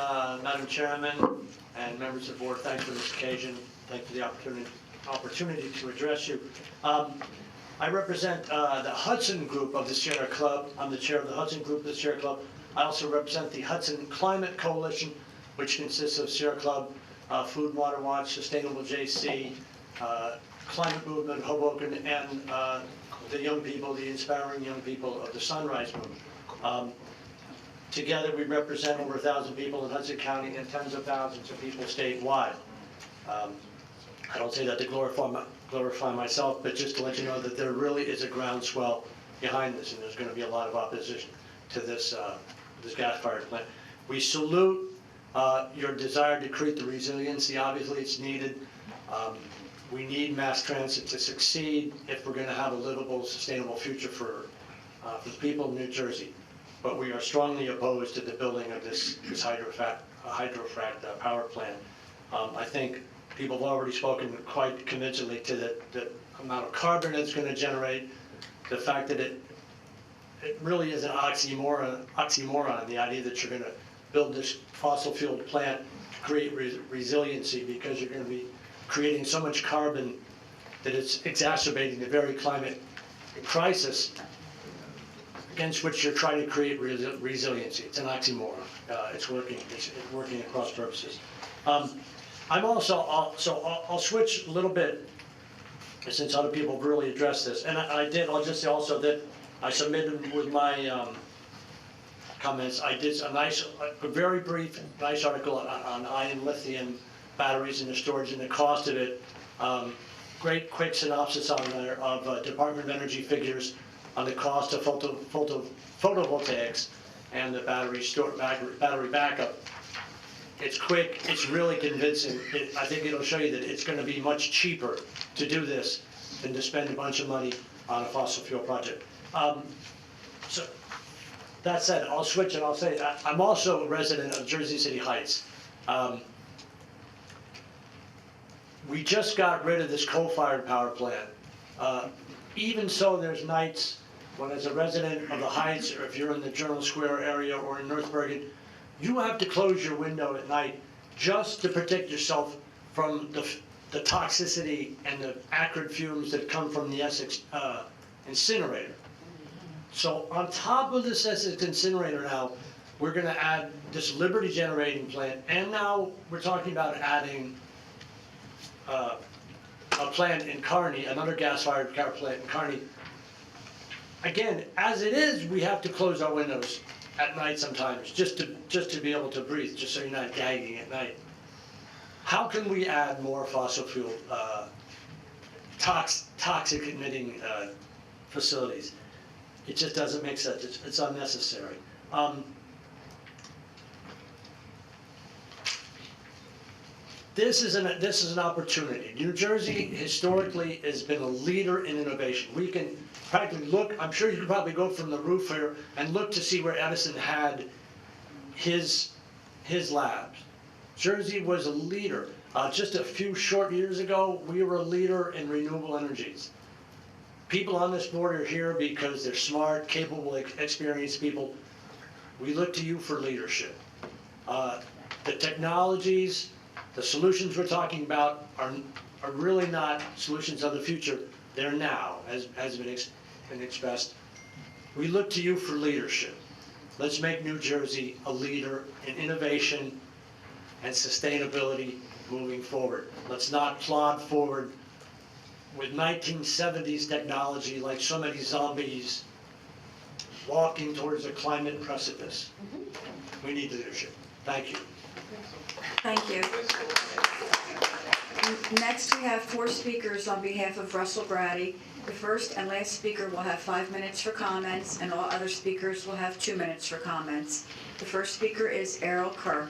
Madam Chairman and members of the board. Thanks for this occasion. Thanks for the opportunity to address you. I represent the Hudson Group of the Sierra Club. I'm the chair of the Hudson Group of the Sierra Club. I also represent the Hudson Climate Coalition, which consists of Sierra Club, Food and Water Watch, Sustainable JC, Climate Movement, Hoboken, and the young people, the inspiring young people of the Sunrise Movement. Together, we represent over 1,000 people in Hudson County and tens of thousands of people statewide. I don't say that to glorify myself, but just to let you know that there really is a groundswell behind this, and there's going to be a lot of opposition to this gas-fired plant. We salute your desire to create the resiliency. Obviously, it's needed. We need mass transit to succeed if we're going to have a livable, sustainable future for the people of New Jersey. But we are strongly opposed to the building of this hydrofract power plant. I think people have already spoken quite convincingly to the amount of carbon it's going to generate, the fact that it really is an oxymoron, the idea that you're going to build this fossil fuel plant to create resiliency because you're going to be creating so much carbon that it's exacerbating the very climate crisis against which you're trying to create resiliency. It's an oxymoron. It's working at cross purposes. I'm also, I'll switch a little bit since other people have really addressed this. And I'll just say also that I submitted with my comments, I did a very brief, nice article on ion lithium batteries and the storage and the cost of it. Great quick synopsis on there of Department of Energy figures on the cost of photovoltaics and the battery backup. It's quick, it's really convincing. I think it'll show you that it's going to be much cheaper to do this than to spend a bunch of money on a fossil fuel project. So that said, I'll switch and I'll say I'm also a resident of Jersey City Heights. We just got rid of this coal-fired power plant. Even so, there's nights when as a resident of the Heights, or if you're in the Journal Square area or in North Bergen, you have to close your window at night just to protect yourself from the toxicity and the acrid fumes that come from the Essex incinerator. So on top of this Essex incinerator now, we're going to add this Liberty generating plant, and now we're talking about adding a plant in Kearney, another gas-fired power plant in Kearney. Again, as it is, we have to close our windows at night sometimes, just to be able to breathe, just so you're not gagging at night. How can we add more fossil fuel, toxic emitting facilities? It just doesn't make sense. It's unnecessary. This is an opportunity. New Jersey historically has been a leader in innovation. We can practically look, I'm sure you can probably go from the roof here and look to see where Edison had his labs. Jersey was a leader. Just a few short years ago, we were a leader in renewable energies. People on this board are here because they're smart, capable, experienced people. We look to you for leadership. The technologies, the solutions we're talking about are really not solutions of the future. They're now, as has been expressed. We look to you for leadership. Let's make New Jersey a leader in innovation and sustainability moving forward. Let's not plod forward with 1970s technology like so many zombies walking towards a climate precipice. We need leadership. Thank you. Thank you. Next, we have 4 speakers on behalf of Russell Grady. The first and last speaker will have 5 minutes for comments, and all other speakers will have 2 minutes for comments. The first speaker is Errol Kerr.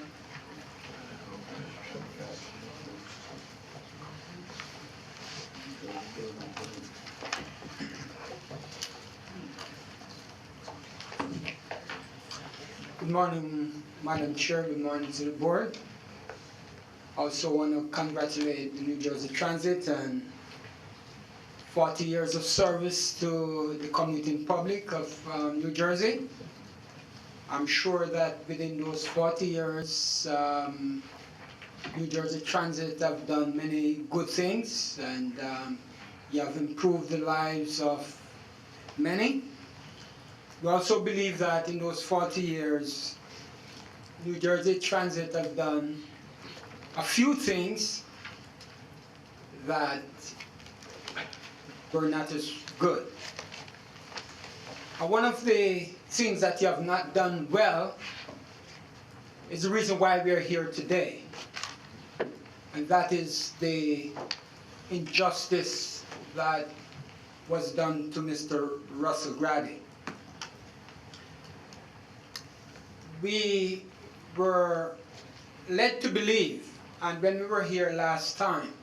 Good morning, Madam Chair. Good morning to the board. I also want to congratulate the New Jersey Transit and 40 years of service to the commuting public of New Jersey. I'm sure that within those 40 years, New Jersey Transit have done many good things, and you have improved the lives of many. We also believe that in those 40 years, New Jersey Transit have done a few things that were not as good. And one of the things that you have not done well is the reason why we are here today. And that is the injustice that was done to Mr. Russell Grady. We were led to believe, and when we were here last time,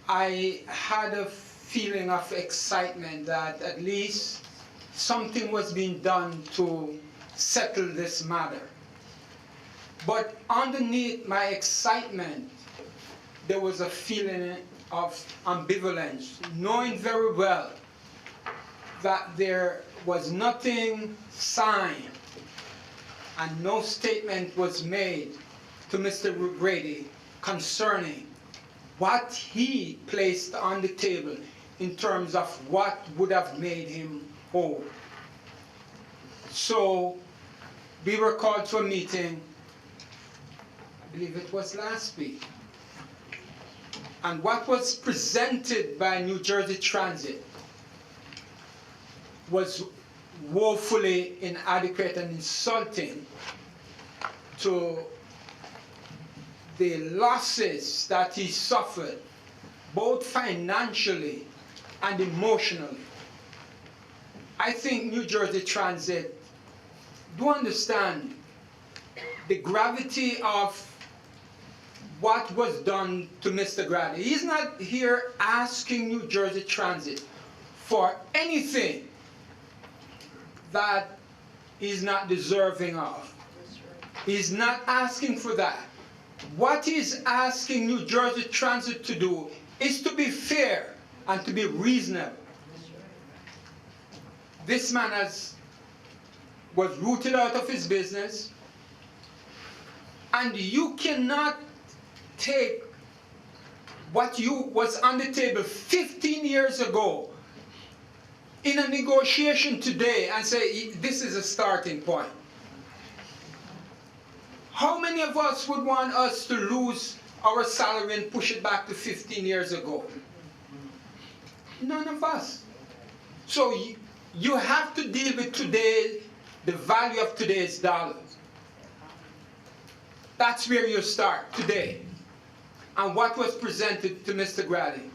I had a feeling of excitement that at least something was being done to settle this matter. But underneath my excitement, there was a feeling of ambivalence, knowing very well that there was nothing signed and no statement was made to Mr. Grady concerning what he placed on the table in terms of what would have made him whole. So we were called to a meeting, I believe it was last week, and what was presented by New Jersey Transit was woefully inadequate and insulting to the losses that he suffered, both financially and emotionally. I think New Jersey Transit do understand the gravity of what was done to Mr. Grady. He's not here asking New Jersey Transit for anything that he's not deserving of. He's not asking for that. What he's asking New Jersey Transit to do is to be fair and to be reasonable. This man was rooted out of his business, and you cannot take what was on the table 15 years ago in a negotiation today and say this is a starting point. How many of us would want us to lose our salary and push it back to 15 years ago? None of us. So you have to deal with today, the value of today's dollars. That's where you start today. And what was presented to Mr. Grady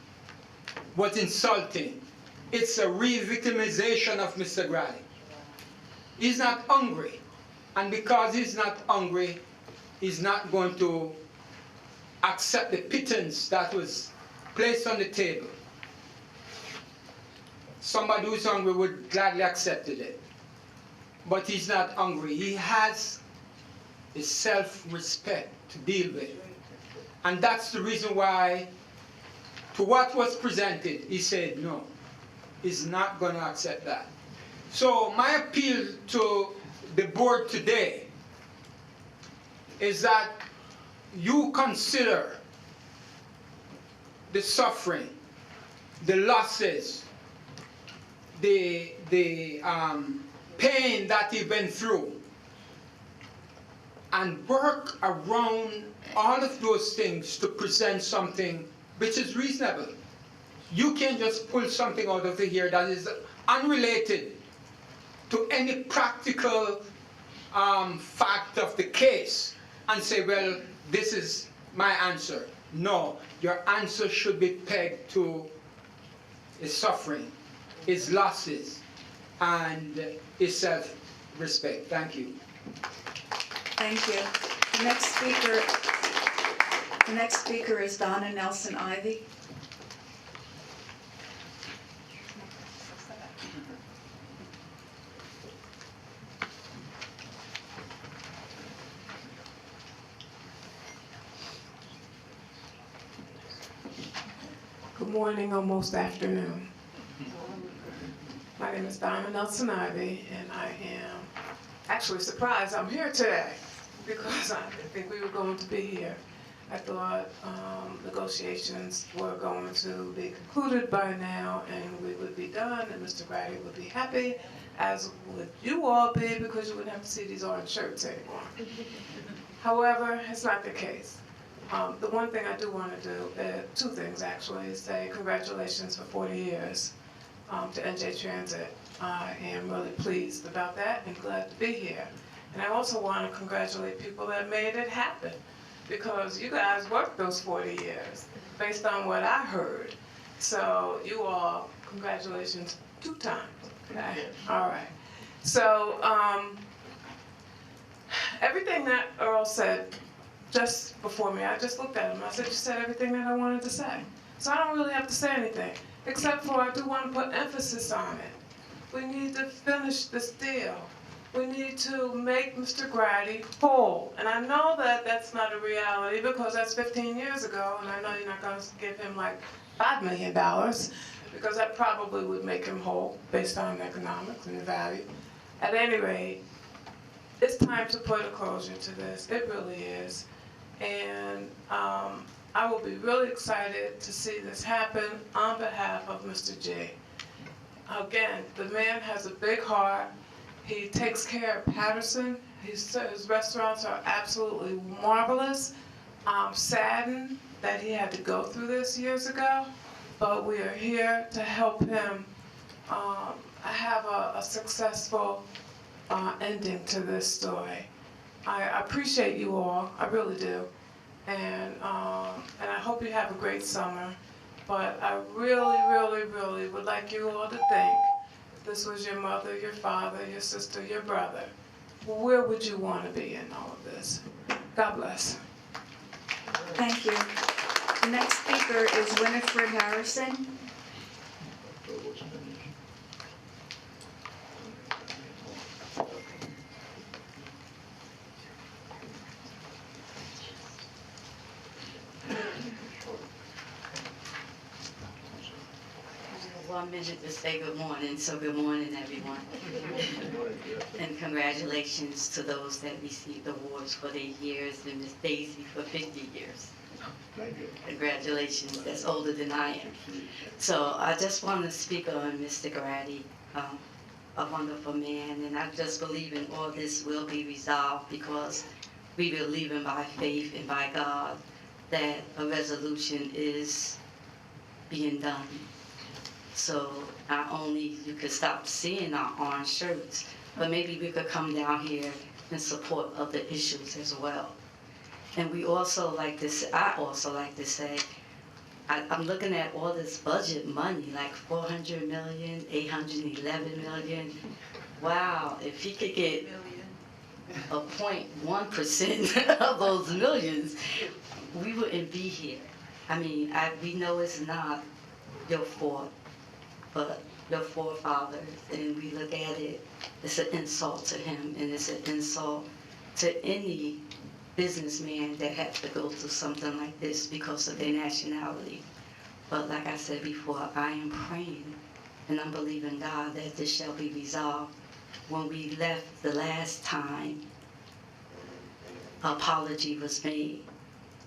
was insulting. It's a re-victimization of Mr. Grady. He's not hungry. And because he's not hungry, he's not going to accept the pittance that was placed on the table. Somebody who's hungry would gladly accept it. But he's not hungry. He has his self-respect to deal with. And that's the reason why, to what was presented, he said no. He's not going to accept that. So my appeal to the board today is that you consider the suffering, the losses, the pain that he went through, and work around all of those things to present something which is reasonable. you can just pull something out of the air that is unrelated to any practical fact of the case and say, well, this is my answer. No, your answer should be pegged to his suffering, his losses, and his self-respect. Thank you. Thank you. The next speaker is Donna Nelson Ivy. Good morning, almost afternoon. My name is Donna Nelson Ivy, and I am actually surprised I'm here today because I didn't think we were going to be here. I thought negotiations were going to be concluded by now and we would be done and Mr. Grady would be happy, as would you all be, because you wouldn't have to see these orange shirts anymore. However, it's not the case. The one thing I do want to do, two things actually, is say congratulations for 40 years to NJ Transit. I am really pleased about that and glad to be here. And I also want to congratulate people that made it happen, because you guys worked those 40 years based on what I heard. So you all, congratulations 2 times. Okay? All right. So everything that Earl said just before me, I just looked at him. I said, you said everything that I wanted to say. So I don't really have to say anything, except for I do want to put emphasis on it. We need to finish this deal. We need to make Mr. Grady whole. And I know that that's not a reality because that's 15 years ago, and I know you're not going to give him like $5 million because that probably would make him whole based on economics and the value. At any rate, it's time to put a closure to this. It really is. And I will be really excited to see this happen on behalf of Mr. G. Again, the man has a big heart. He takes care of Patterson. His restaurants are absolutely marvelous. I'm saddened that he had to go through this years ago, but we are here to help him have a successful ending to this story. I appreciate you all, I really do, and I hope you have a great summer. But I really, really, really would like you all to think, if this was your mother, your father, your sister, your brother, where would you want to be in all of this? God bless. Thank you. The next speaker is Winifred Harrison. One minute to say good morning, so good morning, everyone. And congratulations to those that received awards for their years, and Miss Daisy for 50 years. Congratulations, that's older than I am. So I just want to speak on Mr. Grady, a wonderful man, and I just believe in all this will be resolved because we believe in by faith and by God that a resolution is being done. So not only you could stop seeing our orange shirts, but maybe we could come down here in support of the issues as well. And we also like to say, I also like to say, I'm looking at all this budget money, like 400 million, 811 million. Wow, if he could get a 0.1% of those millions, we wouldn't be here. I mean, we know it's not your fault, but your forefathers, and we look at it, it's an insult to him, and it's an insult to any businessman that had to go through something like this because of their nationality. But like I said before, I am praying, and I'm believing God that this shall be resolved. When we left the last time, an apology was made,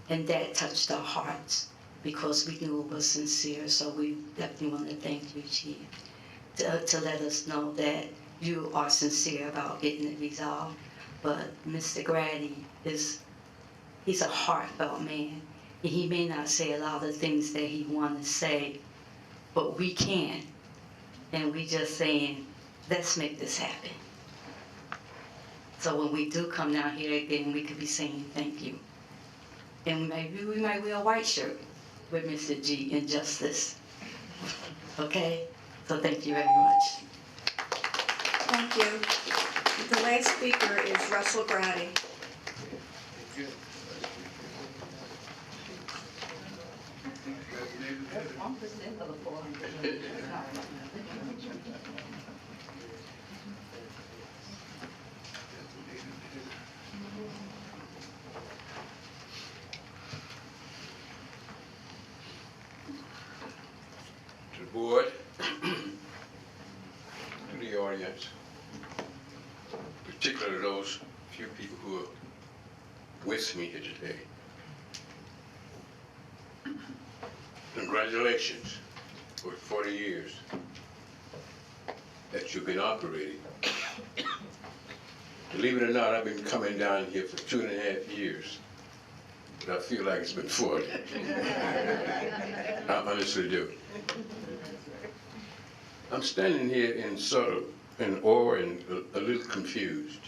and that touched our hearts, because we knew it was sincere. So we definitely want to thank you, Chief, to let us know that you are sincere about getting it resolved. But Mr. Grady he's a heartfelt man. And he may not say a lot of things that he want to say but we can. And we just saying, let's make this happen. So when we do come down here again, we could be saying thank you. And maybe we might wear a white shirt with Mr. G in justice. Okay? So thank you very much. Thank you. The last speaker is Russell Grady. To the board, to the audience, particularly those few people who are with me here today. Congratulations for 40 years that you've been operating. Believe it or not, I've been coming down here for 2.5 years, but I feel like it's been 40. I honestly do. I'm standing here in sort of in awe and a little confused,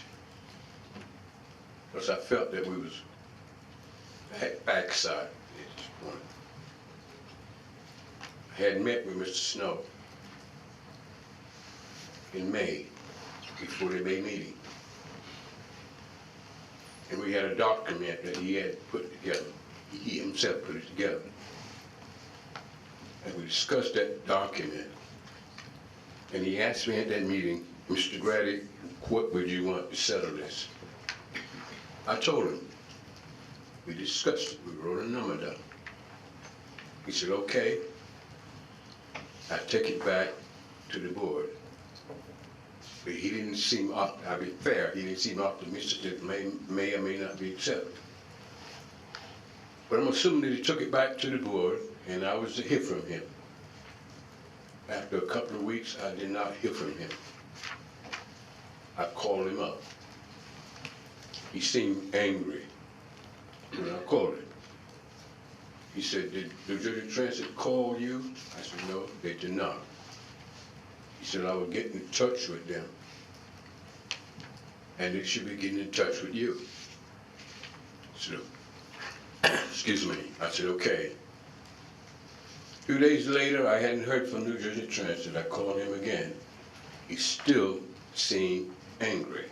because I felt that we was backside at this point. I had met with Mr. Snow in May, before the May meeting. And we had a document that he had put together. He himself put it together. And we discussed that document. And he asked me at that meeting, Mr. Grady, what would you want to settle this? I told him. We discussed it. We wrote a number down. He said, okay. I take it back to the board. But he didn't seem, I'll be fair, he didn't seem optimistic that it may or may not be accepted. But I'm assuming that he took it back to the board, and I was to hear from him. After a couple of weeks, I did not hear from him. I called him up. He seemed angry when I called him. He said, did New Jersey Transit call you? I said, no, they did not. He said, I would get in touch with them, and they should be getting in touch with you. So, excuse me. I said, okay. 2 days later, I hadn't heard from New Jersey Transit. I called him again. He still seemed angry.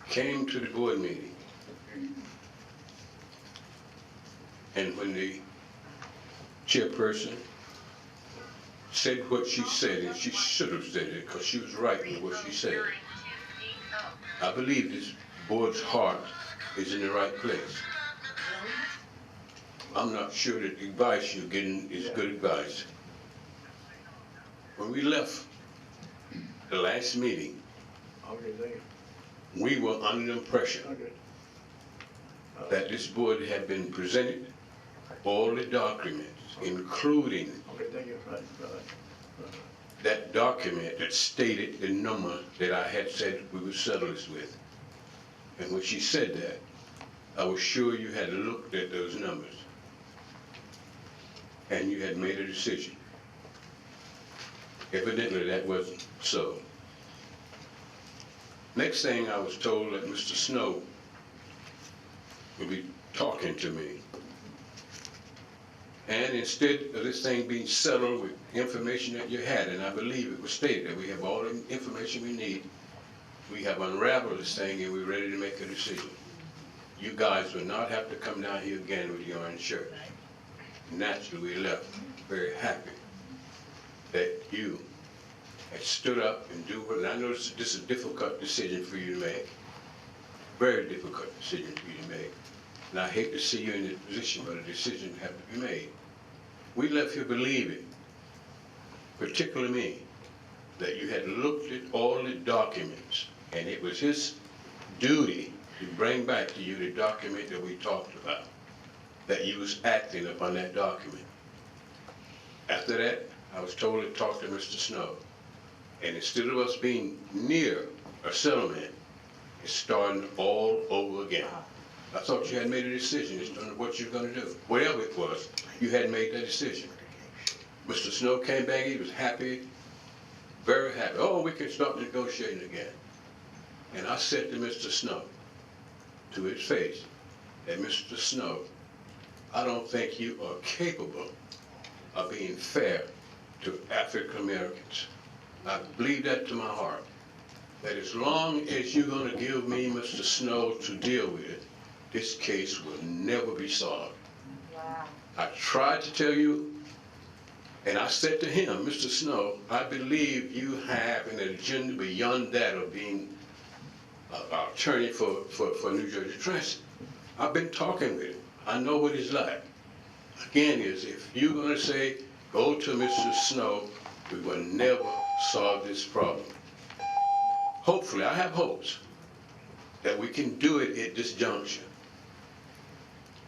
Came to the board meeting, and when the chairperson said what she said, and she should have said it because she was right with what she said, I believe this board's heart is in the right place. I'm not sure that the advice you're getting is good advice. When we left the last meeting, we were under the impression that this board had been presented all the documents, including that document that stated the number that I had said we would settle this with. And when she said that, I was sure you had looked at those numbers and you had made a decision. Evidently that wasn't so. Next thing, I was told that Mr. Snow would be talking to me. And instead of this thing being settled with information that you had, and I believe it was stated that we have all the information we need, we have unraveled this thing and we're ready to make a decision. You guys will not have to come down here again with your orange shirt. Naturally, we left very happy that you had stood up and do what, and I know this is a difficult decision for you to make, very difficult decision for you to make. And I hate to see you in this position, but a decision had to be made. We left here believing, particularly me, that you had looked at all the documents, and it was his duty to bring back to you the document that we talked about, that you was acting upon that document. After that, I was told to talk to Mr. Snow. And instead of us being near a settlement, it's starting all over again. I thought you had made a decision as to what you're going to do. Whatever it was, you had made that decision. Mr. Snow came back, he was happy, very happy. Oh, we can start negotiating again. And I said to Mr. Snow, to his face, that Mr. Snow, I don't think you are capable of being fair to African Americans. I believe that to my heart, that as long as you're gonna give me Mr. Snow to deal with, this case will never be solved. Wow. I tried to tell you, and I said to him, Mr. Snow, I believe you have an agenda beyond that of being an attorney for New Jersey Transit. I've been talking with him. I know what he's like. Again, is if you're gonna say, go to Mr. Snow, we will never solve this problem. Hopefully, I have hopes that we can do it at this juncture.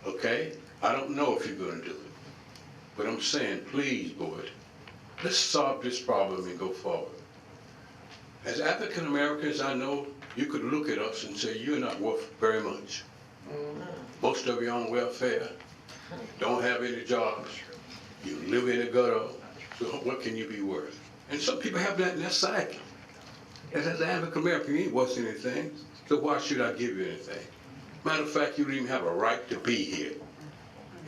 Okay? I don't know if you're gonna do it. But I'm saying, please, board, let's solve this problem and go forward. As African Americans, I know you could look at us and say, you're not worth very much. Most of you on welfare, don't have any jobs, you live in a ghetto, so what can you be worth? And some people have that in their psyche. As an African American, you ain't worth anything, so why should I give you anything? Matter of fact, you don't even have a right to be here.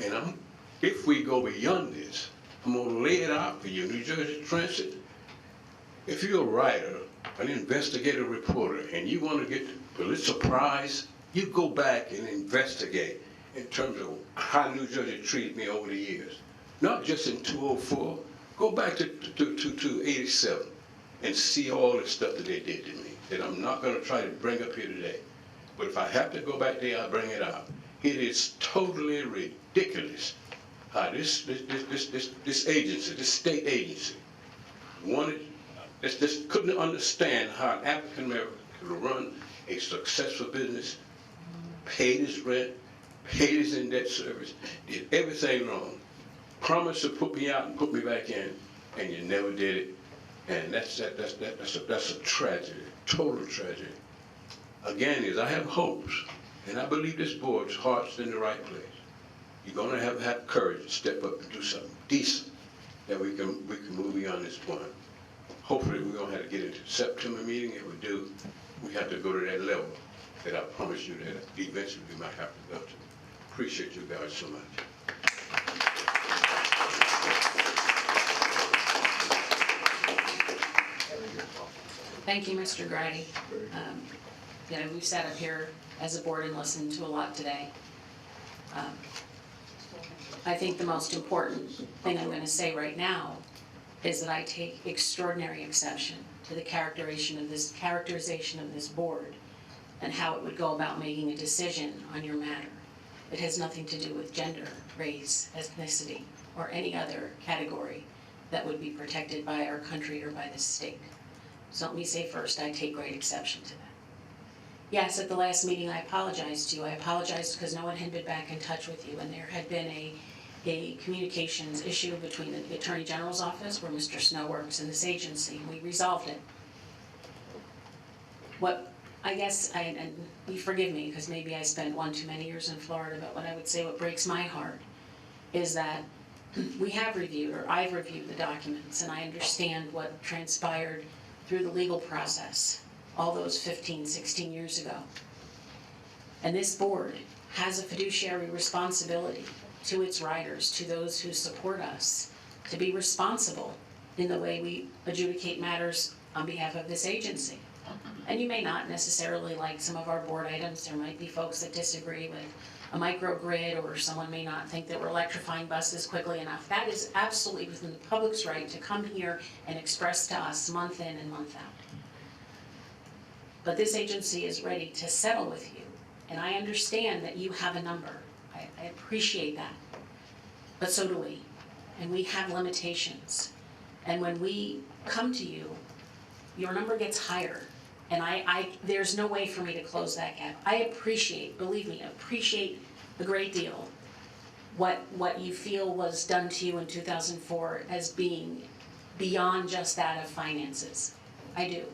And if we go beyond this, I'm gonna lay it out for you, New Jersey Transit. If you're a writer, an investigative reporter, and you wanna get the Pulitzer Prize, you go back and investigate in terms of how New Jersey treated me over the years. Not just in 2004, go back to 87 and see all the stuff that they did to me that I'm not gonna try to bring up here today. But if I have to go back there, I'll bring it out. It is totally ridiculous how this agency, this state agency, just couldn't understand how an African American could run a successful business, paid his rent, paid his in-debt service, did everything wrong, promised to put me out and put me back in, and you never did it. And that's a tragedy, total tragedy. Again, I have hopes, and I believe this board's heart's in the right place. You're gonna have courage to step up and do something decent that we can move beyond this point. Hopefully, we're gonna have to get into the September meeting. If we do, we have to go to that level that I promise you that eventually we might have to go to. Appreciate you guys so much. Thank you, Mr. Grady. We've sat up here as a board and listened to a lot today. I think the most important thing I'm going to say right now is that I take extraordinary exception to the characterization of this board and how it would go about making a decision on your matter. It has nothing to do with gender, race, ethnicity, or any other category that would be protected by our country or by this state. So let me say first, I take great exception to that. Yes, at the last meeting, I apologized to you. I apologized because no one had been back in touch with you, and there had been a communications issue between the Attorney General's office, where Mr. Snow works, and this agency, and we resolved it. What I guess, and you forgive me, because maybe I spent one too many years in Florida, but what I would say what breaks my heart is that we have reviewed, or I've reviewed the documents, and I understand what transpired through the legal process all those 15, 16 years ago. And this board has a fiduciary responsibility to its riders, to those who support us, to be responsible in the way we adjudicate matters on behalf of this agency. And you may not necessarily like some of our board items. There might be folks that disagree with a microgrid, or someone may not think that we're electrifying buses quickly enough. That is absolutely within the public's right to come here and express to us month in and month out. But this agency is ready to settle with you, and I understand that you have a number. I appreciate that, but so do we, and we have limitations. And when we come to you, your number gets higher, and there's no way for me to close that gap. I appreciate, believe me, appreciate a great deal what you feel was done to you in 2004 as being beyond just that of finances. I do.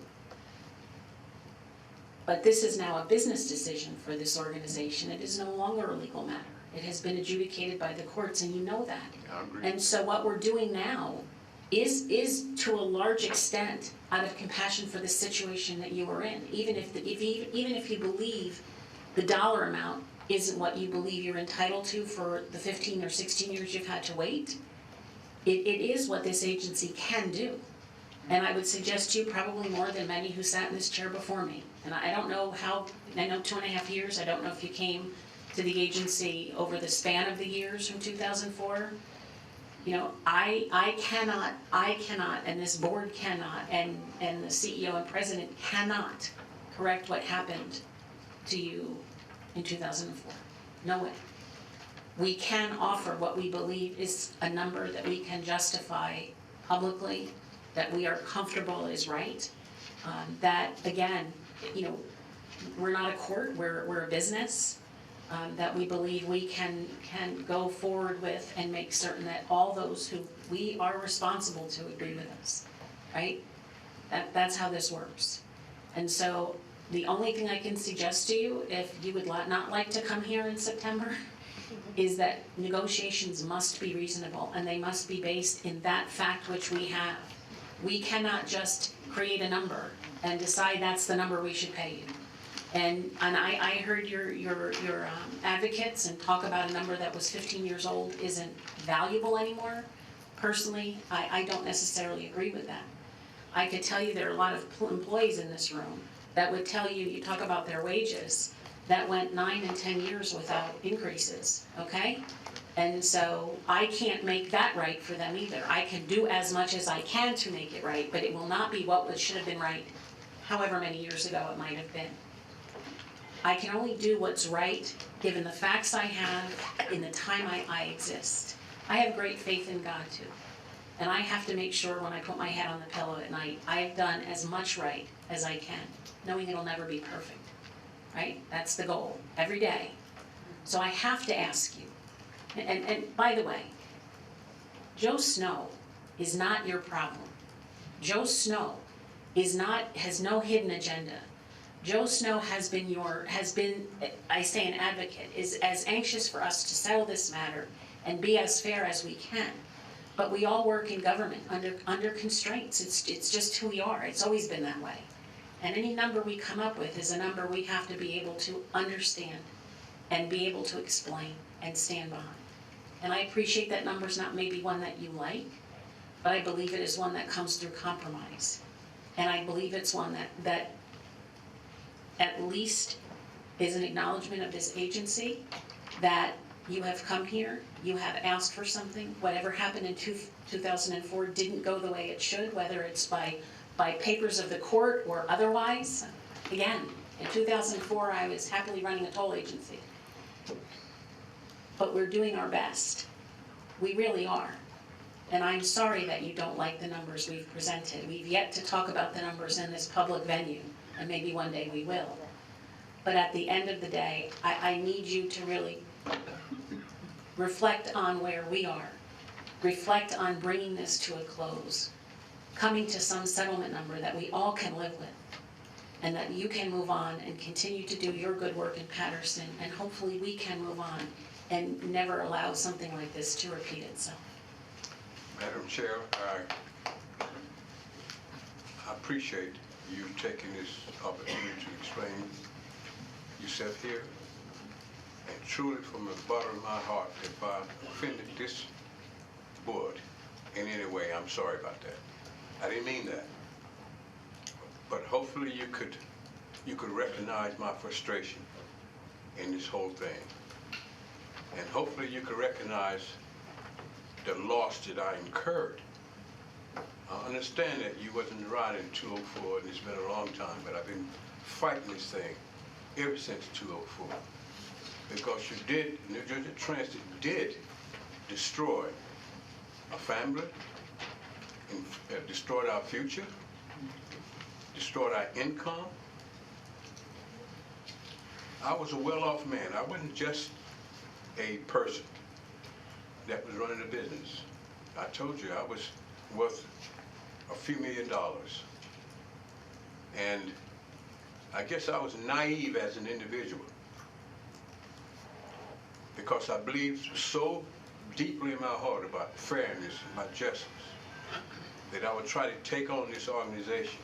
But this is now a business decision for this organization. It is no longer a legal matter. It has been adjudicated by the courts, and you know that. I agree. And so what we're doing now is to a large extent out of compassion for the situation that you are in. Even if you believe the dollar amount isn't what you believe you're entitled to for the 15 or 16 years you've had to wait, it is what this agency can do. And I would suggest to you probably more than many who sat in this chair before me. And I don't know how, I know 2.5 years, I don't know if you came to the agency over the span of the years from 2004. You know, I cannot, and this board cannot, and the CEO and president cannot correct what happened to you in 2004. No way. We can offer what we believe is a number that we can justify publicly, that we are comfortable is right. That, again, you know, we're not a court, we're a business. That we believe we can go forward with and make certain that all those who we are responsible to agree with us, right? That's how this works. And so the only thing I can suggest to you, if you would not like to come here in September, is that negotiations must be reasonable and they must be based in that fact which we have. We cannot just create a number and decide that's the number we should pay you. And I heard your advocates and talk about a number that was 15 years old isn't valuable anymore. Personally, I don't necessarily agree with that. I could tell you there are a lot of employees in this room that would tell you, you talk about their wages, that went 9 and 10 years without increases, okay? And so I can't make that right for them either. I can do as much as I can to make it right, but it will not be what should have been right however many years ago it might have been. I can only do what's right, given the facts I have in the time I exist. I have great faith in God too. And I have to make sure when I put my head on the pillow at night, I have done as much right as I can, knowing it'll never be perfect, right? That's the goal, every day. So I have to ask you, and by the way, Joe Snow is not your problem. Joe Snow has no hidden agenda. Joe Snow has been, I say an advocate, is as anxious for us to settle this matter and be as fair as we can. But we all work in government under constraints. It's just who we are. It's always been that way. And any number we come up with is a number we have to be able to understand and be able to explain and stand behind. And I appreciate that number's not maybe one that you like, but I believe it is one that comes through compromise. And I believe it's one that at least is an acknowledgement of this agency, that you have come here, you have asked for something. Whatever happened in 2004 didn't go the way it should, whether it's by papers of the court or otherwise. Again, in 2004, I was happily running a toll agency. But we're doing our best. We really are. And I'm sorry that you don't like the numbers we've presented. We've yet to talk about the numbers in this public venue, and maybe one day we will. But at the end of the day, I need you to really reflect on where we are. Reflect on bringing this to a close. Coming to some settlement number that we all can live with. And that you can move on and continue to do your good work in Patterson. And hopefully we can move on and never allow something like this to repeat itself. Madam Chair, I appreciate you taking this opportunity to explain yourself here. And truly, from the bottom of my heart, if I offended this board in any way, I'm sorry about that. I didn't mean that. But hopefully you could recognize my frustration in this whole thing. And hopefully you could recognize the loss that I incurred. I understand that you wasn't around in 2004, and it's been a long time, but I've been fighting this thing ever since 2004. Because New Jersey Transit did destroy a family, and destroyed our future, destroyed our income. I was a well-off man. I wasn't just a person that was running a business. I told you I was worth a few $1 million. And I guess I was naive as an individual. because I believe so deeply in my heart about fairness and about justice that I would try to take on this organization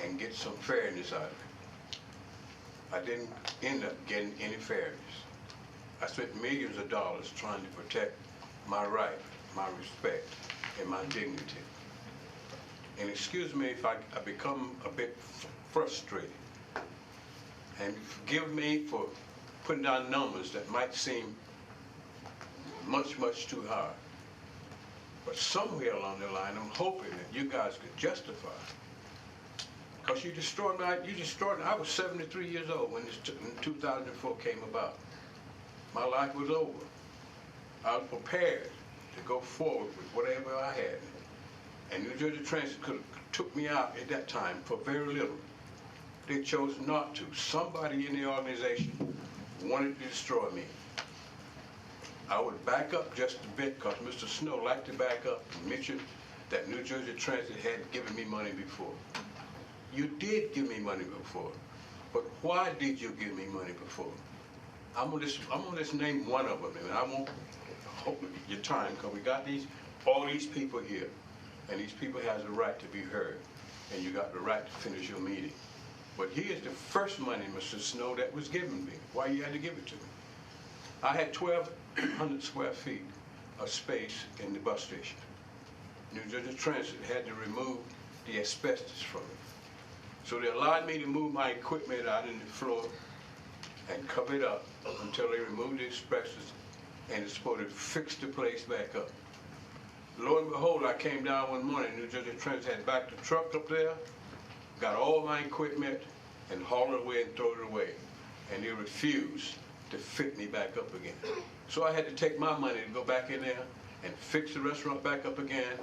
and get some fairness out of it. I didn't end up getting any fairness. I spent millions of dollars trying to protect my right, my respect, and my dignity. And excuse me if I become a bit frustrated. And forgive me for putting down numbers that might seem much, much too high. But somewhere along the line, I'm hoping that you guys could justify it. Because you destroyed me. I was 73 years old when this 2004 came about. My life was over. I was prepared to go forward with whatever I had. And New Jersey Transit could have took me out at that time for very little. They chose not to. Somebody in the organization wanted to destroy me. I would back up just a bit because Mr. Snow liked to back up and mention that New Jersey Transit had given me money before. You did give me money before, but why did you give me money before? I'm gonna just name one of them, and I won't hold your time because we got all these people here, and these people has the right to be heard, and you got the right to finish your meeting. But here's the first money, Mr. Snow, that was given me. Why you had to give it to me? I had 1,200 square feet of space in the bus station. New Jersey Transit had to remove the asbestos from it. So they allowed me to move my equipment out in the floor and cover it up until they removed the asbestos and it's supposed to fix the place back up. Lo and behold, I came down one morning, New Jersey Transit had backed the truck up there, got all my equipment and hauled it away and throw it away. And they refused to fit me back up again. So I had to take my money to go back in there and fix the restaurant back up again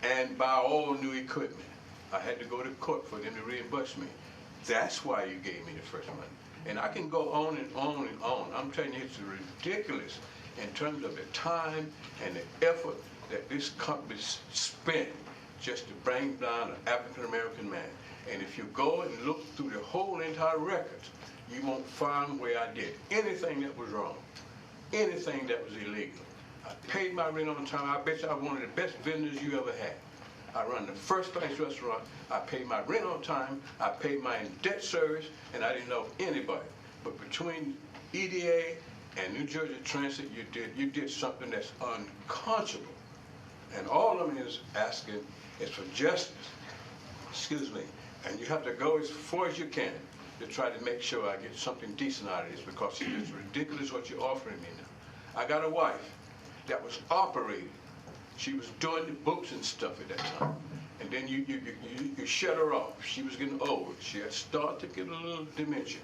and buy all new equipment. I had to go to court for them to reimburse me. That's why you gave me the first money. And I can go on and on and on. I'm telling you, it's ridiculous in terms of the time and the effort that this company spent just to bring down an African-American man. And if you go and look through the whole entire record, you won't find where I did anything that was wrong, anything that was illegal. I paid my rent on time. I bet you I'm one of the best vendors you ever had. I run the first class restaurant. I paid my rent on time. I paid my debt service, and I didn't know anybody. But between EDA and New Jersey Transit, you did something that's unconscionable. And all of them is asking is for justice. Excuse me. And you have to go as far as you can to try to make sure I get something decent out of this, because it's ridiculous what you're offering me now. I got a wife that was operating. She was doing the books and stuff at that time. And then you shut her off. She was getting old. She had started to get a little dementia.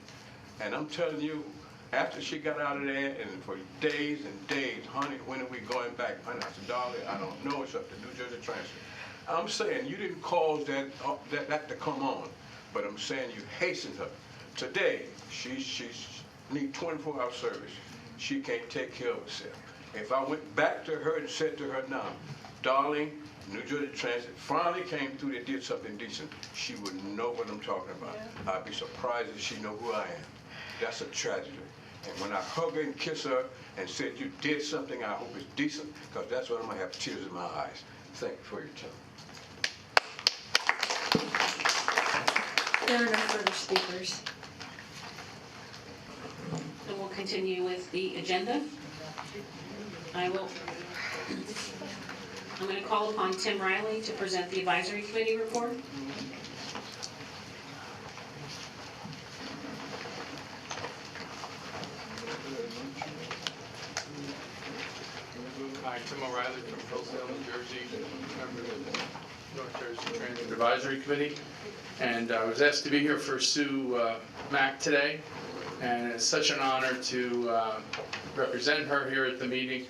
And I'm telling you, after she got out of there, and for days and days, honey, when are we going back? Honey, I said, darling, I don't know. It's up to New Jersey Transit. I'm saying you didn't cause that to come on, but I'm saying you hastened her. Today, she needs 24-hour service. She can't take care of herself. If I went back to her and said to her now, darling, New Jersey Transit finally came through, they did something decent, she would know what I'm talking about. Yeah. I'd be surprised if she know who I am. That's a tragedy. And when I hug her and kiss her and said, you did something, I hope it's decent, because that's when I'm going to have tears in my eyes. Thank you for your time. There are no further speakers. And we'll continue with the agenda. I'm going to call upon Tim Riley to present the advisory committee report. Hi, Tim O'Reilly from Hillsdale, New Jersey, member of the North Jersey Transit Advisory Committee. And I was asked to be here for Sue Mack today, and it's such an honor to represent her here at the meeting,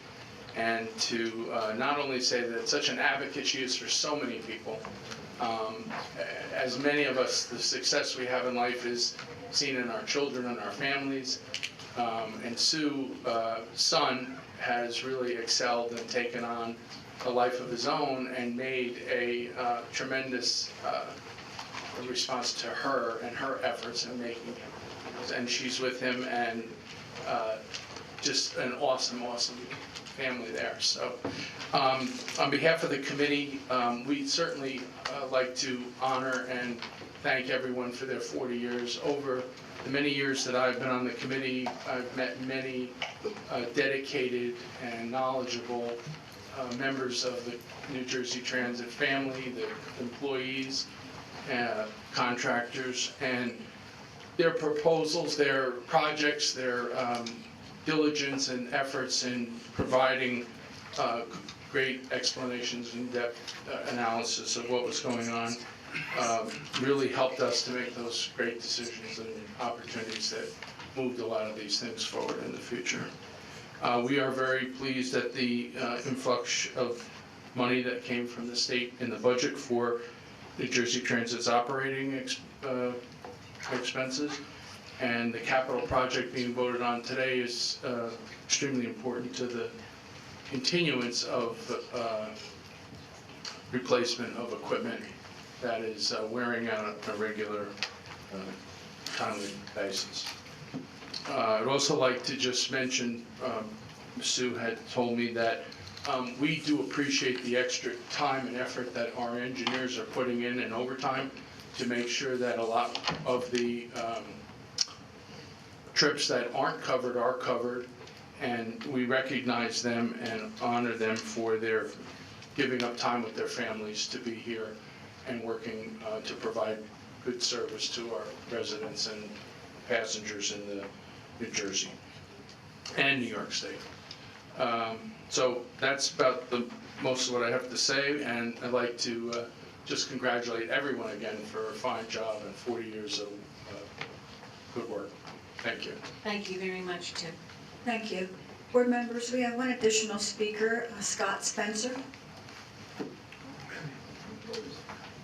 and to not only say that such an advocate she is for so many people. As many of us, the success we have in life is seen in our children and our families. And Sue's son has really excelled and taken on a life of his own and made a tremendous response to her and her efforts in making it. And she's with him, and just an awesome, awesome family there. So on behalf of the committee, we certainly like to honor and thank everyone for their 40 years. Over the many years that I've been on the committee, I've met many dedicated and knowledgeable members of the New Jersey Transit family, the employees, contractors, and their proposals, their projects, their diligence and efforts in providing great explanations and depth analysis of what was going on really helped us to make those great decisions and opportunities that moved a lot of these things forward in the future. We are very pleased at the influx of money that came from the state in the budget for New Jersey Transit's operating expenses. And the capital project being voted on today is extremely important to the continuance of replacement of equipment that is wearing out on a regular, timely basis. I'd also like to just mention, Sue had told me that we do appreciate the extra time and effort that our engineers are putting in and overtime to make sure that a lot of the trips that aren't covered are covered, and we recognize them and honor them for their giving up time with their families to be here and working to provide good service to our residents and passengers in the New Jersey and New York State. So that's about most of what I have to say, and I'd like to just congratulate everyone again for a fine job and 40 years of good work. Thank you. Thank you very much, Tim. Thank you. Board members, we have one additional speaker, Scott Spencer.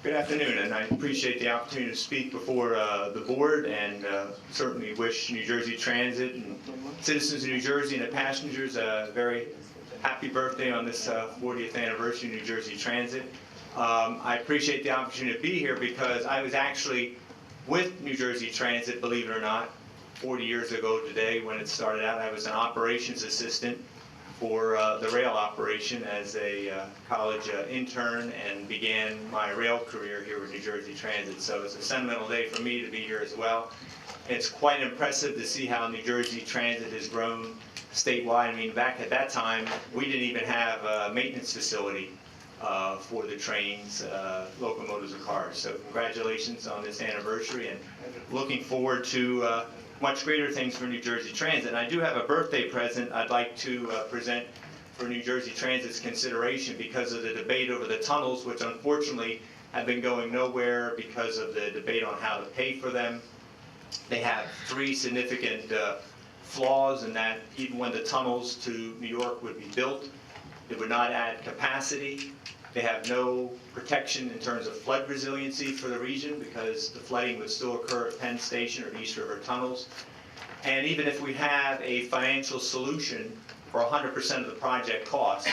Good afternoon, and I appreciate the opportunity to speak before the board, and certainly wish New Jersey Transit and citizens of New Jersey and the passengers a very happy birthday on this 40th anniversary of New Jersey Transit. I appreciate the opportunity to be here because I was actually with New Jersey Transit, believe it or not, 40 years ago today when it started out. I was an operations assistant for the rail operation as a college intern, and began my rail career here with New Jersey Transit. So it's a sentimental day for me to be here as well. It's quite impressive to see how New Jersey Transit has grown statewide. I mean, back at that time, we didn't even have a maintenance facility for the trains, locomotives, and cars. So congratulations on this anniversary, and looking forward to much greater things for New Jersey Transit. And I do have a birthday present I'd like to present for New Jersey Transit's consideration because of the debate over the tunnels, which unfortunately have been going nowhere because of the debate on how to pay for them. They have three significant flaws in that even when the tunnels to New York would be built, it would not add capacity. They have no protection in terms of flood resiliency for the region because the flooding would still occur at Penn Station or East River tunnels. And even if we have a financial solution for 100% of the project cost,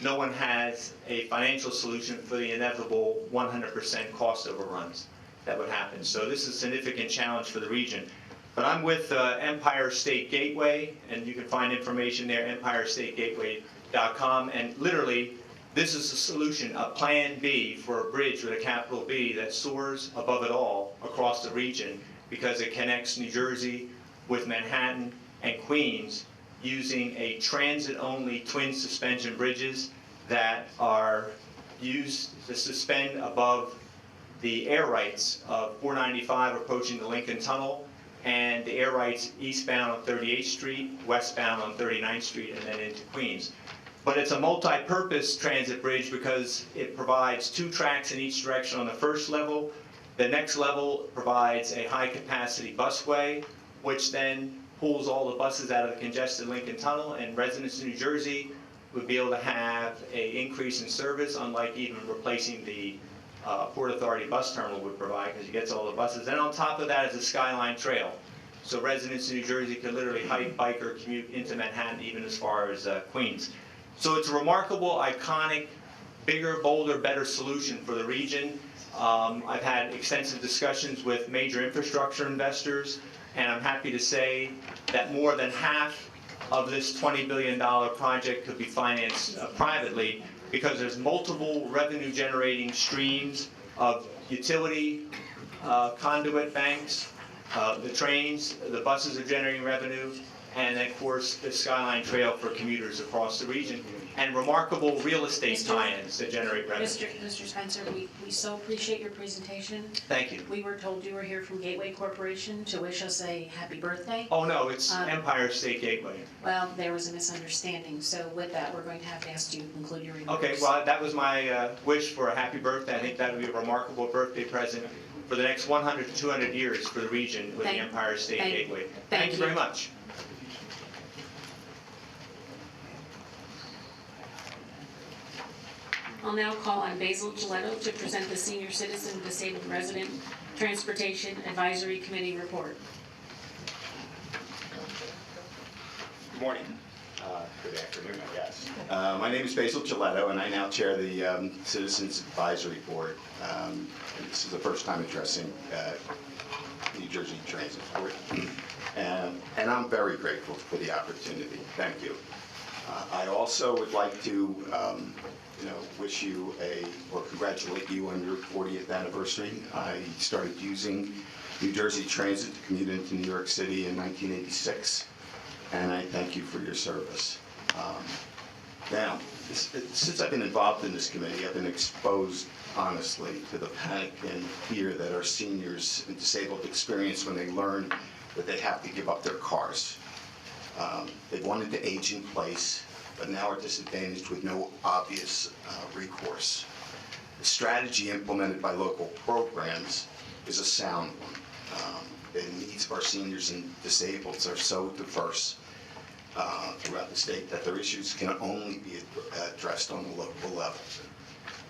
no one has a financial solution for the inevitable 100% cost overruns that would happen. So this is a significant challenge for the region. But I'm with Empire State Gateway, and you can find information there, empirestategateway.com, and literally, this is a solution, a plan B for a bridge with a capital B that soars above it all across the region because it connects New Jersey with Manhattan and Queens using a transit-only twin suspension bridges that are used to suspend above the air rights of 495 approaching the Lincoln Tunnel and the air rights eastbound on 38th Street, westbound on 39th Street, and then into Queens. But it's a multi-purpose transit bridge because it provides 2 tracks in each direction on the first level. The next level provides a high-capacity busway, which then pulls all the buses out of the congested Lincoln Tunnel, and residents of New Jersey would be able to have an increase in service, unlike even replacing the Port Authority bus terminal would provide, because it gets all the buses. Then on top of that is a Skyline Trail. So residents of New Jersey could literally hike, bike, or commute into Manhattan, even as far as Queens. So it's a remarkable, iconic, bigger, bolder, better solution for the region. I've had extensive discussions with major infrastructure investors, and I'm happy to say that more than half of this $20 billion project could be financed privately because there's multiple revenue-generating streams of utility, conduit banks, the trains, the buses are generating revenue, and of course the Skyline Trail for commuters across the region, and remarkable real estate tie-ins that generate revenue. Mr. Spencer, we so appreciate your presentation. Thank you. We were told you were here from Gateway Corporation to wish us a happy birthday. Oh no, it's Empire State Gateway. Well, there was a misunderstanding, so with that, we're going to have to ask you to conclude your remarks. Okay, well, that was my wish for a happy birthday. I think that would be a remarkable birthday present for the next 100 to 200 years for the region with the Empire State Gateway. Thank you very much. I'll now call on Basil Giletto to present the Senior Citizen Disabled Resident Transportation Advisory Committee report. Good morning. Good afternoon, I guess. My name is Basil Giletto, and I now chair the Citizens Advisory Board. This is the first time addressing New Jersey Transit Board, and I'm very grateful for the opportunity. Thank you. I also would like to wish you or congratulate you on your 40th anniversary. I started using New Jersey Transit to commute into New York City in 1986, and I thank you for your service. Now, since I've been involved in this committee, I've been exposed, honestly, to the panic and fear that our seniors and disabled experience when they learn that they have to give up their cars. They wanted to age in place, but now are disadvantaged with no obvious recourse. The strategy implemented by local programs is a sound one. The needs of our seniors and disabled are so diverse throughout the state that their issues can only be addressed on the local level.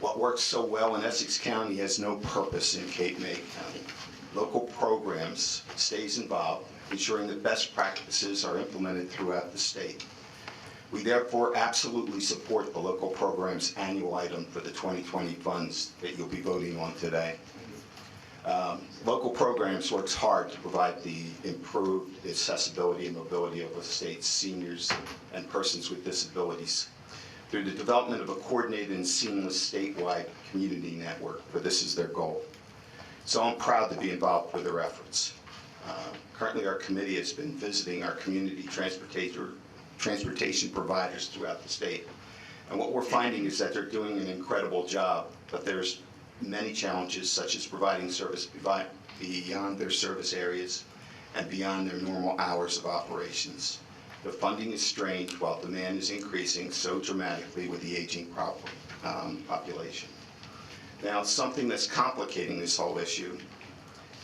What works so well in Essex County has no purpose in Cape May County. Local programs stays involved, ensuring that best practices are implemented throughout the state. We therefore absolutely support the local program's annual item for the 2020 funds that you'll be voting on today. Local programs works hard to provide the improved accessibility and mobility of the state's seniors and persons with disabilities through the development of a coordinated and seamless statewide community network, for this is their goal. So I'm proud to be involved with their efforts. Currently, our committee has been visiting our community transportation providers throughout the state. And what we're finding is that they're doing an incredible job, but there's many challenges, such as providing service beyond their service areas and beyond their normal hours of operations. The funding is strained while demand is increasing so dramatically with the aging population. Now, something that's complicating this whole issue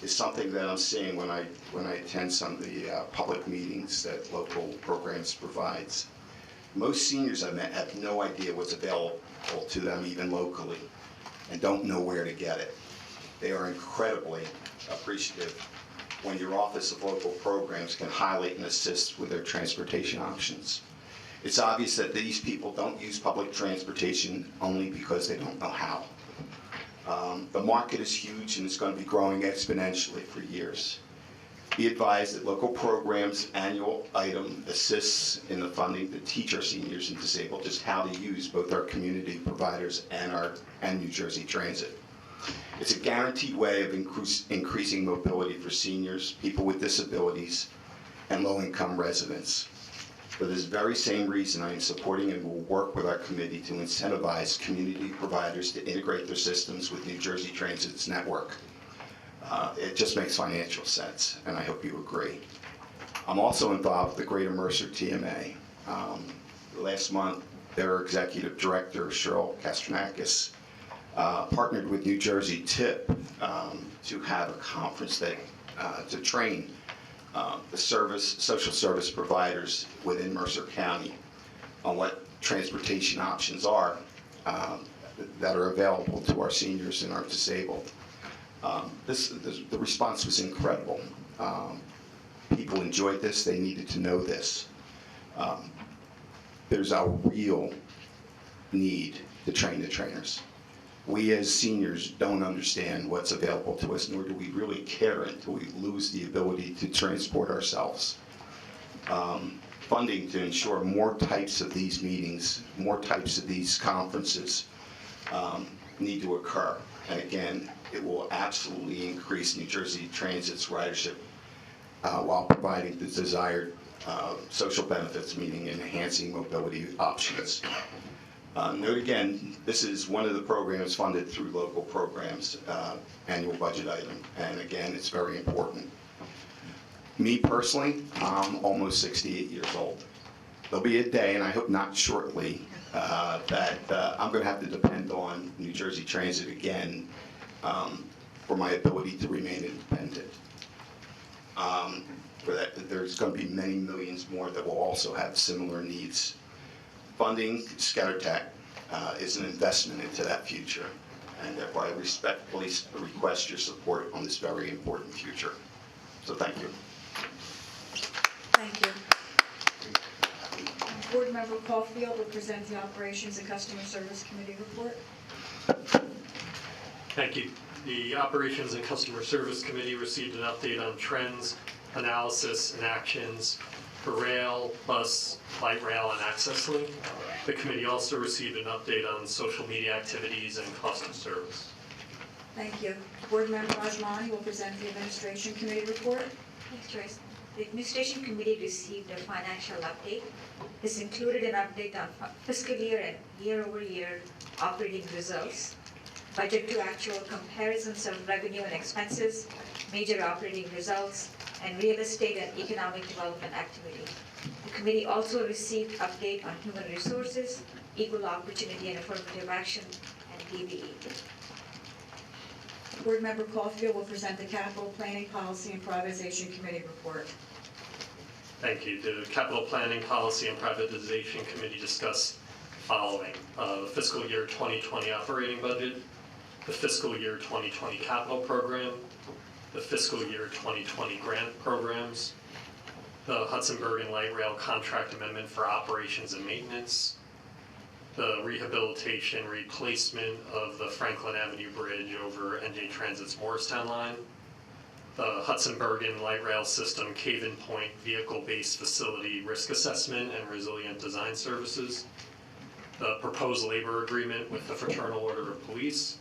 is something that I'm seeing when I attend some of the public meetings that local programs provides. Most seniors I met have no idea what's available to them, even locally, and don't know where to get it. They are incredibly appreciative when your Office of Local Programs can highlight and assist with their transportation options. It's obvious that these people don't use public transportation only because they don't know how. The market is huge and it's going to be growing exponentially for years. Be advised that local programs' annual item assists in the funding to teach our seniors and disabled just how to use both our community providers and New Jersey Transit. It's a guaranteed way of increasing mobility for seniors, people with disabilities, and low-income residents. For this very same reason, I am supporting and will work with our committee to incentivize community providers to integrate their systems with New Jersey Transit's network. It just makes financial sense, and I hope you agree. I'm also involved with the Greater Mercer TMA. Last month, their executive director, Cheryl Kastranakis, partnered with New Jersey TIP to have a conference to train the social service providers within Mercer County on what transportation options are that are available to our seniors and our disabled. The response was incredible. People enjoyed this. They needed to know this. There's a real need to train the trainers. We as seniors don't understand what's available to us, nor do we really care until we lose the ability to transport ourselves. funding to ensure more types of these meetings, more types of these conferences need to occur. And again, it will absolutely increase New Jersey Transit's ridership while providing the desired social benefits, meaning enhancing mobility options. Note again, this is one of the programs funded through local programs, annual budget item, and again, it's very important. Me personally, I'm almost 68 years old. There'll be a day, and I hope not shortly, that I'm going to have to depend on New Jersey Transit again for my ability to remain independent. For that, there's going to be many millions more that will also have similar needs. Funding ScatterTech is an investment into that future, and therefore I respectfully request your support on this very important future. So thank you. Thank you. Board Member Caulfield will present the Operations and Customer Service Committee report. Thank you. The Operations and Customer Service Committee received an update on trends, analysis, and actions for rail, bus, light rail, and access link. The committee also received an update on social media activities and cost of service. Thank you. Board Member Rajmani will present the Administration Committee report. Thanks, Joyce. The Administration Committee received a financial update. This included an update on fiscal year and year-over-year operating results, budget to actual comparisons of revenue and expenses, major operating results, and real estate and economic development activity. The committee also received update on human resources, equal opportunity and affirmative action, and DBE. Board Member Caulfield will present the Capital Planning Policy and Privatization Committee report. Thank you. The Capital Planning Policy and Privatization Committee discussed the following: the fiscal year 2020 operating budget, the fiscal year 2020 capital program, the fiscal year 2020 grant programs, the Hudson Bergen Light Rail contract amendment for operations and maintenance, the rehabilitation replacement of the Franklin Avenue Bridge over NJ Transit's Morristown line, the Hudson Bergen Light Rail System Caven Point Vehicle-Based Facility Risk Assessment and Resilient Design Services, the proposed labor agreement with the Fraternal Order of Police,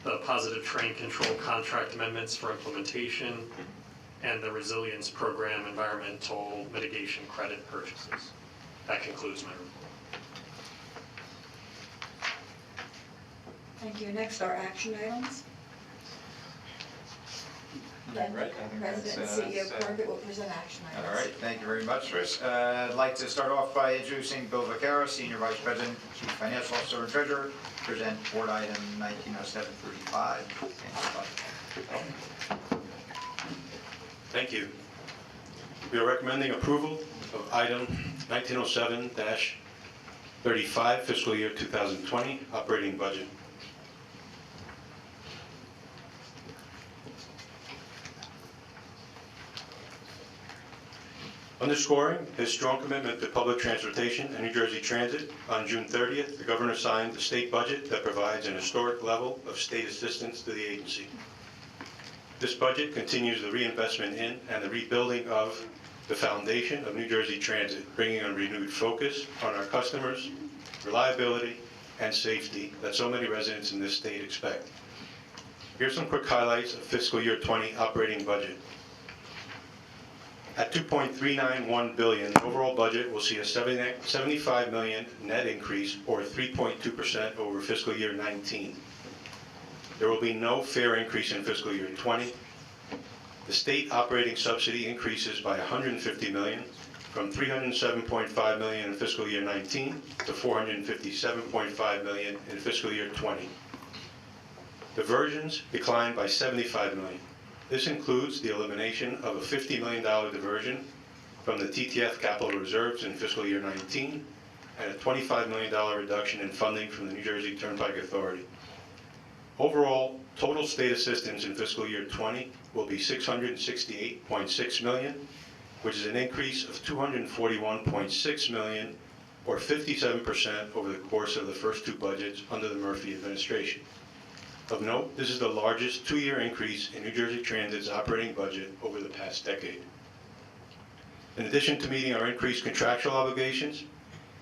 the Positive Train Control contract amendments for implementation, and the Resilience Program environmental mitigation credit purchases. That concludes my report. Thank you. Next are action items. President and CEO Corbett will present action items. All right, thank you very much, Chris. I'd like to start off by introducing Bill Vaccaro, Senior Vice President, Chief Financial Officer, and Treasurer, present board item 190735. Thank you. We are recommending approval of item 1907-35, fiscal year 2020 operating budget. Underscoring his strong commitment to public transportation and New Jersey Transit, on June 30th, the Governor signed the state budget that provides an historic level of state assistance to the agency. This budget continues the reinvestment in and the rebuilding of the foundation of New Jersey Transit, bringing a renewed focus on our customers, reliability, and safety that so many residents in this state expect. Here's some quick highlights of fiscal year 20 operating budget. At $2.391 billion, the overall budget will see a $75 million net increase, or 3.2% over fiscal year 19. There will be no fare increase in fiscal year 20. The state operating subsidy increases by $150 million, from $307.5 million in fiscal year 19 to $457.5 million in fiscal year 20. Diversions declined by $75 million. This includes the elimination of a $50 million diversion from the TTF capital reserves in fiscal year 19 and a $25 million reduction in funding from the New Jersey Turnpike Authority. Overall, total state assistance in fiscal year 20 will be $668.6 million, which is an increase of $241.6 million, or 57% over the course of the first two budgets under the Murphy administration. Of note, this is the largest two-year increase in New Jersey Transit's operating budget over the past decade. In addition to meeting our increased contractual obligations,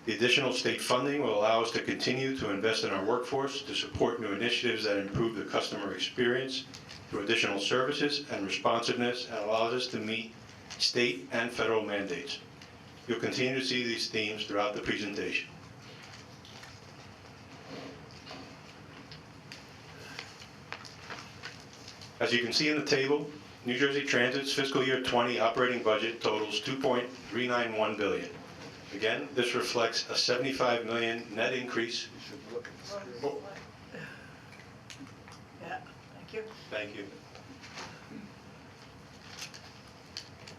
the additional state funding will allow us to continue to invest in our workforce to support new initiatives that improve the customer experience through additional services and responsiveness, and allows us to meet state and federal mandates. You'll continue to see these themes throughout the presentation. As you can see in the table, New Jersey Transit's fiscal year 20 operating budget totals $2.391 billion. Again, this reflects a $75 million net increase. Yeah, thank you. Thank you.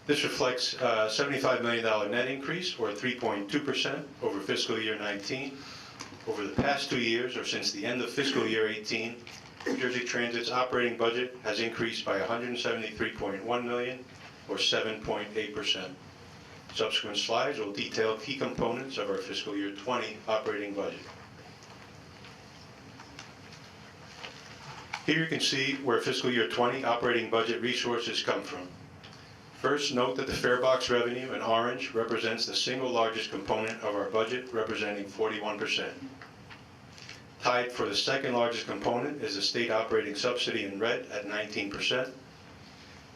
This reflects a $75 million net increase, or 3.2% over fiscal year 19. Over the past 2 years, or since the end of fiscal year 18, New Jersey Transit's operating budget has increased by $173.1 million, or 7.8%. Subsequent slides will detail key components of our fiscal year 20 operating budget. Here you can see where fiscal year 20 operating budget resources come from. First, note that the fare box revenue in orange represents the single largest component of our budget, representing 41%. Tied for the second largest component is the state operating subsidy in red at 19%.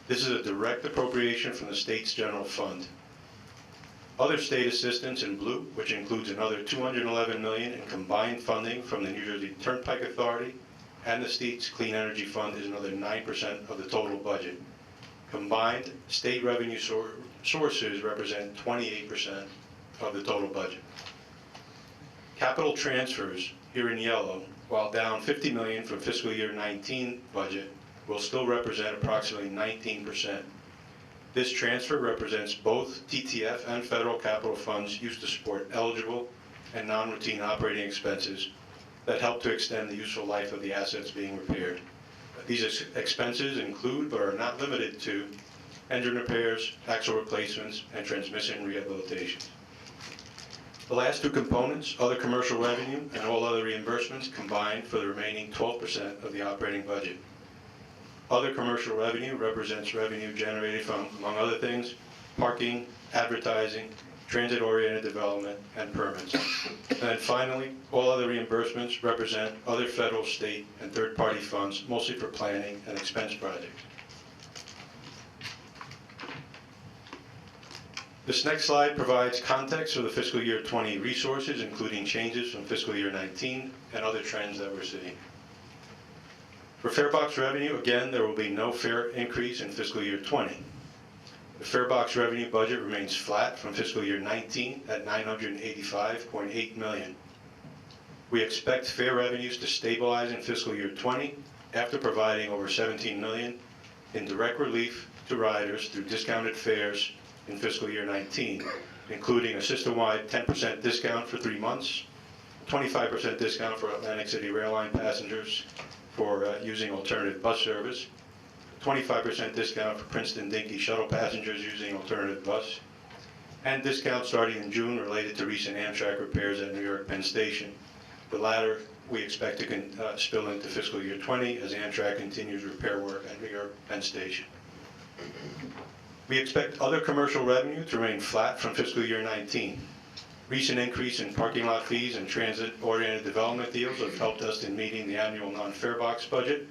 This is a direct appropriation from the state's general fund. Other state assistance in blue, which includes another $211 million in combined funding from the New Jersey Turnpike Authority and the state's Clean Energy Fund, is another 9% of the total budget. Combined, state revenue sources represent 28% of the total budget. Capital transfers, here in yellow, while down $50 million from fiscal year 19 budget, will still represent approximately 19%. This transfer represents both TTF and federal capital funds used to support eligible and non-routine operating expenses that help to extend the useful life of the assets being repaired. These expenses include, but are not limited to, engine repairs, axle replacements, and transmission rehabilitation. The last two components, other commercial revenue and all other reimbursements, combined for the remaining 12% of the operating budget. Other commercial revenue represents revenue generated from, among other things, parking, advertising, transit-oriented development, and permits. And then finally, all other reimbursements represent other federal, state, and third-party funds, mostly for planning and expense projects. This next slide provides context for the fiscal year 20 resources, including changes from fiscal year 19 and other trends that we're seeing. For fare box revenue, again, there will be no fare increase in fiscal year 20. The fare box revenue budget remains flat from fiscal year 19 at $985.8 million. We expect fare revenues to stabilize in fiscal year 20 after providing over $17 million in direct relief to riders through discounted fares in fiscal year 19, including a system-wide 10% discount for 3 months, 25% discount for Atlantic City Rail Line passengers for using alternative bus service, 25% discount for Princeton Dinky shuttle passengers using alternative bus, and discounts starting in June related to recent Amtrak repairs at New York Penn Station. The latter we expect to spill into fiscal year 20 as Amtrak continues repair work at New York Penn Station. We expect other commercial revenue to remain flat from fiscal year 19. Recent increase in parking lot fees and transit-oriented development deals have helped us in meeting the annual non-fare box budget.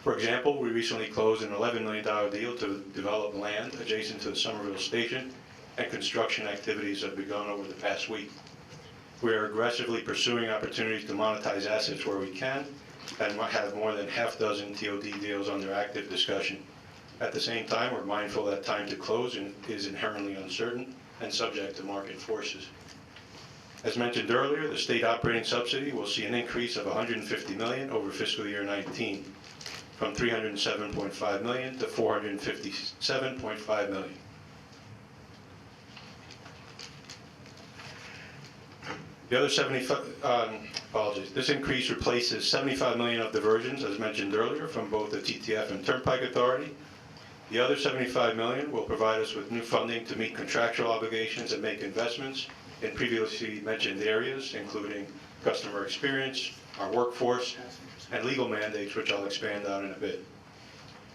For example, we recently closed an $11 million deal to develop land adjacent to the Somerville station, and construction activities have begun over the past week. We are aggressively pursuing opportunities to monetize assets where we can, and have more than half dozen TOD deals under active discussion. At the same time, we're mindful that time to close is inherently uncertain and subject to market forces. As mentioned earlier, the state operating subsidy will see an increase of $150 million over fiscal year 19, from $307.5 million to $457.5 million. The other this increase replaces $75 million of diversions, as mentioned earlier, from both the TTF and Turnpike Authority. The other $75 million will provide us with new funding to meet contractual obligations and make investments in previously mentioned areas, including customer experience, our workforce, and legal mandates, which I'll expand on in a bit.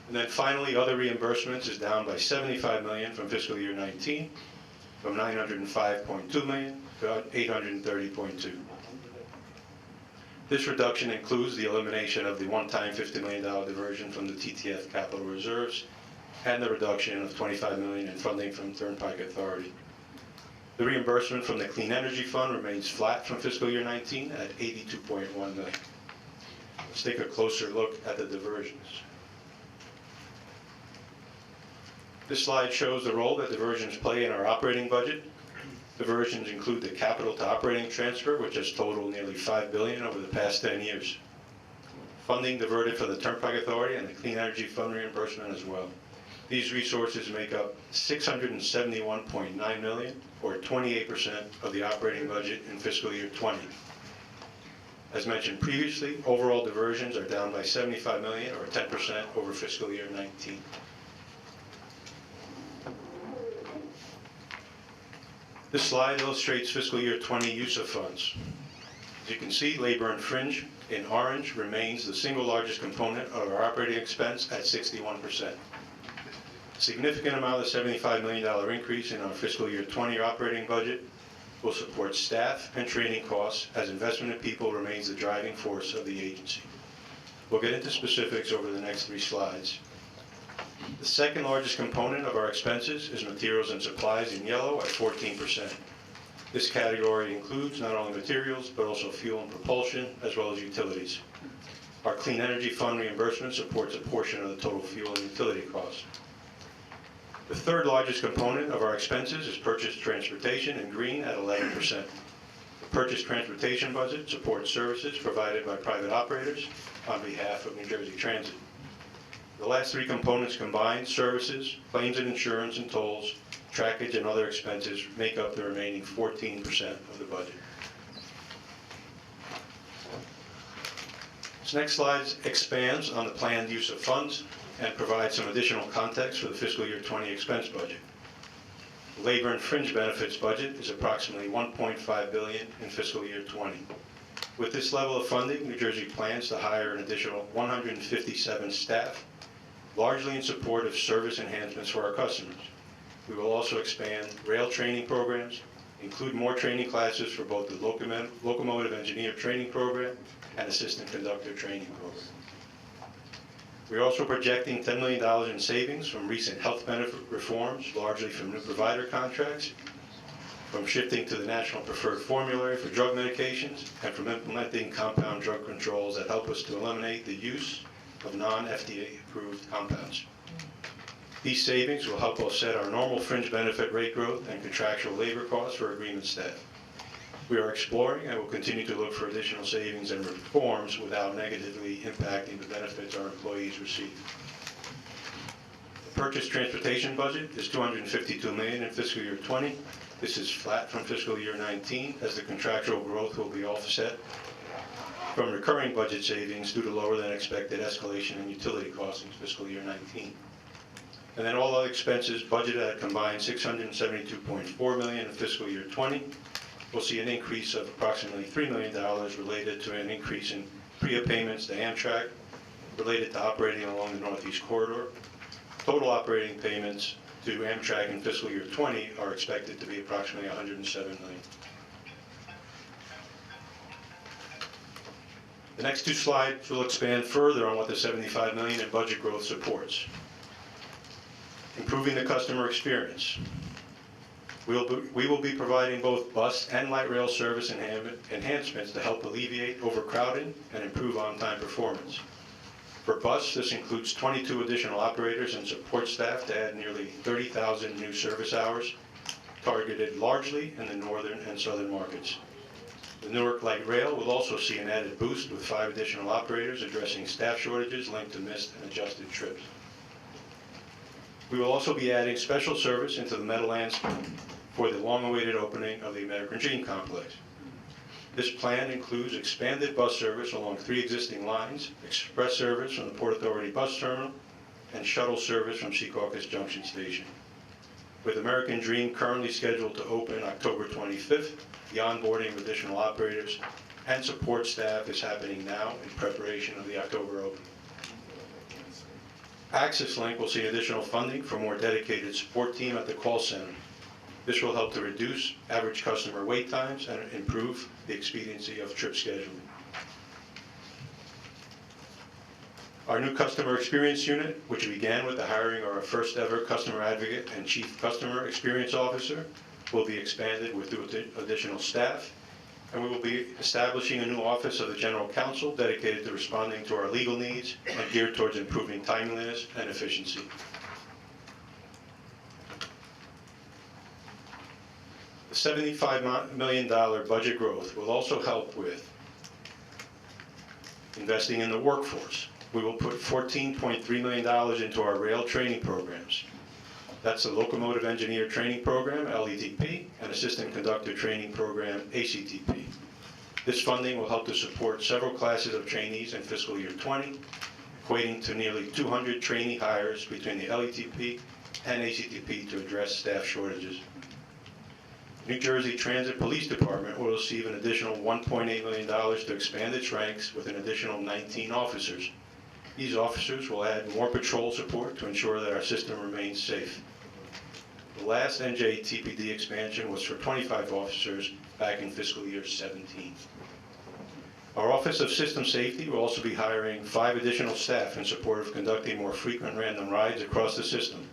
And then finally, other reimbursements is down by $75 million from fiscal year 19, from $905.2 million to $830.2. This reduction includes the elimination of the one-time $50 million diversion from the TTF capital reserves and the reduction of $25 million in funding from Turnpike Authority. The reimbursement from the Clean Energy Fund remains flat from fiscal year 19 at $82.1 million. Let's take a closer look at the diversions. This slide shows the role that diversions play in our operating budget. Diversions include the capital to operating transfer, which has totaled nearly $5 billion over the past 10 years. Funding diverted from the Turnpike Authority and the Clean Energy Fund reimbursement as well. These resources make up $671.9 million, or 28% of the operating budget in fiscal year 20. As mentioned previously, overall diversions are down by $75 million, or 10% over fiscal year 19. This slide illustrates fiscal year 20 use of funds. As you can see, labor and fringe in orange remains the single largest component of our operating expense at 61%. A significant amount of the $75 million increase in our fiscal year 20 operating budget will support staff and training costs as investment in people remains the driving force of the agency. We'll get into specifics over the next 3 slides. The second largest component of our expenses is materials and supplies in yellow at 14%. This category includes not only materials, but also fuel and propulsion, as well as utilities. Our Clean Energy Fund reimbursement supports a portion of the total fuel and utility costs. The third largest component of our expenses is purchased transportation in green at 11%. The purchased transportation budget supports services provided by private operators on behalf of New Jersey Transit. The last 3 components combined, services, claims and insurance and tolls, trackage and other expenses, make up the remaining 14% of the budget. This next slide expands on the planned use of funds and provides some additional context for the fiscal year 20 expense budget. The labor and fringe benefits budget is approximately $1.5 billion in fiscal year 20. With this level of funding, New Jersey plans to hire an additional 157 staff, largely in support of service enhancements for our customers. We will also expand rail training programs, include more training classes for both the locomotive engineer training program and assistant conductor training program. We are also projecting $10 million in savings from recent health benefit reforms, largely from new provider contracts, from shifting to the National Preferred Formulary for drug medications, and from implementing compound drug controls that help us to eliminate the use of non-FDA approved compounds. These savings will help offset our normal fringe benefit rate growth and contractual labor costs for agreement staff. We are exploring and will continue to look for additional savings and reforms without negatively impacting the benefits our employees receive. The purchased transportation budget is $252 million in fiscal year 20. This is flat from fiscal year 19, as the contractual growth will be offset from recurring budget savings due to lower than expected escalation in utility costs in fiscal year 19. And then all other expenses budgeted at a combined $672.4 million in fiscal year 20. We'll see an increase of approximately $3 million related to an increase in PREA payments to Amtrak related to operating along the Northeast Corridor. Total operating payments to Amtrak in fiscal year 20 are expected to be approximately $107 million. The next 2 slides will expand further on what the $75 million in budget growth supports. Improving the customer experience. We will be providing both bus and light rail service enhancements to help alleviate overcrowding and improve on-time performance. For bus, this includes 22 additional operators and support staff to add nearly 30,000 new service hours, targeted largely in the northern and southern markets. The Newark Light Rail will also see an added boost with 5 additional operators addressing staff shortages linked to missed and adjusted trips. We will also be adding special service into the Meadowlands for the long-awaited opening of the American Dream Complex. This plan includes expanded bus service along 3 existing lines, express service from the Port Authority Bus Terminal, and shuttle service from Secaucus Junction Station. With American Dream currently scheduled to open October 25th, the onboarding of additional operators and support staff is happening now in preparation of the October opening. Access Link will see additional funding for more dedicated support team at the call center. This will help to reduce average customer wait times and improve the expediency of trip scheduling. Our new customer experience unit, which began with the hiring of our first ever customer advocate and chief customer experience officer, will be expanded with additional staff, and we will be establishing a new office of the general counsel dedicated to responding to our legal needs and geared towards improving timeliness and efficiency. The $75 million budget growth will also help with investing in the workforce. We will put $14.3 million into our rail training programs. That's the Locomotive Engineer Training Program, LETP, and Assistant Conductor Training Program, ACTP. This funding will help to support several classes of trainees in fiscal year 20, equating to nearly 200 trainee hires between the LETP and ACTP to address staff shortages. New Jersey Transit Police Department will receive an additional $1.8 million to expand its ranks with an additional 19 officers. These officers will add more patrol support to ensure that our system remains safe. The last NJTPD expansion was for 25 officers back in fiscal year 17. Our Office of System Safety will also be hiring 5 additional staff in support of conducting more frequent random rides across the system.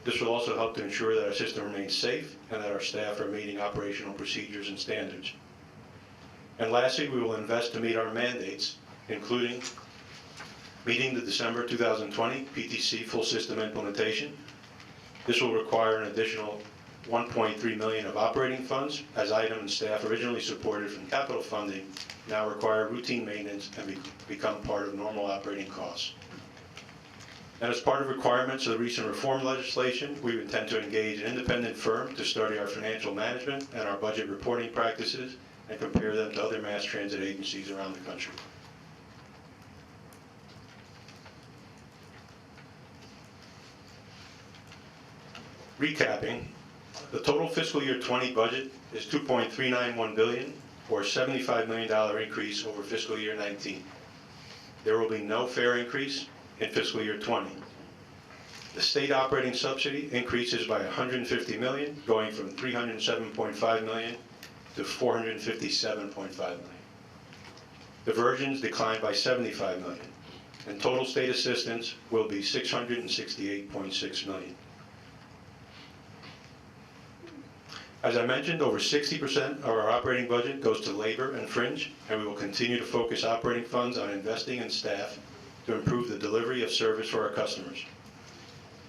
This will also help to ensure that our system remains safe and that our staff are meeting operational procedures and standards. And lastly, we will invest to meet our mandates, including meeting the December 2020 PTC full system implementation. This will require an additional $1.3 million of operating funds, as item and staff originally supported from capital funding now require routine maintenance and become part of normal operating costs. And as part of requirements of the recent reform legislation, we intend to engage an independent firm to study our financial management and our budget reporting practices and compare them to other mass transit agencies around the country. Recapping, the total fiscal year 20 budget is $2.391 billion, or a $75 million increase over fiscal year 19. There will be no fare increase in fiscal year 20. The state operating subsidy increases by $150 million, going from $307.5 million to $457.5 million. Diversions declined by $75 million, and total state assistance will be $668.6 million. As I mentioned, over 60% of our operating budget goes to labor and fringe, and we will continue to focus operating funds on investing in staff to improve the delivery of service for our customers.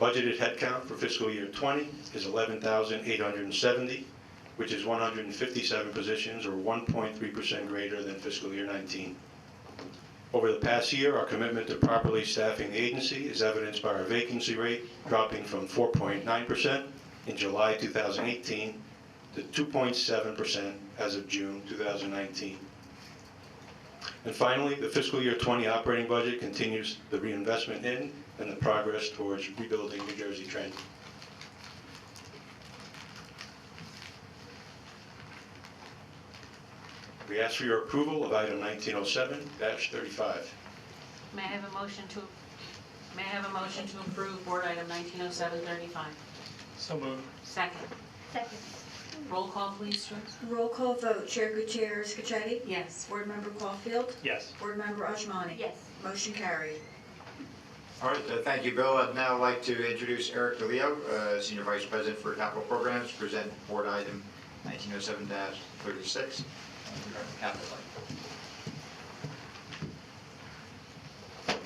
Budgeted headcount for fiscal year 20 is 11,870, which is 157 positions, or 1.3% greater than fiscal year 19. Over the past year, our commitment to properly staffing the agency is evidenced by our vacancy rate dropping from 4.9% in July 2018 to 2.7% as of June 2019. And finally, the fiscal year 20 operating budget continues the reinvestment in and the progress towards rebuilding New Jersey Transit. We ask for your approval of item 1907-35. May I have a motion to approve board item 1907-35? So moved. Second. Second. Roll call, please, Joyce. Roll call vote. Chair Gutierrez Cacchetti? Yes. Board Member Caulfield? Yes. Board Member Ajmani? Yes. Motion carried. All right, thank you, Bill. I'd now like to introduce Eric DeLeo, Senior Vice President for Capital Programs, to present board item 1907-36, capital item.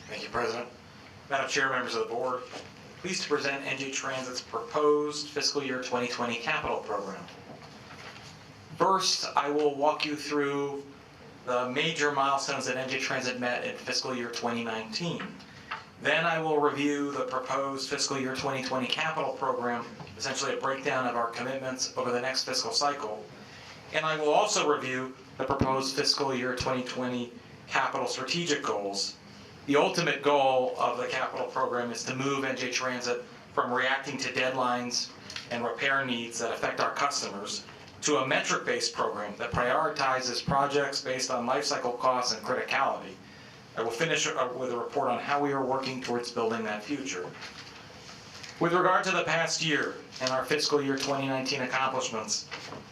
Thank you, President. Madam Chair, members of the board, pleased to present NJ Transit's proposed fiscal year 2020 capital program. First, I will walk you through the major milestones that NJ Transit met in fiscal year 2019. Then I will review the proposed fiscal year 2020 capital program, essentially a breakdown of our commitments over the next fiscal cycle. And I will also review the proposed fiscal year 2020 capital strategic goals. The ultimate goal of the capital program is to move NJ Transit from reacting to deadlines and repair needs that affect our customers to a metric-based program that prioritizes projects based on life cycle costs and criticality. I will finish with a report on how we are working towards building that future. With regard to the past year and our fiscal year 2019 accomplishments,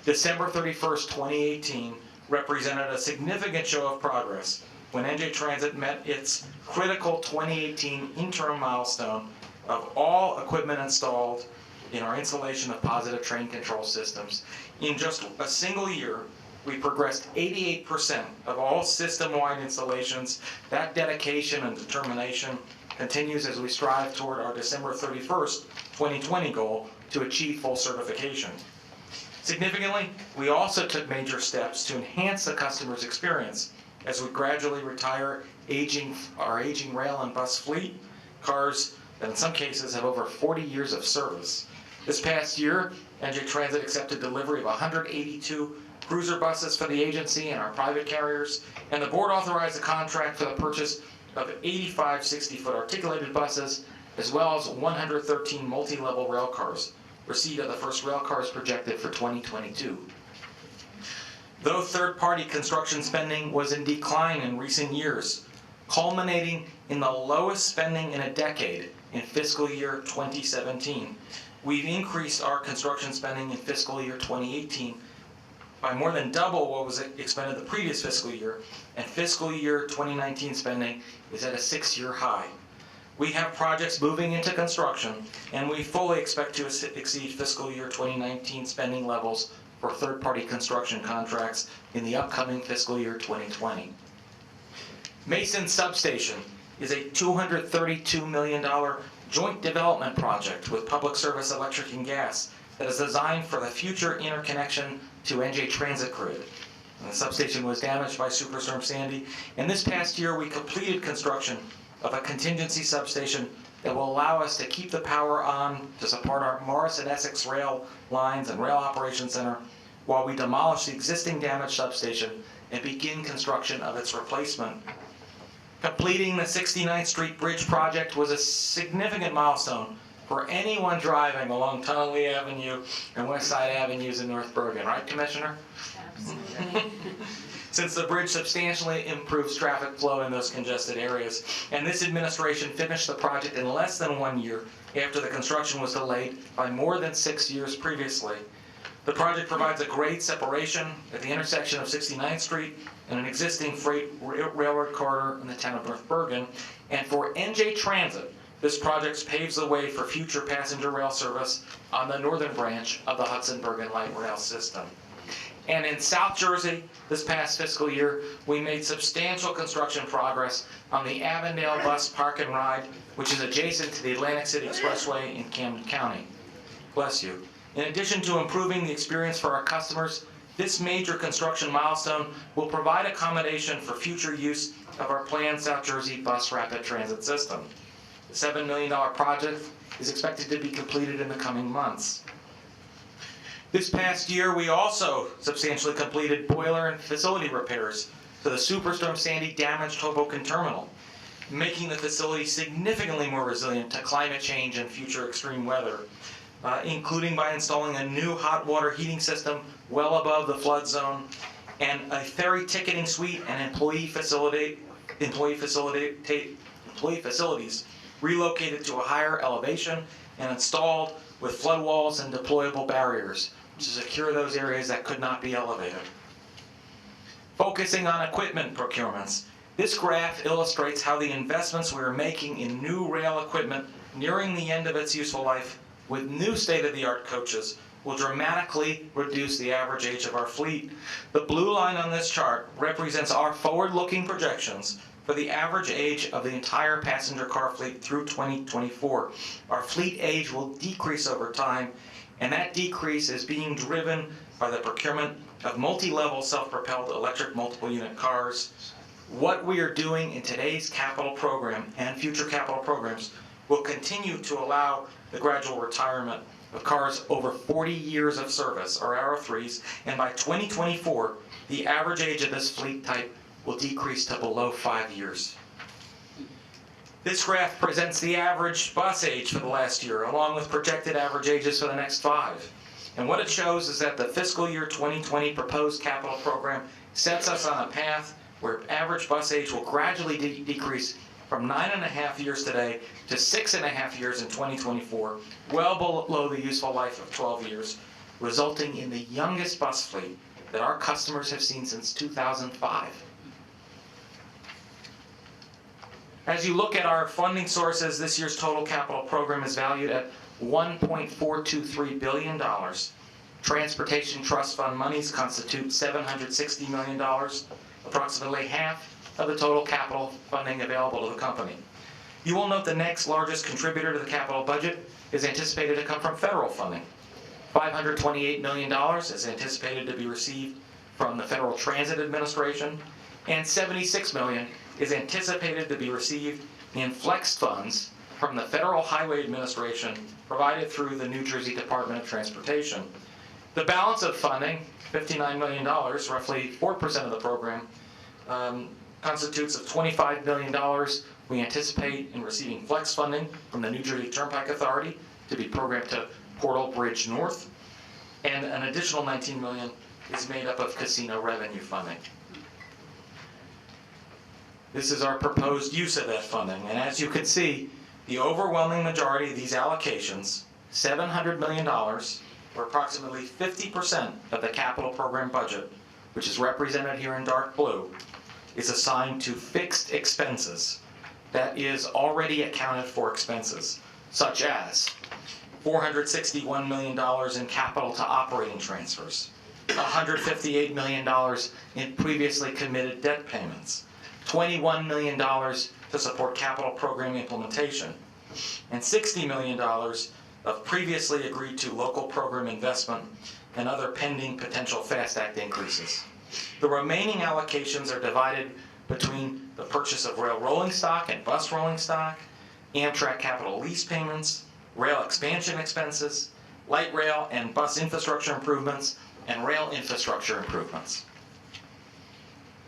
December 31st, 2018 represented a significant show of progress when NJ Transit met its critical 2018 interim milestone of all equipment installed in our installation of positive train control systems. In just a single year, we progressed 88% of all system-wide installations. That dedication and determination continues as we strive toward our December 31st, 2020 goal to achieve full certification. Significantly, we also took major steps to enhance the customer's experience as we gradually retire our aging rail and bus fleet, cars that in some cases have over 40 years of service. This past year, NJ Transit accepted delivery of 182 cruiser buses for the agency and our private carriers, and the board authorized a contract for the purchase of 85 60-foot articulated buses, as well as 113 multi-level rail cars. Receipt of the first rail cars projected for 2022. Though third-party construction spending was in decline in recent years, culminating in the lowest spending in a decade in fiscal year 2017, we've increased our construction spending in fiscal year 2018 by more than double what was expended the previous fiscal year, and fiscal year 2019 spending is at a 6-year high. We have projects moving into construction, and we fully expect to exceed fiscal year 2019 spending levels for third-party construction contracts in the upcoming fiscal year 2020. Mason Substation is a $232 million joint development project with Public Service Electric and Gas that is designed for the future interconnection to NJ Transit grid. And the substation was damaged by Superstorm Sandy, and this past year we completed construction of a contingency substation that will allow us to keep the power on to support our Morris and Essex rail lines and rail operations center while we demolish the existing damaged substation and begin construction of its replacement. Completing the 69th Street Bridge project was a significant milestone for anyone driving along Tunnelly Avenue and West Side Avenues in North Bergen, right, Commissioner? Absolutely. Since the bridge substantially improves traffic flow in those congested areas, and this administration finished the project in less than 1 year after the construction was delayed by more than 6 years previously. The project provides a grade separation at the intersection of 69th Street and an existing freight railroad corridor in the town of North Bergen. And for NJ Transit, this project paves the way for future passenger rail service on the northern branch of the Hudson-Bergen Light Rail system. And in South Jersey, this past fiscal year, we made substantial construction progress on the Avondale Bus Park and Ride, which is adjacent to the Atlantic City Expressway in Camden County. Bless you. In addition to improving the experience for our customers, this major construction milestone will provide accommodation for future use of our planned South Jersey bus rapid transit system. The $7 million project is expected to be completed in the coming months. This past year, we also substantially completed boiler and facility repairs to the Superstorm Sandy damaged Hoboken terminal, making the facility significantly more resilient to climate change and future extreme weather, including by installing a new hot water heating system well above the flood zone, and a ferry ticketing suite and employee facilities relocated to a higher elevation and installed with flood walls and deployable barriers to secure those areas that could not be elevated. Focusing on equipment procurements, this graph illustrates how the investments we are making in new rail equipment nearing the end of its useful life with new state-of-the-art coaches will dramatically reduce the average age of our fleet. The blue line on this chart represents our forward-looking projections for the average age of the entire passenger car fleet through 2024. Our fleet age will decrease over time, and that decrease is being driven by the procurement of multi-level self-propelled electric multiple unit cars. What we are doing in today's capital program and future capital programs will continue to allow the gradual retirement of cars over 40 years of service, or Arrow 3s, and by 2024, the average age of this fleet type will decrease to below 5 years. This graph presents the average bus age for the last year, along with projected average ages for the next 5. And what it shows is that the fiscal year 2020 proposed capital program sets us on a path where average bus age will gradually decrease from 9.5 years today to 6.5 years in 2024, well below the useful life of 12 years, resulting in the youngest bus fleet that our customers have seen since 2005. As you look at our funding sources, this year's total capital program is valued at $1.423 billion. Transportation Trust Fund monies constitute $760 million, approximately half of the total capital funding available to the company. You will note the next largest contributor to the capital budget is anticipated to come from federal funding. $528 million is anticipated to be received from the Federal Transit Administration, and $76 million is anticipated to be received in flex funds from the Federal Highway Administration provided through the New Jersey Department of Transportation. The balance of funding, $59 million, roughly 4% of the program, constitutes of $25 million we anticipate in receiving flex funding from the New Jersey Turnpike Authority to be programmed to Portal Bridge North, and an additional $19 million is made up of casino revenue funding. This is our proposed use of that funding, and as you can see, the overwhelming majority of these allocations, $700 million, or approximately 50% of the capital program budget, which is represented here in dark blue, is assigned to fixed expenses, that is already accounted for expenses, such as $461 million in capital to operating transfers, $158 million in previously committed debt payments, $21 million to support capital program implementation, and $60 million of previously agreed to local program investment and other pending potential FAST Act increases. The remaining allocations are divided between the purchase of rail rolling stock and bus rolling stock, Amtrak capital lease payments, rail expansion expenses, light rail and bus infrastructure improvements, and rail infrastructure improvements.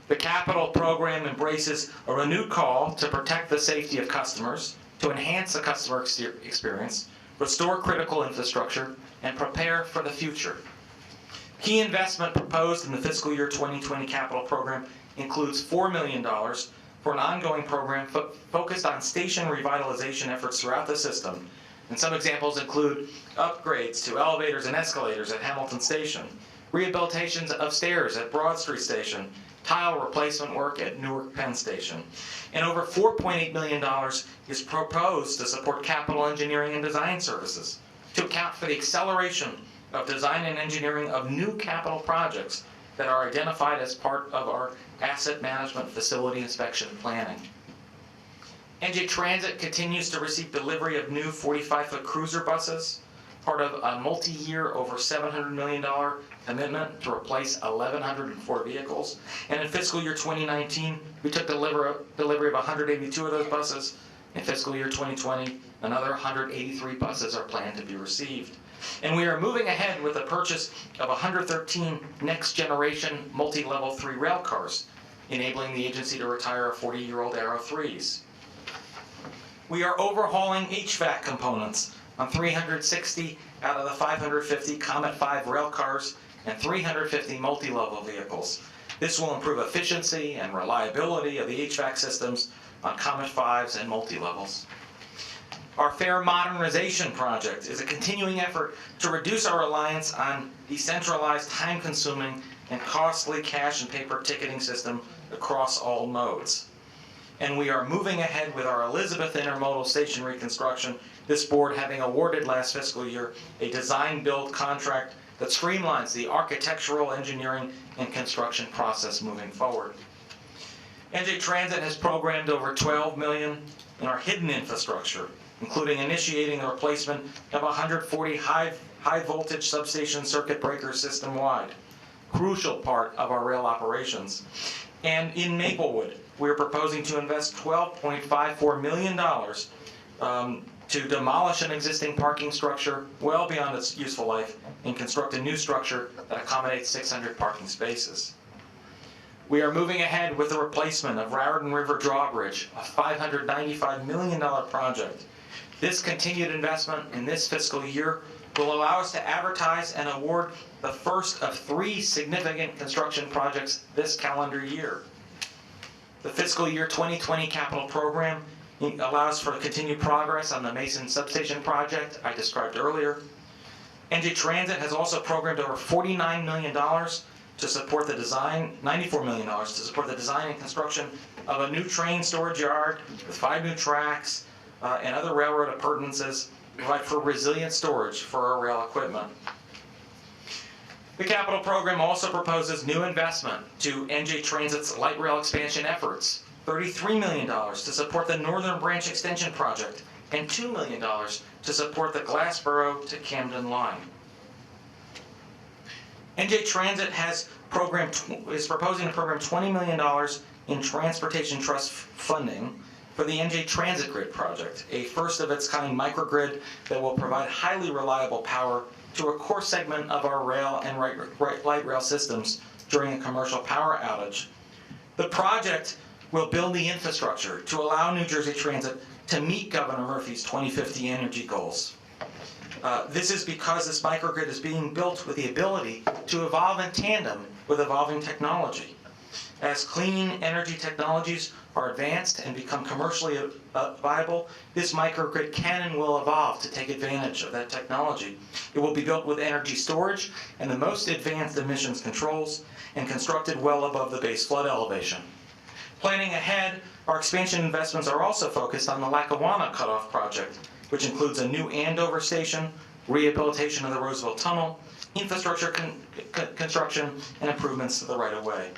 The capital program embraces a renewed call to protect the safety of customers, to enhance the customer experience, restore critical infrastructure, and prepare for the future. Key investment proposed in the fiscal year 2020 capital program includes $4 million for an ongoing program focused on station revitalization efforts throughout the system. And some examples include upgrades to elevators and escalators at Hamilton Station, rehabilitations of stairs at Broad Street Station, tile replacement work at Newark Penn Station. And over $4.8 million is proposed to support capital engineering and design services to account for the acceleration of design and engineering of new capital projects that are identified as part of our asset management facility inspection planning. NJ Transit continues to receive delivery of new 45-foot cruiser buses, part of a multi-year, over $700 million commitment to replace 1,104 vehicles. And in fiscal year 2019, we took delivery of 182 of those buses. In fiscal year 2020, another 183 buses are planned to be received. And we are moving ahead with the purchase of 113 next-generation multi-level 3 rail cars, enabling the agency to retire 40-year-old Aero 3s. We are overhauling HVAC components on 360 out of the 550 Comet 5 rail cars and 350 multi-level vehicles. This will improve efficiency and reliability of the HVAC systems on Comet 5s and multi-levels. Our fare modernization project is a continuing effort to reduce our reliance on decentralized, time-consuming, and costly cash and paper ticketing system across all modes. And we are moving ahead with our Elizabeth Intermodal Station reconstruction, this board having awarded last fiscal year a design-build contract that streamlines the architectural, engineering, and construction process moving forward. NJ Transit has programmed over $12 million in our hidden infrastructure, including initiating the replacement of 140 high-voltage substation circuit breakers system-wide, crucial part of our rail operations. And in Maplewood, we're proposing to invest $12.54 million to demolish an existing parking structure well beyond its useful life and construct a new structure that accommodates 600 parking spaces. We are moving ahead with the replacement of Raritan River Drawbridge, a $595 million project. This continued investment in this fiscal year will allow us to advertise and award the first of 3 significant construction projects this calendar year. The fiscal year 2020 capital program allows for continued progress on the Mason substation project I described earlier. NJ Transit has also programmed over $49 million to support the design, $94 million to support the design and construction of a new train storage yard with 5 new tracks and other railroad appurtenances to provide for resilient storage for our rail equipment. The capital program also proposes new investment to NJ Transit's light rail expansion efforts, $33 million to support the Northern Branch Extension Project, and $2 million to support the Glassboro to Camden line. NJ Transit is proposing to program $20 million in Transportation Trust funding for the NJ Transit Grid project, a first-of-its-kind microgrid that will provide highly reliable power to a core segment of our rail and light rail systems during a commercial power outage. The project will build the infrastructure to allow New Jersey Transit to meet Governor Murphy's 2050 energy goals. This is because this microgrid is being built with the ability to evolve in tandem with evolving technology. As clean energy technologies are advanced and become commercially viable, this microgrid can and will evolve to take advantage of that technology. It will be built with energy storage and the most advanced emissions controls and constructed well above the base flood elevation. Planning ahead, our expansion investments are also focused on the Lackawanna Cutoff Project, which includes a new Andover station, rehabilitation of the Roseville Tunnel, infrastructure construction, and improvements to the right-of-way.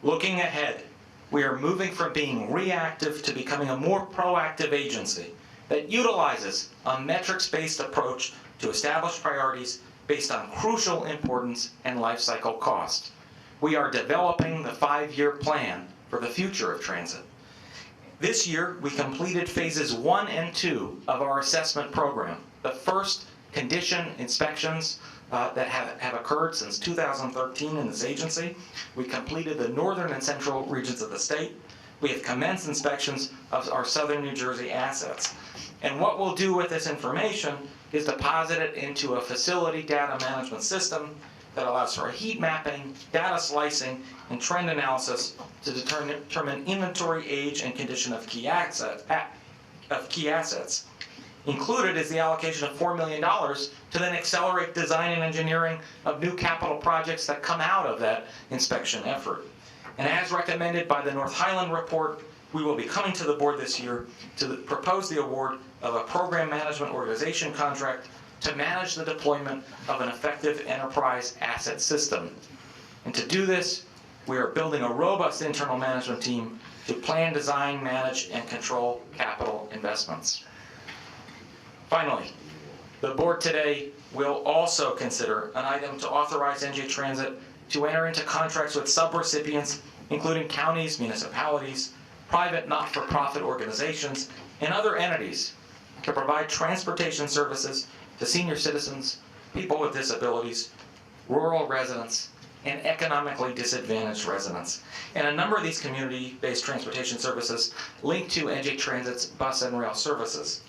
Looking ahead, we are moving from being reactive to becoming a more proactive agency that utilizes a metrics-based approach to establish priorities based on crucial importance and life cycle cost. We are developing the 5-year plan for the future of transit. This year, we completed phases 1 and 2 of our assessment program. The first condition inspections that have occurred since 2013 in this agency. We completed the northern and central regions of the state. We have commenced inspections of our southern New Jersey assets. And what we'll do with this information is deposit it into a facility data management system that allows for heat mapping, data slicing, and trend analysis to determine inventory, age, and condition of key assets. Included is the allocation of $4 million to then accelerate design and engineering of new capital projects that come out of that inspection effort. And as recommended by the North Highland report, we will be coming to the board this year to propose the award of a program management organization contract to manage the deployment of an effective enterprise asset system. And to do this, we are building a robust internal management team to plan, design, manage, and control capital investments. Finally, the board today will also consider an item to authorize NJ Transit to enter into contracts with subrecipients, including counties, municipalities, private not-for-profit organizations, and other entities to provide transportation services to senior citizens, people with disabilities, rural residents, and economically disadvantaged residents. And a number of these community-based transportation services link to NJ Transit's bus and rail services.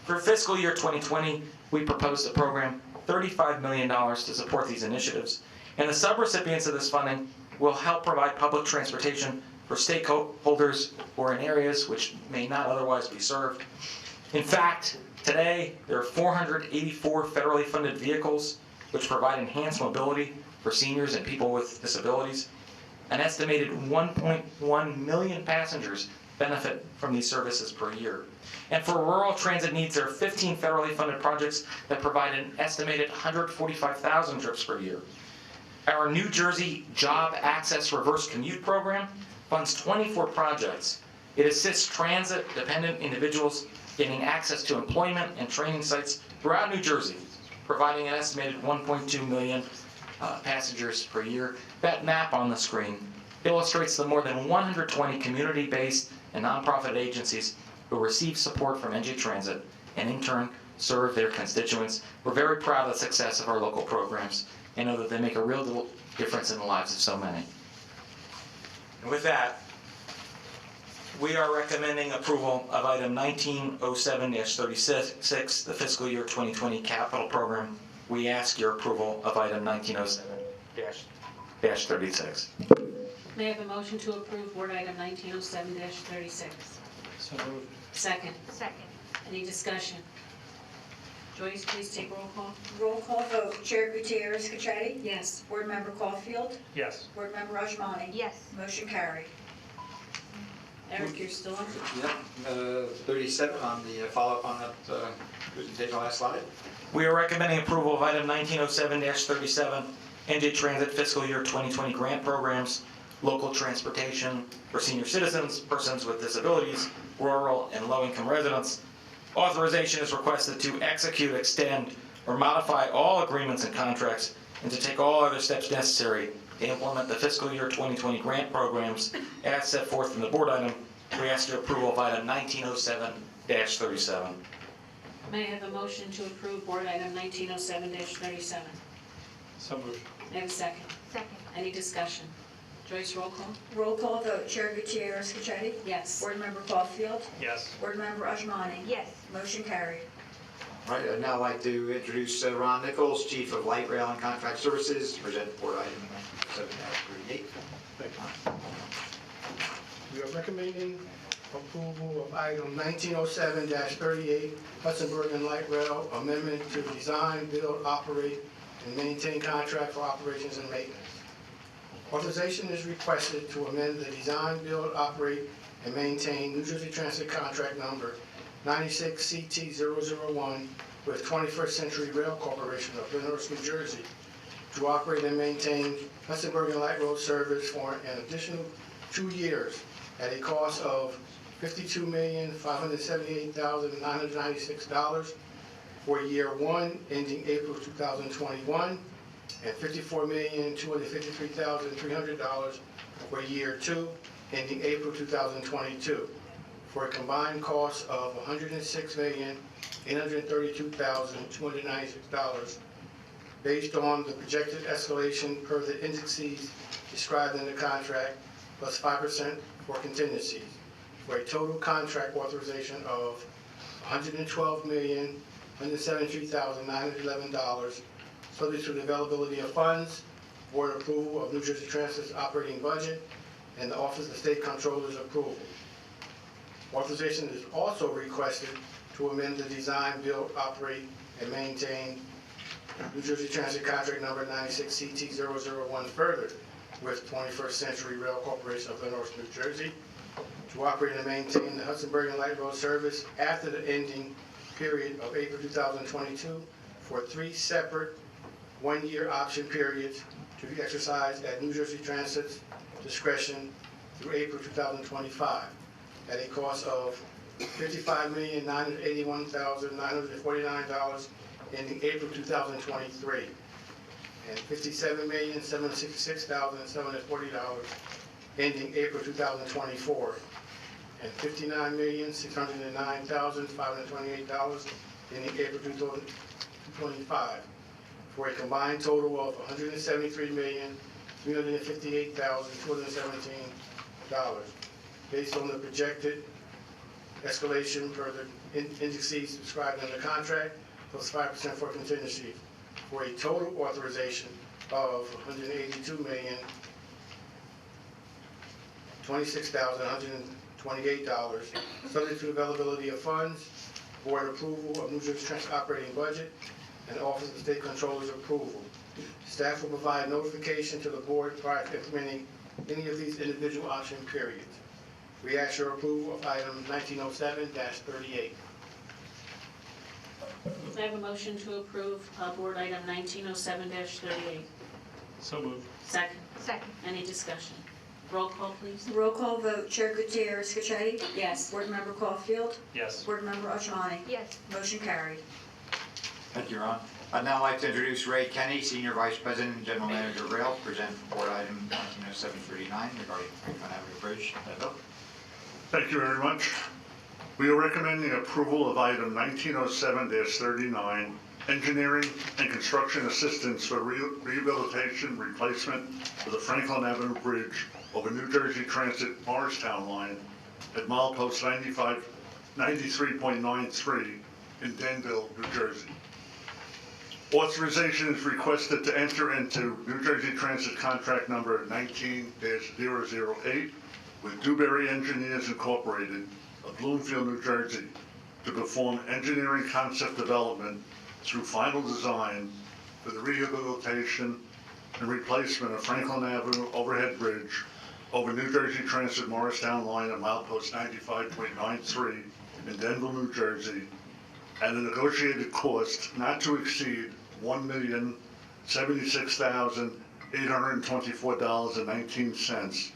For fiscal year 2020, we proposed to program $35 million to support these initiatives, and the subrecipients of this funding will help provide public transportation for stakeholders who are in areas which may not otherwise be served. In fact, today, there are 484 federally funded vehicles which provide enhanced mobility for seniors and people with disabilities. An estimated 1.1 million passengers benefit from these services per year. And for rural transit needs, there are 15 federally funded projects that provide an estimated 145,000 trips per year. Our New Jersey Job Access Reverse Commute program funds 24 projects. It assists transit-dependent individuals gaining access to employment and training sites throughout New Jersey, providing an estimated 1.2 million passengers per year. That map on the screen illustrates the more than 120 community-based and nonprofit agencies who receive support from NJ Transit and in turn serve their constituents. We're very proud of the success of our local programs and know that they make a real difference in the lives of so many. And with that, we are recommending approval of item 1907-36, the fiscal year 2020 capital program. We ask your approval of item 1907-36. May I have a motion to approve board item 1907-36? So moved. Second. Second. Any discussion? Joyce, please take roll call. Roll call vote. Chair Gutierrez Cacchetti? Yes. Board Member Caulfield? Yes. Board Member Rajmani? Yes. Motion carried. Eric, you're still on? Yep, 37 on the follow-up on that presentation last slide. We are recommending approval of item 1907-37, NJ Transit fiscal year 2020 grant programs, local transportation for senior citizens, persons with disabilities, rural and low-income residents. Authorization is requested to execute, extend, or modify all agreements and contracts, and to take all other steps necessary to implement the fiscal year 2020 grant programs as set forth in the board item. We ask your approval of item 1907-37. May I have a motion to approve board item 1907-37? So moved. May I have a second? Second. Any discussion? Joyce, roll call. Roll call vote. Chair Gutierrez Cacchetti? Yes. Board Member Caulfield? Yes. Board Member Rajmani? Yes. Motion carried. All right, I'd now like to introduce Ron Nichols, Chief of Light Rail and Contract Services, to present board item 7-38. Thank you. We are recommending approval of item 1907-38, Hudson Bergen Light Rail Amendment to Design, Build, Operate, and Maintain Contract for Operations and Maintenance. Authorization is requested to amend the Design, Build, Operate, and Maintain New Jersey Transit Contract Number 96CT001 with 21st Century Rail Corporation of Lyndhurst, New Jersey, to operate and maintain Hudson Bergen Light Road service for an additional 2 years at a cost of $52,578,996 for year 1 ending April 2021 and $54,253,300 for year 2 ending April 2022 for a combined cost of $106,832,296 based on the projected escalation per the indices described in the contract plus 5% for contingencies, for a total contract authorization of $112,173,911, subject to the availability of funds, board approval of New Jersey Transit's operating budget, and the Office of State Controller's approval. Authorization is also requested to amend the design, build, operate, and maintain New Jersey Transit Contract Number 96CT001 further with 21st Century Rail Corporation of Lyndhurst, New Jersey, to operate and maintain the Hudson Bergen Light Road service after the ending period of April 2022 for 3 separate one-year option periods to be exercised at New Jersey Transit's discretion through April 2025 at a cost of $55,981,949 ending April 2023 and $57,766,740 ending April 2024 and $59,609,528 ending April 2025 for a combined total of $173,358,217 based on the projected escalation per the indices described in the contract plus 5% for contingency for a total authorization of $182,026,128, subject to availability of funds, board approval of New Jersey Transit operating budget, and Office of State Controller's approval. Staff will provide notification to the board prior to implementing any of these individual option periods. We ask your approval of item 1907-38. I have a motion to approve board item 1907-38. So moved. Second. Second. Any discussion? Roll call, please. Roll call vote. Chair Gutierrez Cacchetti? Yes. Board Member Caulfield? Yes. Board Member Rajmani? Yes. Motion carried. Thank you, Ron. I'd now like to introduce Ray Kenny, Senior Vice President and General Manager of Rail, to present board item 1907-39 regarding Franklin Avenue Bridge. Thank you very much. We are recommending approval of item 1907-39, engineering and construction assistance for rehabilitation replacement for the Franklin Avenue Bridge over New Jersey Transit Morristown line at milepost 93.93 in Danville, New Jersey. Authorization is requested to enter into New Jersey Transit contract number 19-008 with Dewberry Engineers Incorporated of Bloomfield, New Jersey, to perform engineering concept development through final design for the rehabilitation and replacement of Franklin Avenue overhead bridge over New Jersey Transit Morristown line at milepost 95.93 in Denville, New Jersey, at a negotiated cost not to exceed $1,076,824.19,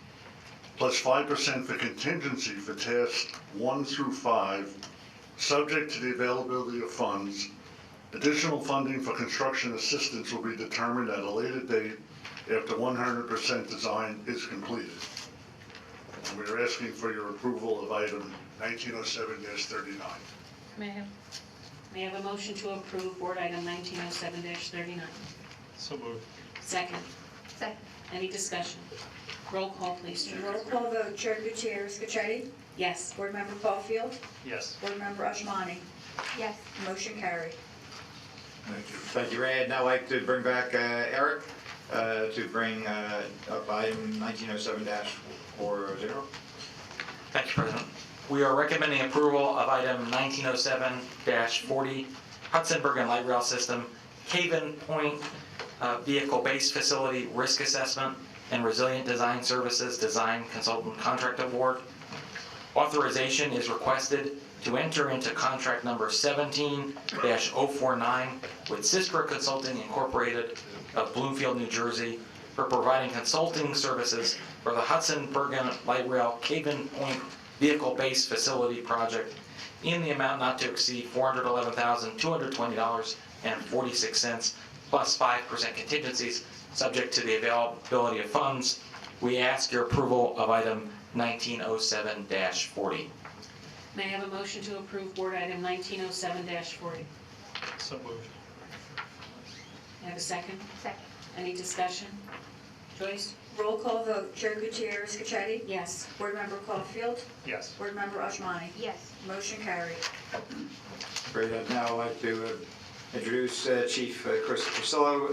plus 5% for contingency for tasks 1 through 5, subject to the availability of funds. Additional funding for construction assistance will be determined at a later date after 100% design is completed. And we are asking for your approval of item 1907-39. May I have a motion to approve board item 1907-39? So moved. Second. Second. Any discussion? Roll call, please, Joyce. Roll call vote, Chair Gutierrez Cacchetti? Yes. Board Member Caulfield? Yes. Board Member Ashmani? Yes. Motion carried. Thank you, Ray. I'd now like to bring back Eric to bring up item 1907-40. Thank you, President. We are recommending approval of item 1907-40, Hudson Bergen Light Rail System, Haven Point Vehicle Base Facility Risk Assessment and Resilient Design Services Design Consultant Contract Award. Authorization is requested to enter into contract number 17-049 with Cispra Consulting Incorporated of Bloomfield, New Jersey, for providing consulting services for the Hudson Bergen Light Rail Haven Point Vehicle Base Facility Project in the amount not to exceed $411,220.46 plus 5% contingencies, subject to the availability of funds. We ask your approval of item 1907-40. May I have a motion to approve board item 1907-40? So moved. May I have a second? Second. Any discussion? Joyce? Roll call vote, Chair Gutierrez Cacchetti? Yes. Board Member Caulfield? Yes. Board Member Ashmani? Yes. Motion carried. Great. I'd now like to introduce Chief Chris Priscillo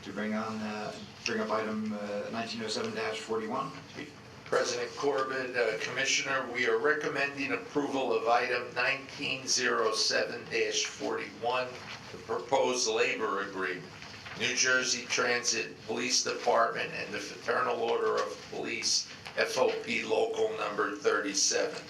to bring up item 1907-41. Chief. President Corbett, Commissioner, we are recommending approval of item 1907-41, the proposed labor agreement. New Jersey Transit Police Department and the Fraternal Order of Police, FOP Local Number 37.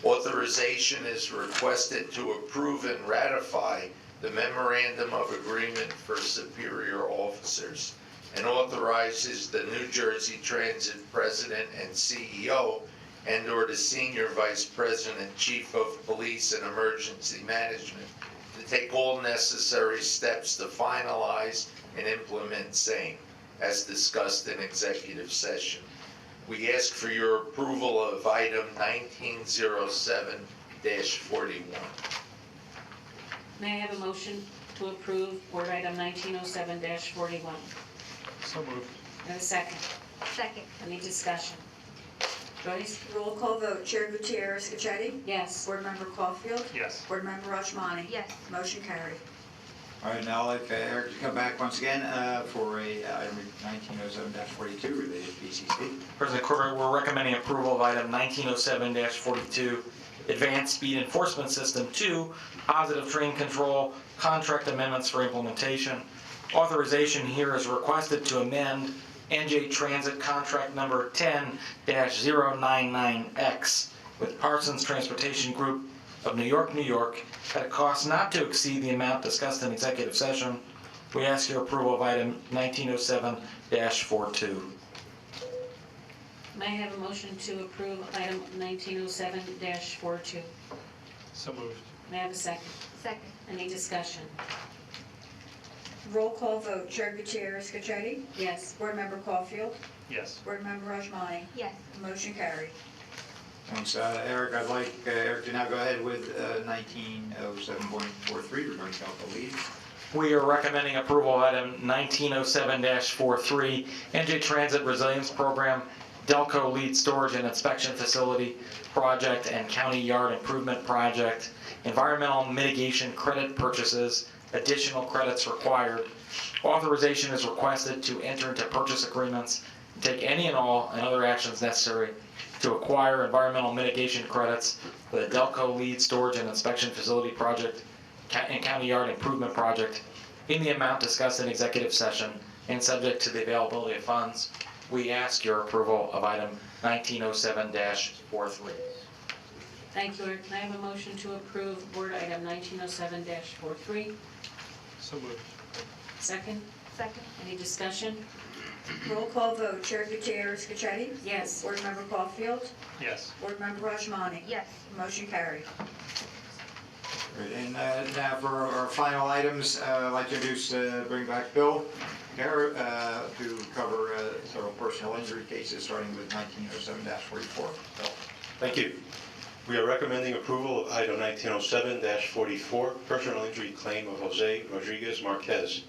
Authorization is requested to approve and ratify the Memorandum of Agreement for Superior Officers, and authorizes the New Jersey Transit President and CEO and/or the Senior Vice President, Chief of Police and Emergency Management to take all necessary steps to finalize and implement same, as discussed in executive session. We ask for your approval of item 1907-41. May I have a motion to approve board item 1907-41? So moved. May I have a second? Second. Any discussion? Joyce? Roll call vote, Chair Gutierrez Cacchetti? Yes. Board Member Caulfield? Yes. Board Member Ashmani? Yes. Motion carried. All right, now I'd like Eric to come back once again for item 1907-42 related to PCC. President Corbett, we're recommending approval of item 1907-42, Advanced Speed Enforcement System 2, Positive Train Control, Contract Amendments for Implementation. Authorization here is requested to amend NJ Transit Contract Number 10-099X with Parsons Transportation Group of New York, New York, at a cost not to exceed the amount discussed in executive session. We ask your approval of item 1907-42. May I have a motion to approve item 1907-42? So moved. May I have a second? Second. Any discussion? Roll call vote, Chair Gutierrez Cacchetti? Yes. Board Member Caulfield? Yes. Board Member Ashmani? Yes. Motion carried. Thanks, Eric. I'd like Eric to now go ahead with 1907.43 regarding capital leave. We are recommending approval of item 1907-43, NJ Transit Resilience Program, Delco Lead Storage and Inspection Facility Project and County Yard Improvement Project, environmental mitigation credit purchases, additional credits required. Authorization is requested to enter into purchase agreements, and take any and all and other actions necessary to acquire environmental mitigation credits for the Delco Lead Storage and Inspection Facility Project and County Yard Improvement Project in the amount discussed in executive session and subject to the availability of funds. We ask your approval of item 1907-43. Thank you, Eric. Can I have a motion to approve board item 1907-43? So moved. Second? Second. Any discussion? Roll call vote, Chair Gutierrez Cacchetti? Yes. Board Member Caulfield? Yes. Board Member Rajmani? Yes. Motion carried. Great. And now for our final items, I'd like to introduce, bring back Bill Garrett to cover several personal injury cases, starting with 1907-44. Bill. Thank you. We are recommending approval of item 1907-44, personal injury claim of Jose Rodriguez Marquez.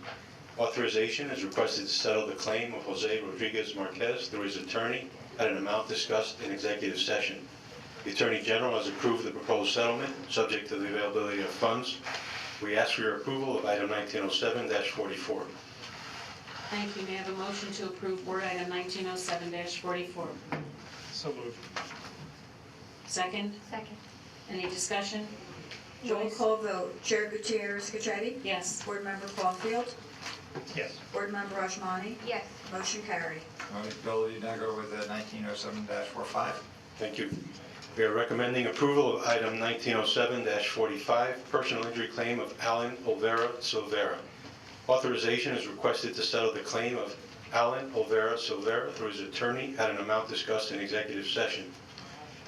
Authorization is requested to settle the claim of Jose Rodriguez Marquez through his attorney at an amount discussed in executive session. The Attorney General has approved the proposed settlement, subject to the availability of funds. We ask for your approval of item 1907-44. Thank you. May I have a motion to approve board item 1907-44? So moved. Second? Second. Any discussion? Roll Joyce? call vote, Chair Gutierrez Cacchetti? Yes. Board Member Caulfield? Yes. Board Member Rajmani? Yes. Motion carried. All right, Bill, you now go with 1907-45. Thank you. We are recommending approval of item 1907-45, personal injury claim of Alan Olvera Silvera. Authorization is requested to settle the claim of Alan Olvera Silvera through his attorney at an amount discussed in executive session.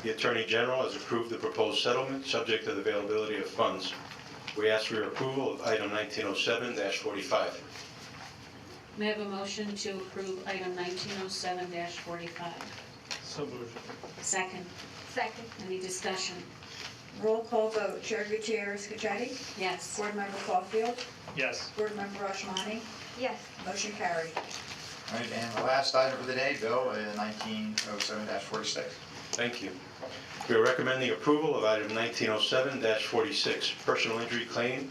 The Attorney General has approved the proposed settlement, subject to the availability of funds. We ask for your approval of item 1907-45. May I have a motion to approve item 1907-45? So moved. Second? Second. Any discussion? Roll call vote, Chair Gutierrez Cacchetti? Yes. Board Member Caulfield? Yes. Board Member Rajmani? Yes. Motion carried. All right, and the last item for the day, Bill, 1907-46. Thank you. We are recommending approval of item 1907-46, personal injury claim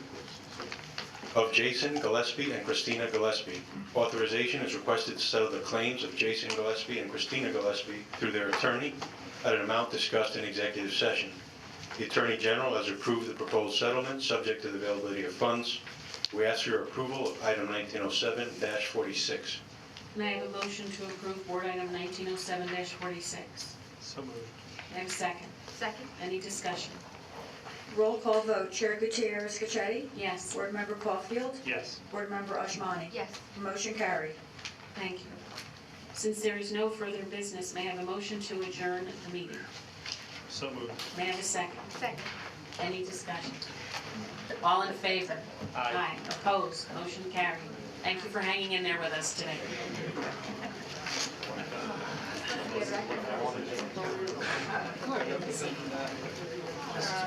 of Jason Gillespie and Christina Gillespie. Authorization is requested to settle the claims of Jason Gillespie and Christina Gillespie through their attorney at an amount discussed in executive session. The Attorney General has approved the proposed settlement, subject to the availability of funds. We ask for your approval of item 1907-46. May I have a motion to approve board item 1907-46? So moved. May I have a second? Second. Any discussion? Roll call vote, Chair Gutierrez Cacchetti? Yes. Board Member Caulfield? Yes. Board Member Rajmani? Yes. Motion carried. Thank you. Since there is no further business, may I have a motion to adjourn the meeting? So moved. May I have a second? Second. Any discussion? All in favor? Aye. Opposed? Motion carried. Thank you for hanging in there with us today.